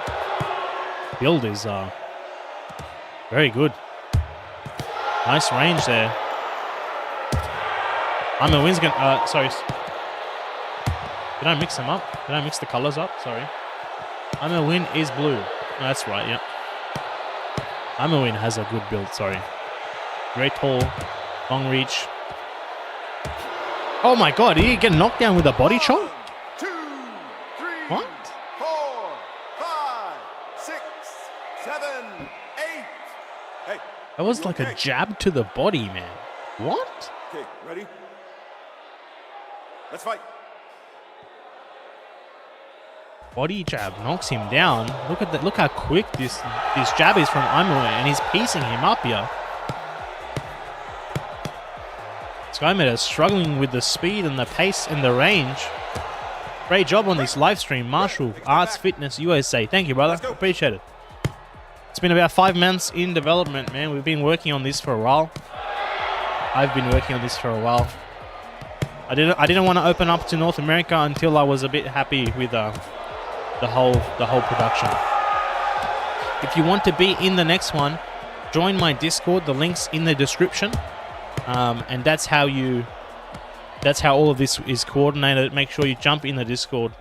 build is very good. Nice range there. I'm a win's gonna sorry. Did I mix them up? Did I mix the colors up? Sorry. I'm a win is blue. No, that's right, yeah. I'm a win has a good build, sorry. Very tall, long reach. Oh my god, did he get knocked down with a body chop?
2, 3,
What?
4, 5, 6, 7, 8. Hey.
That was like a
okay?
jab to the body, man. What?
Okay, ready? Let's fight.
Body jab knocks him down. Look at that! Look how quick this jab is from Imawin, and he's piecing him up here. Sky Meta is struggling with the speed and the pace and the range. Great job on this live stream, Marshall Arts Fitness USA. Thank you, brother. Appreciate it. It's been about 5 months in development, man. We've been working on this for a while. I've been working on this for a while. I didn't want to open up to North America until I was a bit happy with the whole production. If you want to be in the next one, join my Discord. The link's in the description, and that's how all of this is coordinated. Make sure you jump in the Discord.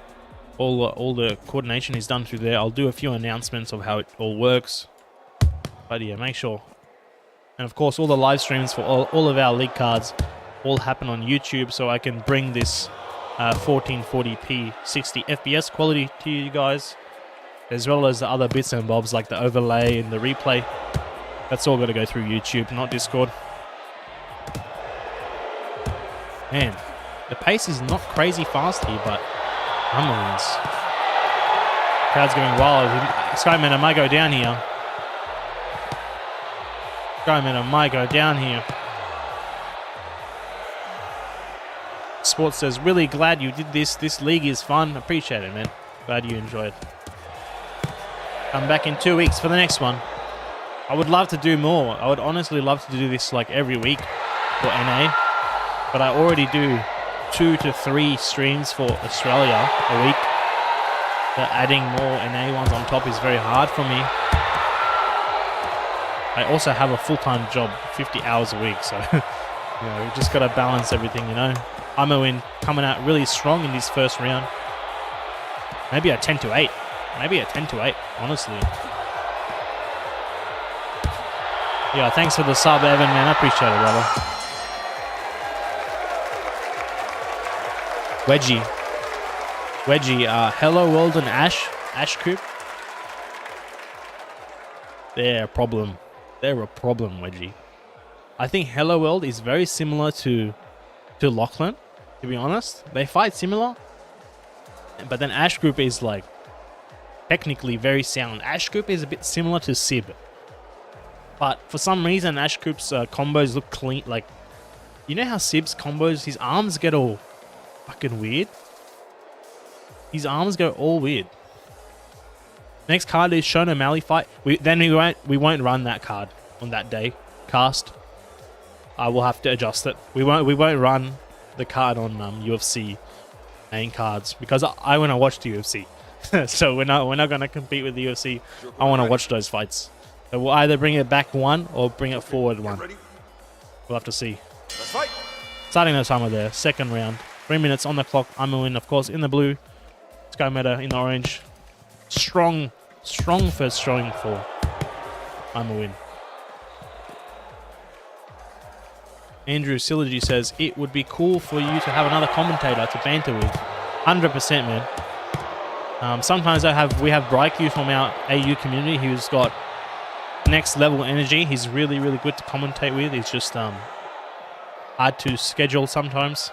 All the coordination is done through there. I'll do a few announcements of how it all works. But yeah, make sure. And of course, all the live streams for all of our league cards all happen on YouTube, so I can bring this 1440p 60 FPS quality to you guys, as well as the other bits and bobs like the overlay and the replay. That's all got to go through YouTube, not Discord. Man, the pace is not crazy fast here, but Hummerins. Crowd's going wild. Skyman might go down here. Skyman might go down here. Sports says, really glad you did this. This league is fun. Appreciate it, man. Glad you enjoyed. Come back in 2 weeks for the next one. I would love to do more. I would honestly love to do this like every week for NA. But I already do 2 to 3 streams for Australia a week. So adding more NA ones on top is very hard for me. I also have a full-time job, 50 hours a week, so you know, we just got to balance everything, you know. Imo coming out really strong in this first round. Maybe a 10 to 8. Maybe a 10 to 8, honestly. Yeah, thanks for the sub, Evan, man. I appreciate it, brother. Wedgie, Hello World and Ash Coop. They're a problem. They're a problem, Wedgie. I think Hello World is very similar to Lachlan, to be honest. They fight similar. But then Ash Group is like technically very sound. Ash Group is a bit similar to Sib. But for some reason, Ash Group's combos look clean. Like, you know how Sib's combos, his arms get all fucking weird? His arms go all weird. Next card is Sean O'Malley fight. We won't run that card on that day. Cast. I will have to adjust it. We won't run the card on UFC main cards because I want to watch the UFC. So we're not gonna compete with the UFC. I want to watch those fights. So we'll either bring it back one or bring it forward one. We'll have to see. Starting the timer there. Second round. 3 minutes on the clock. I'm a win, of course, in the blue. Sky Meta in the orange. Strong first showing for I'm a win. Andrew Syllogy says, it would be cool for you to have another commentator to banter with. 100%, man. Sometimes we have Braiku from our AU community who's got next level energy. He's really, really good to commentate with. It's just hard to schedule sometimes.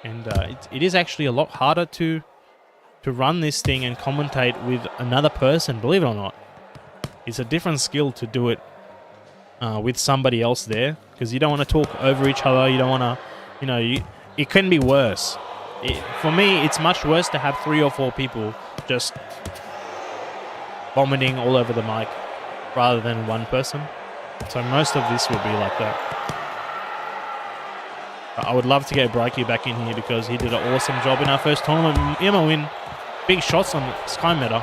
And it is actually a lot harder to run this thing and commentate with another person, believe it or not. It's a different skill to do it with somebody else there, because you don't want to talk over each other. You don't want to, you know, it can be worse. For me, it's much worse to have 3 or 4 people just vomiting all over the mic rather than one person. So most of this will be like that. I would love to get Braiky back in here because he did an awesome job in our first tournament. Emma win. Big shots on Sky Meta.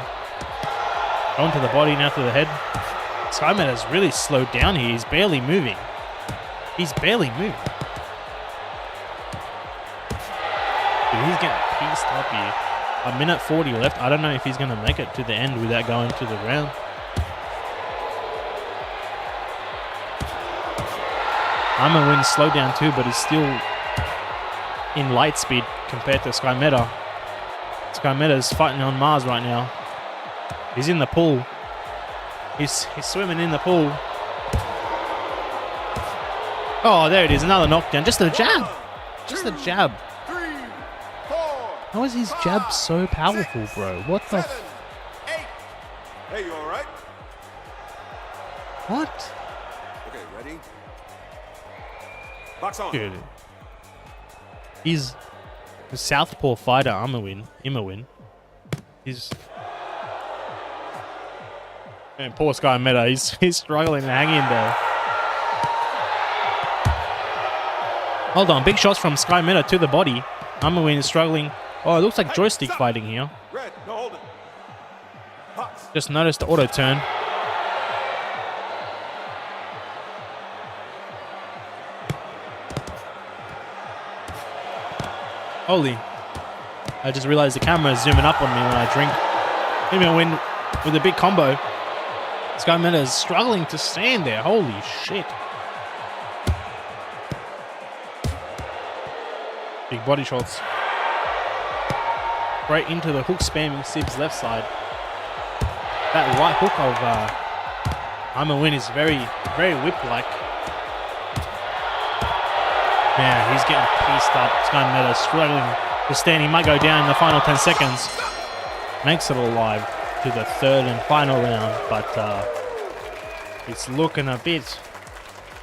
Going to the body, now to the head. Sky Meta's really slowed down here. He's barely moving. He's barely moving. Dude, he's getting pieced up here. 1:40 left. I don't know if he's going to make it to the end without going to the round. I'm a win slow down too, but he's still in light speed compared to Sky Meta. Sky Meta's fighting on Mars right now. He's in the pool. He's swimming in the pool. Oh, there it is. Another knockdown. Just a jab. Just a jab. How is his jab so powerful, bro? What the
Hey, you alright?
What?
Okay, ready? Box on.
Dude. He's the southpaw fighter, Imawin. He's... Man, poor Sky Meta. He's struggling to hang in there. Hold on. Big shots from Sky Meta to the body. Imawin is struggling. Oh, it looks like joystick fighting here.
Red, no, hold it. Box.
Just noticed the auto turn. Holy. I just realized the camera is zooming up on me when I drink. Imawin with a big combo. Sky Meta is struggling to stand there. Holy shit. Big body shots. Right into the hook spamming Sib's left side. That right hook of Imawin is very, very whip-like. Man, he's getting pieced up. Sky Meta struggling to stand. He might go down in the final 10 seconds. Makes it alive to the third and final round, but it's looking a bit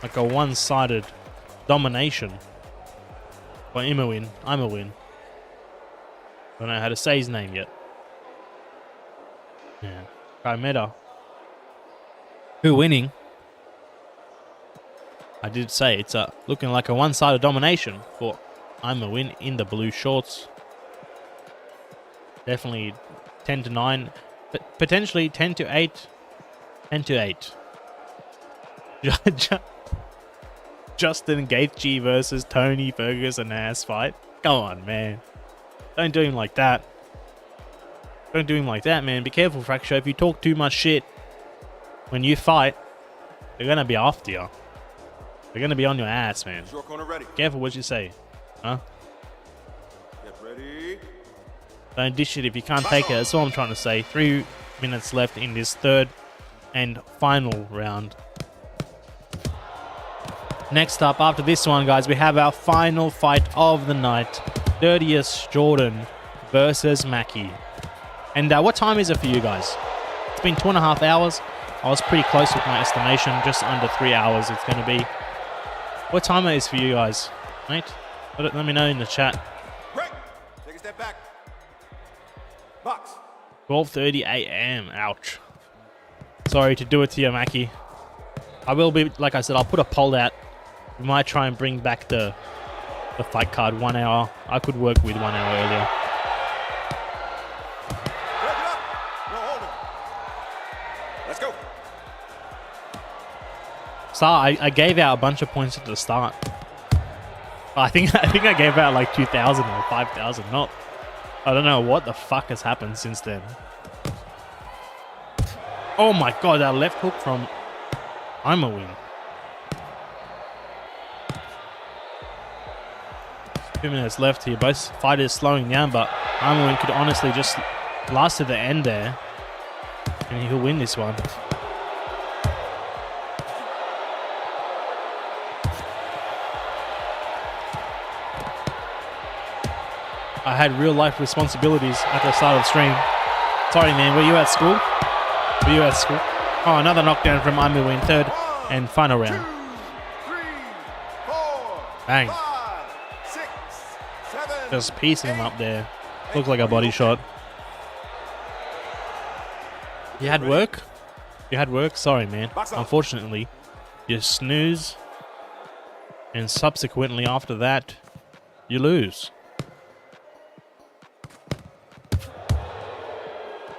like a one-sided domination by Imawin. Don't know how to say his name yet. Yeah. Sky Meta. Who winning? I did say it's looking like a one-sided domination for I'm a win in the blue shorts. Definitely 10 to 9, but potentially 10 to 8. 10 to 8. Justin Gaethje versus Tony Ferguson ass fight. Come on, man. Don't do him like that. Don't do him like that, man. Be careful, Fracture. If you talk too much shit when you fight, they're gonna be after you. They're gonna be on your ass, man.
Your corner ready.
Careful what you say, huh?
Get ready.
Don't dish it if you can't take it. That's all I'm trying to say. 3 minutes left in this third and final round. Next up, after this one, guys, we have our final fight of the night. Dirtiest Jordan versus Mackie. And what time is it for you guys? It's been 2.5 hours. I was pretty close with my estimation. Just under 3 hours it's going to be. What time it is for you guys, mate? Let me know in the chat.
Break. Take a step back. Box.
12:30 a.m. Ouch. Sorry to do it to you, Mackie. I will be, like I said, I'll put a poll out. We might try and bring back the fight card 1 hour. I could work with 1 hour earlier.
Break it up. No holding. Let's go.
So I gave out a bunch of points at the start. I think I gave out like 2,000 or 5,000. Not. I don't know what the fuck has happened since then. Oh my god, that left hook from I'm a win. 2 minutes left here. Both fighters slowing down, but I'm a win could honestly just last to the end there, and he'll win this one. I had real life responsibilities at the start of the stream. Sorry, man. Were you at school? Were you at school? Oh, another knockdown from I'm a win. Third and final round.
2, 3, 4,
Bang.
5, 6, 7.
Just piecing him up there. Looked like a body shot. You had work? You had work? Sorry, man. Unfortunately, you snooze. And subsequently after that, you lose.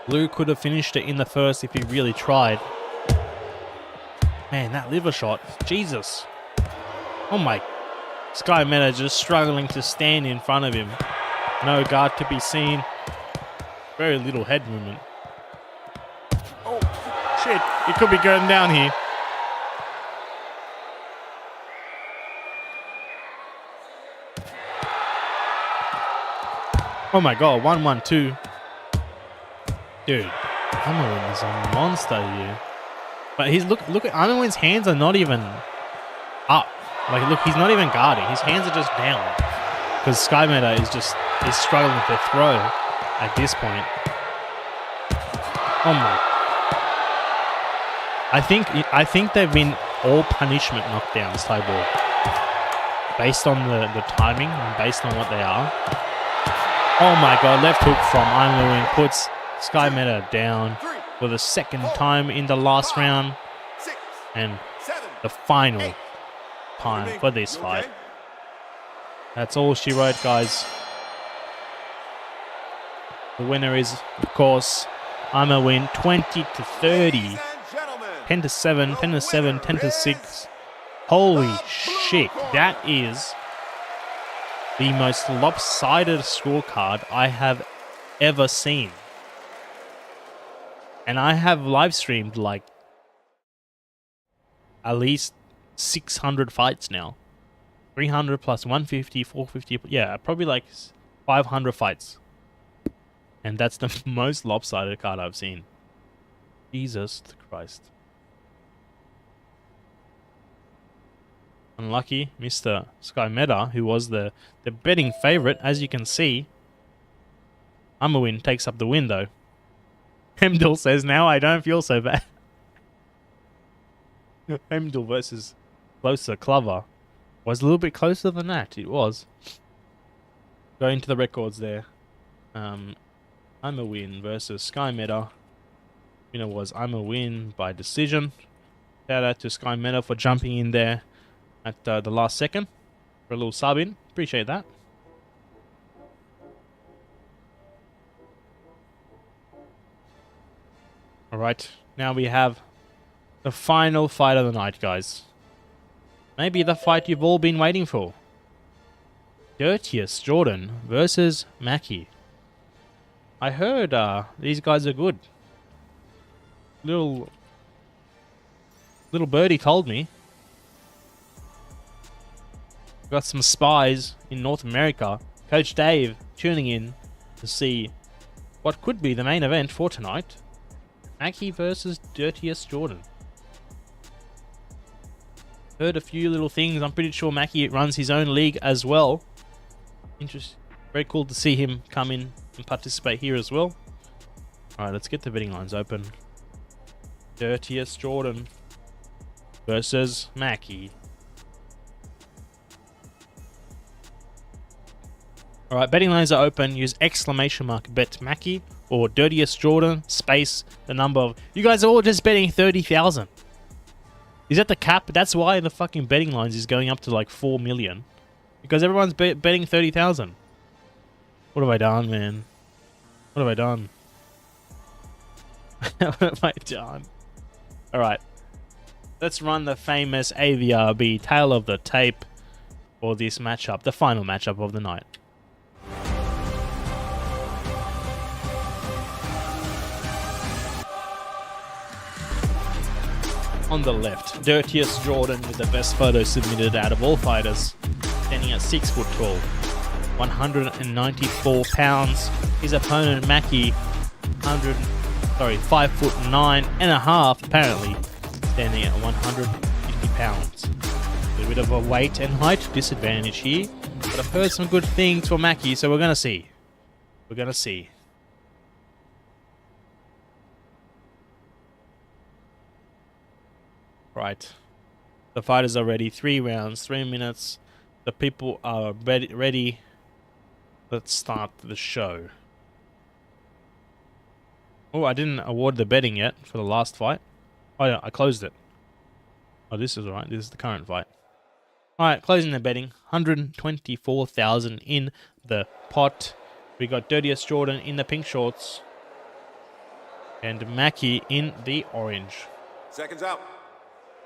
Blue could have finished it in the first if he really tried. Man, that liver shot. Jesus. Oh my. Sky Meta just struggling to stand in front of him. No guard to be seen. Very little head movement. Oh, shit. It could be going down here. Oh my god, 1-1-2. Dude, Amerwin is a monster here. But he's look at Amerwin's hands are not even up. Like look, he's not even guarding. His hands are just down. Because Skymeta is struggling to throw at this point. Oh my. I think they've been all punishment knockdowns, Tybor. Based on the timing and based on what they are. Oh my god, left hook from Amerwin puts Sky Meta down for the second time in the last round and the final time for this fight. That's all she wrote, guys. The winner is, of course, I'm a win 20-30, 10-7, 10-7, 10-6. Holy shit, that is the most lopsided scorecard I have ever seen. And I have live streamed like at least 600 fights now. 300 plus 150, 450, yeah, probably like 500 fights. And that's the most lopsided card I've seen. Jesus Christ. Unlucky Mr. Sky Meta, who was the betting favorite, as you can see. Amerwin takes up the win though. Hemdall says, now I don't feel so bad. Hemdall versus Closer Clover was a little bit closer than that. It was. Going to the records there. I'm a win versus Sky Meta. Winner was I'm a win by decision. Shout out to Sky Meta for jumping in there at the last second for a little sub in. Appreciate that. Alright, now we have the final fight of the night, guys. Maybe the fight you've all been waiting for. Dirtiest Jordan versus Mackie. I heard these guys are good. Little birdie told me. Got some spies in North America. Coach Dave tuning in to see what could be the main event for tonight. Mackie versus Dirtiest Jordan. Heard a few little things. I'm pretty sure Mackie runs his own league as well. Very cool to see him come in and participate here as well. Alright, let's get the betting lines open. Dirtiest Jordan versus Mackie. Alright, betting lines are open. Use exclamation mark bet Mackie or Dirtiest Jordan space the number of... You guys are all just betting 30,000. Is that the cap? That's why the fucking betting lines is going up to like 4 million. Because everyone's betting 30,000. What have I done, man? What have I done? What have I done? Alright. Let's run the famous Avrb tail of the tape for this matchup. The final matchup of the night. On the left, Dirtiest Jordan with the best photo submitted out of all fighters, standing at 6'12", 194 pounds. His opponent Mackie, 5'9.5", apparently, standing at 150 pounds. A little bit of a weight and height disadvantage here, but I've heard some good things for Mackie, so we're gonna see. We're gonna see. Right, the fighters are ready. 3 rounds, 3 minutes. The people are ready. Let's start the show. Oh, I didn't award the betting yet for the last fight. Oh yeah, I closed it. Oh, this is alright. This is the current fight. Alright, closing the betting. 124,000 in the pot. We got Dirtiest Jordan in the pink shorts. And Mackie in the orange.
Seconds out.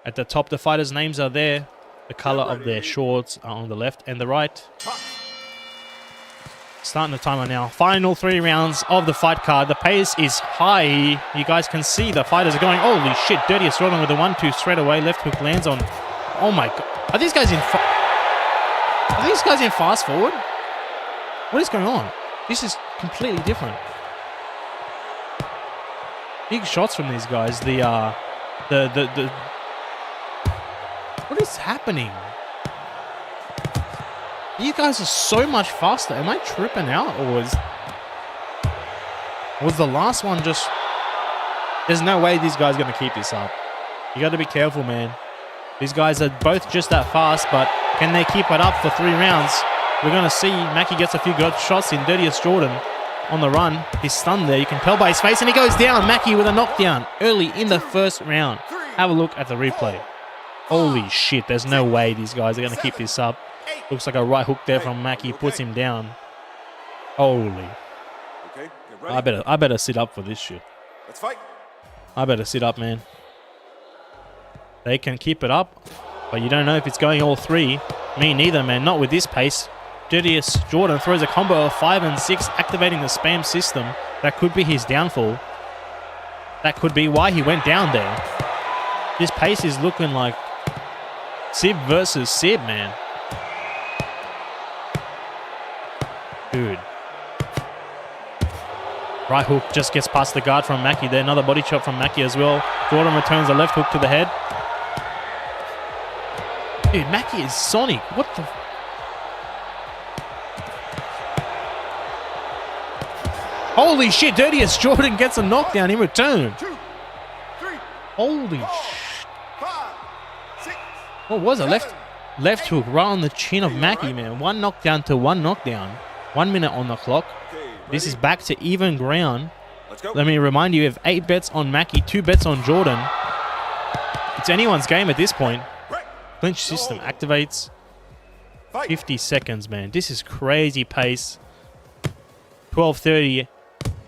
At the top, the fighters' names are there. The color of their shorts are on the left and the right. Starting the timer now. Final 3 rounds of the fight card. The pace is high. You guys can see the fighters are going, holy shit. Dirtiest Jordan with the 1-2 straight away. Left hook lands on. Oh my god. Are these guys in fast forward? What is going on? This is completely different. Big shots from these guys. What is happening? You guys are so much faster. Am I tripping out, or was the last one just... There's no way these guys are going to keep this up. You got to be careful, man. These guys are both just that fast, but can they keep it up for 3 rounds? We're going to see. Mackie gets a few good shots in. Dirtiest Jordan on the run. He's stunned there. You can tell by his face, and he goes down. Mackie with a knockdown early in the first round. Have a look at the replay. Holy shit, there's no way these guys are going to keep this up. Looks like a right hook there from Mackie, puts him down. Holy. I better sit up for this shit.
Let's fight.
I better sit up, man. They can keep it up, but you don't know if it's going all 3. Me neither, man. Not with this pace. Dirtiest Jordan throws a combo of 5 and 6, activating the spam system. That could be his downfall. That could be why he went down there. This pace is looking like Sib versus Sib, man. Dude. Right hook just gets past the guard from Mackie there. Another body shot from Mackie as well. Jordan returns a left hook to the head. Dude, Mackie is Sonic. What the... Holy shit, Dirtiest Jordan gets a knockdown in return.
2, 3,
Holy
4,
shit.
5, 6.
What was it? Left hook right on the chin of Mackie, man. 1 knockdown to 1 knockdown. 1 minute on the clock. This is back to even ground.
Let's go.
Let me remind you, we have 8 bets on Mackie, 2 bets on Jordan. It's anyone's game at this point. Clinch system activates. 50 seconds, man. This is crazy pace. 12:30,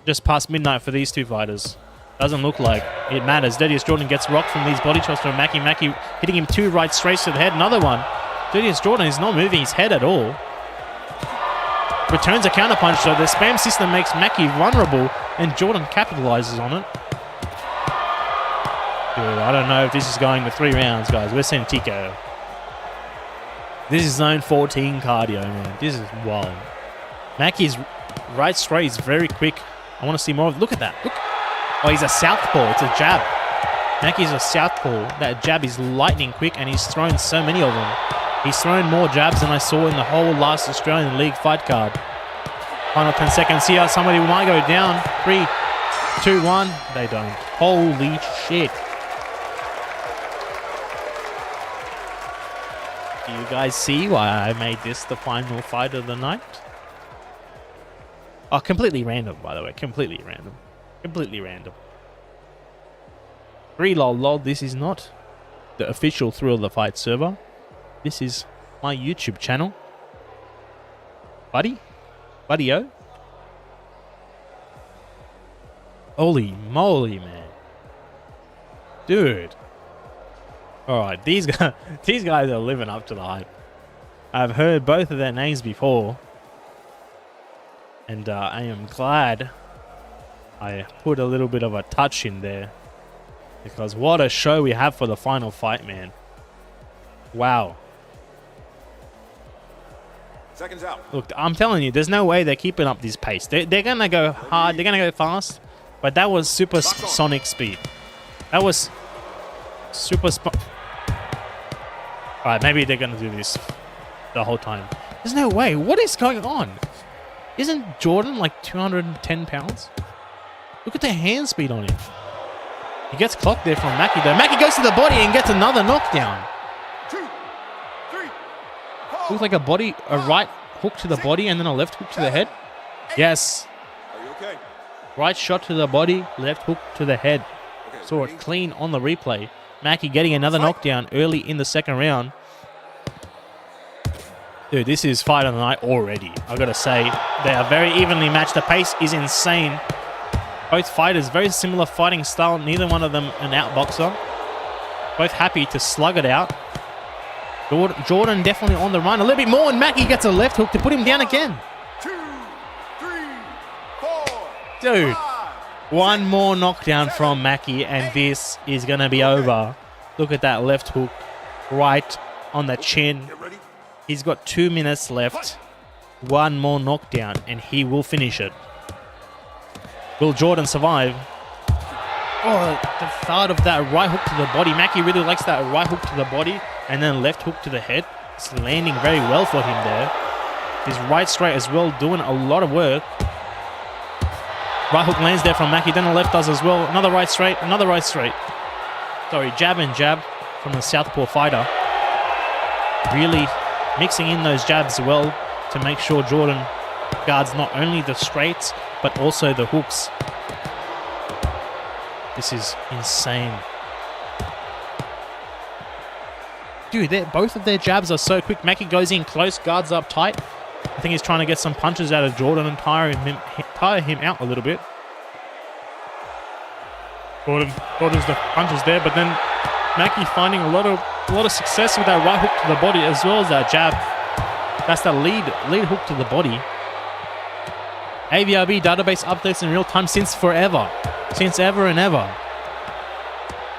just past midnight for these 2 fighters. Doesn't look like it matters. Dirtiest Jordan gets rocked from these body shots from Mackie. Mackie hitting him 2 right straights to the head. Another one. Dirtiest Jordan is not moving his head at all. Returns a counterpunch, so the spam system makes Mackie vulnerable, and Jordan capitalizes on it. Dude, I don't know if this is going to 3 rounds, guys. We're seeing TKO. This is zone 14 cardio, man. This is wild. Mackie's right straight is very quick. I want to see more of. Look at that. Look. Oh, he's a southpaw. It's a jab. Mackie's a southpaw. That jab is lightning quick, and he's thrown so many of them. He's thrown more jabs than I saw in the whole last Australian League fight card. Final 10 seconds here. Somebody might go down. 3, 2, 1. They don't. Holy shit. Do you guys see why I made this the final fight of the night? Oh, completely random, by the way. Completely random. Completely random. 3lol. This is not the official Thrill of the Fight server. This is my YouTube channel. Buddy? Buddy-o? Holy moly, man. Dude. Alright, these guys are living up to the hype. I've heard both of their names before. And I am glad I put a little bit of a touch in there. Because what a show we have for the final fight, man. Wow.
Seconds out.
Look, I'm telling you, there's no way they're keeping up this pace. They're going to go hard. They're going to go fast. But that was supersonic speed. That was super... Alright, maybe they're going to do this the whole time. There's no way. What is going on? Isn't Jordan like 210 pounds? Look at the hand speed on him. He gets clocked there from Mackie though. Mackie goes to the body and gets another knockdown.
2, 3, 4.
Looks like a right hook to the body and then a left hook to the head. Yes.
Are you okay?
Right shot to the body, left hook to the head.
Okay,
Saw it clean on the replay. Mackie getting another knockdown early in the second round. Dude, this is fight of the night already. I gotta say, they are very evenly matched. The pace is insane. Both fighters, very similar fighting style. Neither one of them an outboxer. Both happy to slug it out. Jordan definitely on the run. A little bit more, and Mackie gets a left hook to put him down again.
2, 3, 4.
Dude,
5,
one more knockdown from Mackie, and this is gonna be over. Look at that left hook right on the chin.
Get ready.
He's got 2 minutes left. One more knockdown, and he will finish it. Will Jordan survive? Oh, the thought of that right hook to the body. Mackie really likes that right hook to the body and then left hook to the head. It's landing very well for him there. His right straight as well, doing a lot of work. Right hook lands there from Mackie, then the left does as well. Another right straight, another right straight. Sorry, jab and jab from the southpaw fighter. Really mixing in those jabs well to make sure Jordan guards not only the straights, but also the hooks. This is insane. Dude, both of their jabs are so quick. Mackie goes in close, guards up tight. I think he's trying to get some punches out of Jordan and tire him out a little bit. Jordan dodges the punches there, but then Mackie finding a lot of success with that right hook to the body as well as that jab. That's the lead hook to the body. Avrb database updates in real time since forever. Since ever and ever.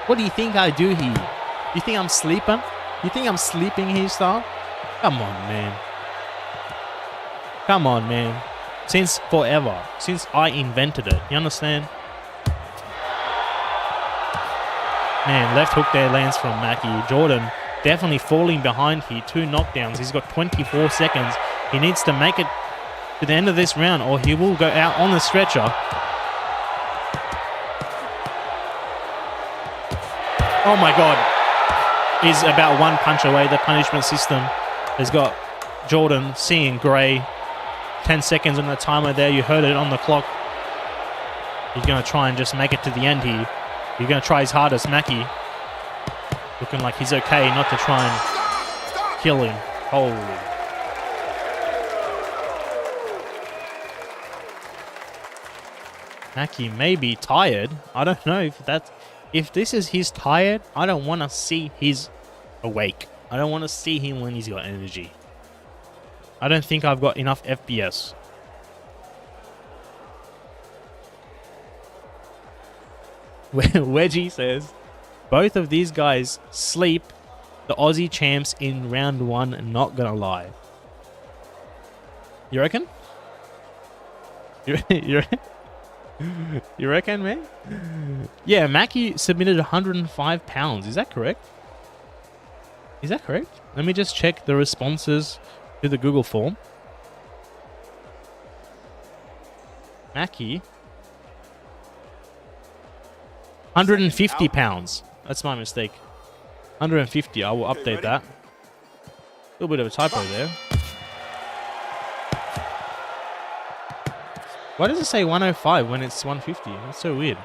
What do you think I do here? You think I'm sleeping? You think I'm sleeping here, star? Come on, man. Come on, man. Since forever. Since I invented it. You understand? Man, left hook there lands from Mackie. Jordan definitely falling behind here. 2 knockdowns. He's got 24 seconds. He needs to make it to the end of this round or he will go out on the stretcher. Oh my God. Is about 1 punch away. The punishment system has got Jordan seeing grey. 10 seconds on the timer there. You heard it on the clock. He's going to try and just make it to the end here. He's going to try his hardest. Mackie looking like he's okay not to try and kill him. Holy. Mackie may be tired. I don't know if this is his tired. I don't want to see his awake. I don't want to see him when he's got energy. I don't think I've got enough FPS. Wedgie says, both of these guys sleep the Aussie champs in round 1, not gonna lie. You reckon? You reckon, man? Yeah, Mackie submitted 105 pounds. Is that correct? Is that correct? Let me just check the responses to the Google form. Mackie. 150 pounds. That's my mistake. 150. I will update that. A little bit of a typo there. Why does it say 105 when it's 150? That's so weird.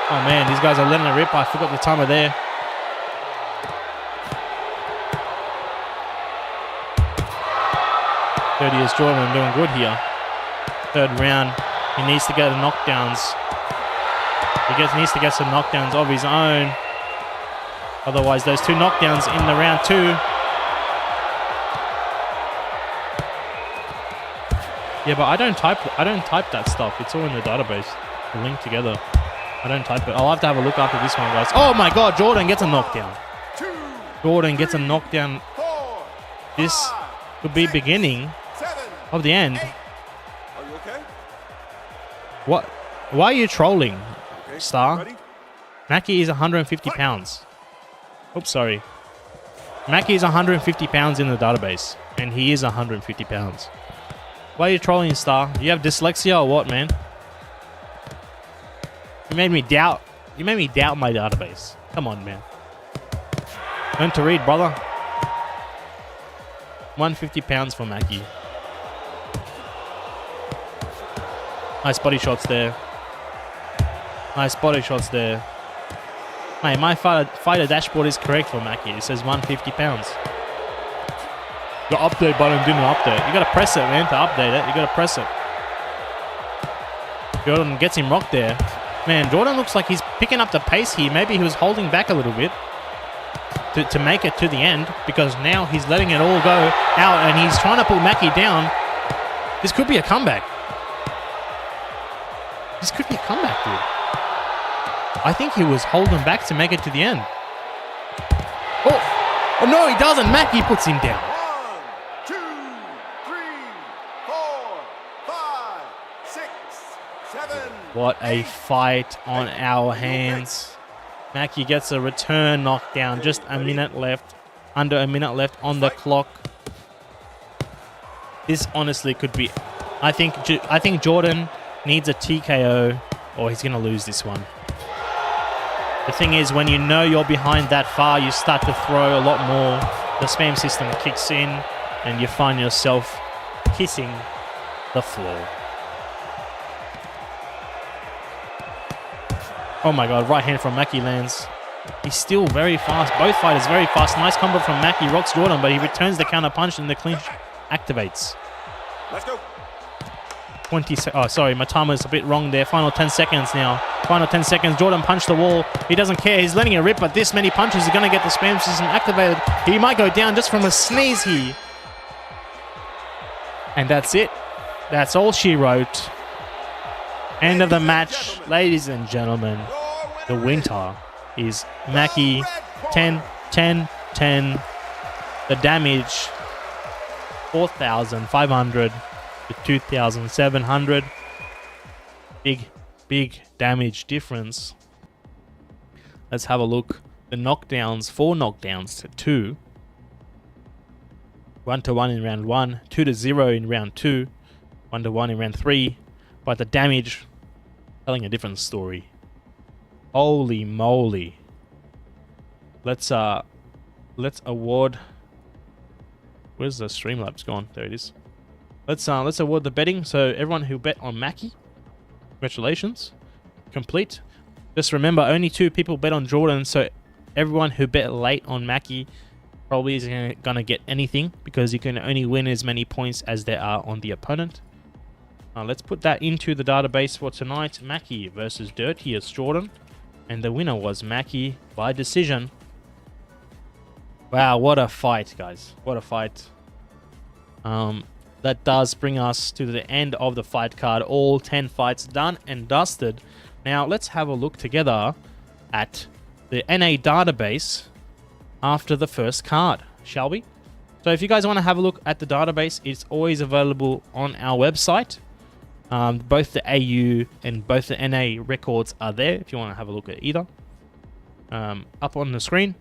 Oh man, these guys are letting it rip. I forgot the timer there. Third years Jordan doing good here. Third round. He needs to get the knockdowns. He needs to get some knockdowns of his own. Otherwise, those 2 knockdowns in the round 2. Yeah, but I don't type that stuff. It's all in the database. They're linked together. I don't type it. I'll have to have a look after this one, guys. Oh my god, Jordan gets a knockdown. Jordan gets a knockdown. This could be beginning of the end.
Are you okay?
What? Why are you trolling, Star? Mackie is 150 pounds. Oops, sorry. Mackie is 150 pounds in the database, and he is 150 pounds. Why are you trolling, Star? You have dyslexia or what, man? You made me doubt. You made me doubt my database. Come on, man. Learn to read, brother. 150 pounds for Mackie. Nice body shots there. Nice body shots there. Mate, my fighter dashboard is correct for Mackie. It says 150 pounds. The update button didn't update. You gotta press it, man, to update it. You gotta press it. Jordan gets him rocked there. Man, Jordan looks like he's picking up the pace here. Maybe he was holding back a little bit to make it to the end, because now he's letting it all go out and he's trying to pull Mackie down. This could be a comeback. This could be a comeback, dude. I think he was holding back to make it to the end. Oh no, he doesn't. Mackie puts him down.
1, 2, 3, 4, 5, 6, 7.
What a fight on our hands. Mackie gets a return knockdown. Just a minute left. Under a minute left on the clock. This honestly could be... I think Jordan needs a TKO or he's going to lose this one. The thing is, when you know you're behind that far, you start to throw a lot more. The spam system kicks in and you find yourself kissing the floor. Oh my god, right hand from Mackie lands. He's still very fast. Both fighters very fast. Nice combo from Mackie. Rocks Jordan, but he returns the counter punch and the clinch activates.
Let's go.
20 oh, sorry, my timer's a bit wrong there. Final 10 seconds now. Final 10 seconds. Jordan punched the wall. He doesn't care. He's letting it rip, but this many punches are going to get the spam system activated. He might go down just from a sneeze here. And that's it. That's all she wrote. End of the match, ladies and gentlemen. The winner is Mackie. 10, 10, 10. The damage, 4,500 to 2,700. Big damage difference. Let's have a look. The knockdowns, 4 knockdowns to 2. 1-1 in round 1, 2-0 in round 2, 1-1 in round 3. But the damage, telling a different story. Holy moly. Let's award. Where's the Streamlabs gone? There it is. Let's award the betting. So everyone who bet on Mackie, congratulations. Complete. Just remember, only 2 people bet on Jordan. So everyone who bet late on Mackie probably isn't gonna get anything because you can only win as many points as there are on the opponent. Let's put that into the database for tonight. Mackie versus Dirtiest Jordan. And the winner was Mackie by decision. Wow, what a fight, guys. What a fight. That does bring us to the end of the fight card. All 10 fights done and dusted. Now, let's have a look together at the NA database after the first card, shall we? So if you guys want to have a look at the database, it's always available on our website. Both the AU and both the NA records are there if you want to have a look at either. Up on the screen.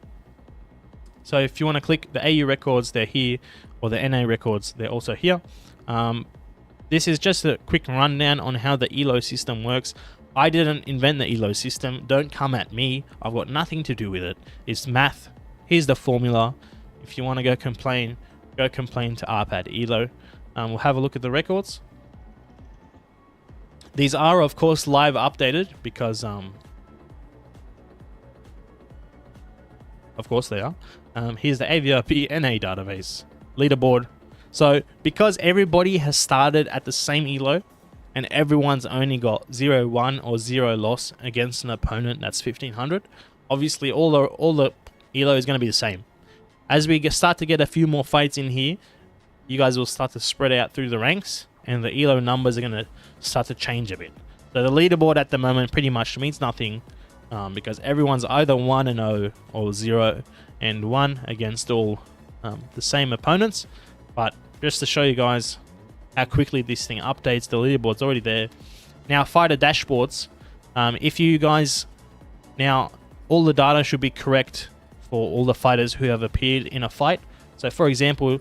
So if you want to click the AU records, they're here, or the NA records, they're also here. This is just a quick rundown on how the ELO system works. I didn't invent the ELO system. Don't come at me. I've got nothing to do with it. It's math. Here's the formula. If you want to go complain to RPAD ELO. We'll have a look at the records. These are, of course, live updated because, of course they are. Here's the Avrb NA database leaderboard. So because everybody has started at the same ELO and everyone's only got 0-1 or 0 loss against an opponent that's 1500, obviously all the ELO is going to be the same. As we start to get a few more fights in here, you guys will start to spread out through the ranks and the ELO numbers are going to start to change a bit. So the leaderboard at the moment pretty much means nothing because everyone's either 1-0 or 0-1 against all the same opponents. But just to show you guys how quickly this thing updates, the leaderboard's already there. Now, fighter dashboards. If you guys... Now, all the data should be correct for all the fighters who have appeared in a fight. So, for example,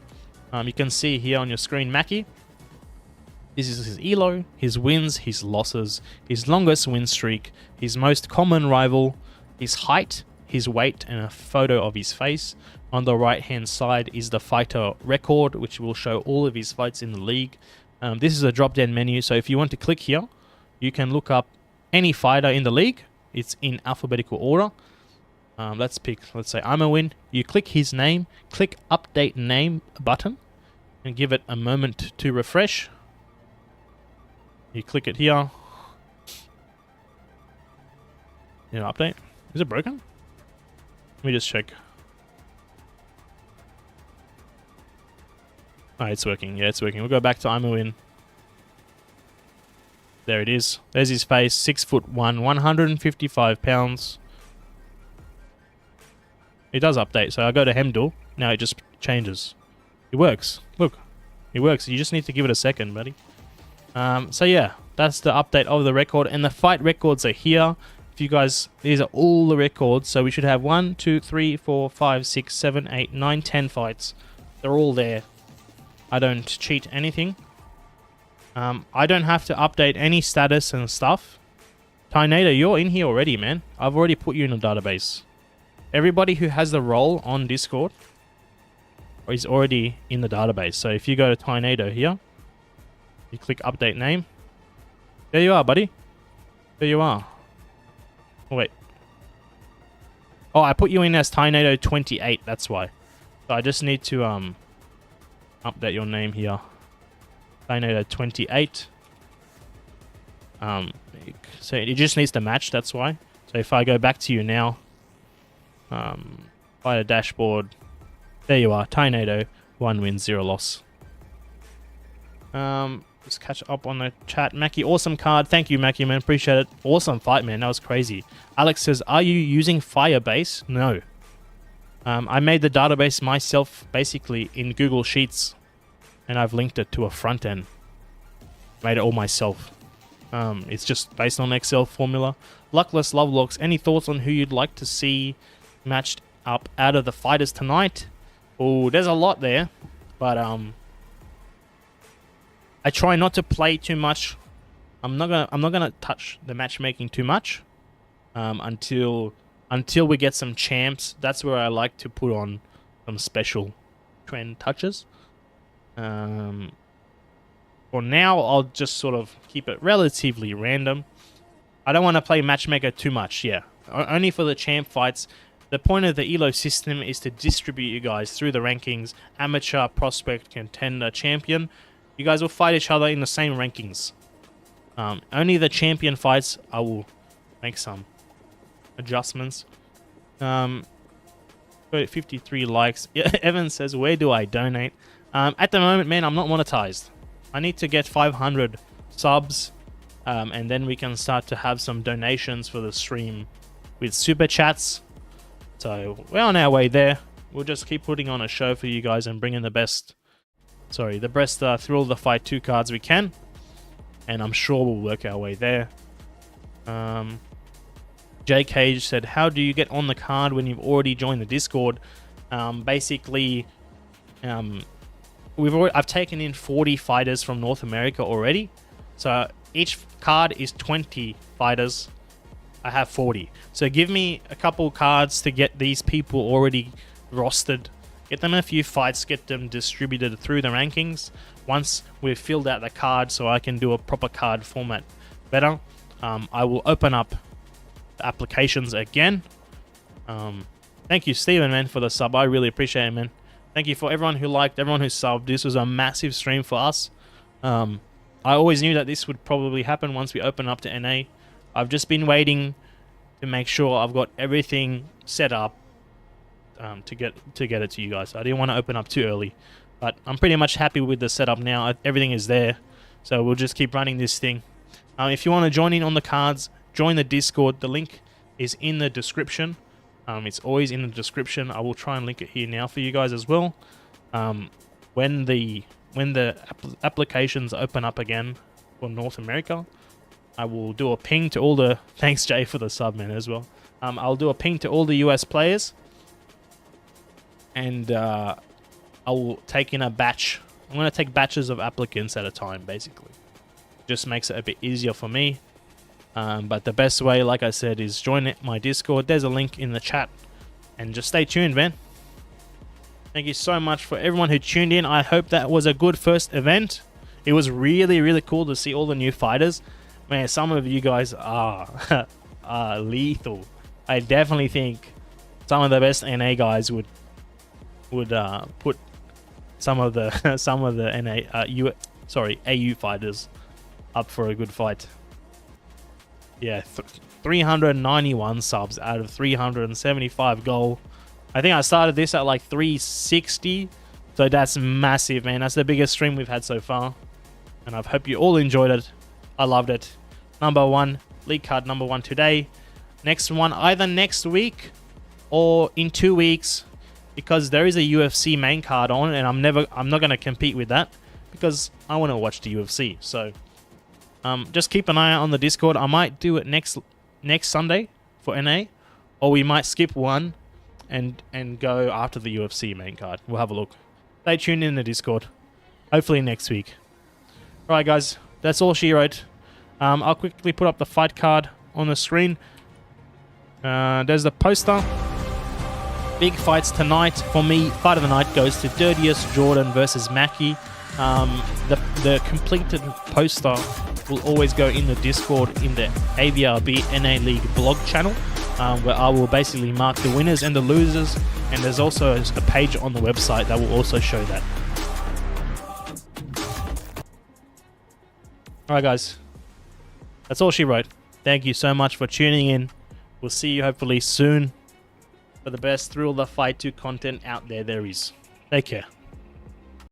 you can see here on your screen, Mackie. This is his ELO, his wins, his losses, his longest win streak, his most common rival, his height, his weight, and a photo of his face. On the right hand side is the fighter record, which will show all of his fights in the league. This is a drop down menu, so if you want to click here, you can look up any fighter in the league. It's in alphabetical order. Let's say I'm a win. You click his name, click update name button, and give it a moment to refresh. You click it here. Update. Is it broken? Let me just check. Oh, it's working. Yeah, it's working. We'll go back to I'm a win. There it is. There's his face. 6'1", 155 pounds. It does update. So I go to Hemdall. Now it just changes. It works. Look. It works. You just need to give it a second, buddy. So yeah, that's the update of the record. And the fight records are here. If you guys, these are all the records. So we should have 1, 2, 3, 4, 5, 6, 7, 8, 9, 10 fights. They're all there. I don't cheat anything. I don't have to update any status and stuff. Tornado, you're in here already, man. I've already put you in a database. Everybody who has the role on Discord is already in the database. So if you go to Tornado here, you click update name. There you are, buddy. There you are. Oh, wait. Oh, I put you in as Tornado 28. That's why. So I just need to update your name here. Tornado 28. So it just needs to match. That's why. So if I go back to you now, fighter dashboard. There you are. Tornado 1 win 0 loss. Just catch up on the chat. Mackie, awesome card. Thank you, Mackie, man. Appreciate it. Awesome fight, man. That was crazy. Alex says, are you using Firebase? No. I made the database myself, basically, in Google Sheets. And I've linked it to a front end. Made it all myself. It's just based on Excel formula. Luckless Lovelocks, any thoughts on who you'd like to see matched up out of the fighters tonight? Oh, there's a lot there. But, I try not to play too much. I'm not gonna touch the matchmaking too much until we get some champs. That's where I like to put on some special TREN touches. For now, I'll just sort of keep it relatively random. I don't want to play matchmaker too much. Yeah, only for the champ fights. The point of the ELO system is to distribute you guys through the rankings, amateur, prospect, contender, champion. You guys will fight each other in the same rankings. Only the champion fights, I will make some adjustments. 53 likes. Yeah, Evan says, where do I donate? At the moment, man, I'm not monetized. I need to get 500 subs, and then we can start to have some donations for the stream with super chats. So we're on our way there. We'll just keep putting on a show for you guys and bringing the best Thrill of the Fight 2 cards we can. And I'm sure we'll work our way there. J Cage said, how do you get on the card when you've already joined the Discord? Basically, I've taken in 40 fighters from North America already. So each card is 20 fighters. I have 40. So give me a couple cards to get these people already rostered. Get them a few fights, get them distributed through the rankings. Once we've filled out the card so I can do a proper card format better, I will open up the applications again. Thank you, Steven, man, for the sub. I really appreciate it, man. Thank you for everyone who liked, everyone who subbed. This was a massive stream for us. I always knew that this would probably happen once we open up to NA. I've just been waiting to make sure I've got everything set up to get it to you guys. I didn't want to open up too early, but I'm pretty much happy with the setup now. Everything is there, so we'll just keep running this thing. If you want to join in on the cards, join the Discord. The link is in the description. It's always in the description. I will try and link it here now for you guys as well. When the applications open up again for North America, I will do a ping to all the... Thanks, Jay, for the sub, man, as well. I'll do a ping to all the US players. And I will take in a batch. I'm going to take batches of applicants at a time, basically. Just makes it a bit easier for me. But the best way, like I said, is join my Discord. There's a link in the chat. And just stay tuned, man. Thank you so much for everyone who tuned in. I hope that was a good first event. It was really, really cool to see all the new fighters. Man, some of you guys are lethal. I definitely think some of the best NA guys would put some of the AU fighters up for a good fight. Yeah, 391 subs out of 375 goal. I think I started this at like 360, so that's massive, man. That's the biggest stream we've had so far, and I hope you all enjoyed it. I loved it. Number one, league card number one today. Next one either next week or in 2 weeks, because there is a UFC main card on, and I'm not going to compete with that because I want to watch the UFC. So just keep an eye out on the Discord. I might do it next Sunday for NA, or we might skip one and go after the UFC main card. We'll have a look. Stay tuned in the Discord. Hopefully next week. Alright guys, that's all she wrote. I'll quickly put up the fight card on the screen. There's the poster. Big fights tonight. For me, fight of the night goes to Dirtiest Jordan versus Mackie. The completed poster will always go in the Discord in the Avrb NA League blog channel, where I will basically mark the winners and the losers, and there's also a page on the website that will also show that. Alright guys, that's all she wrote. Thank you so much for tuning in. We'll see you hopefully soon for the best Thrill the Fight 2 content out there is. Take care.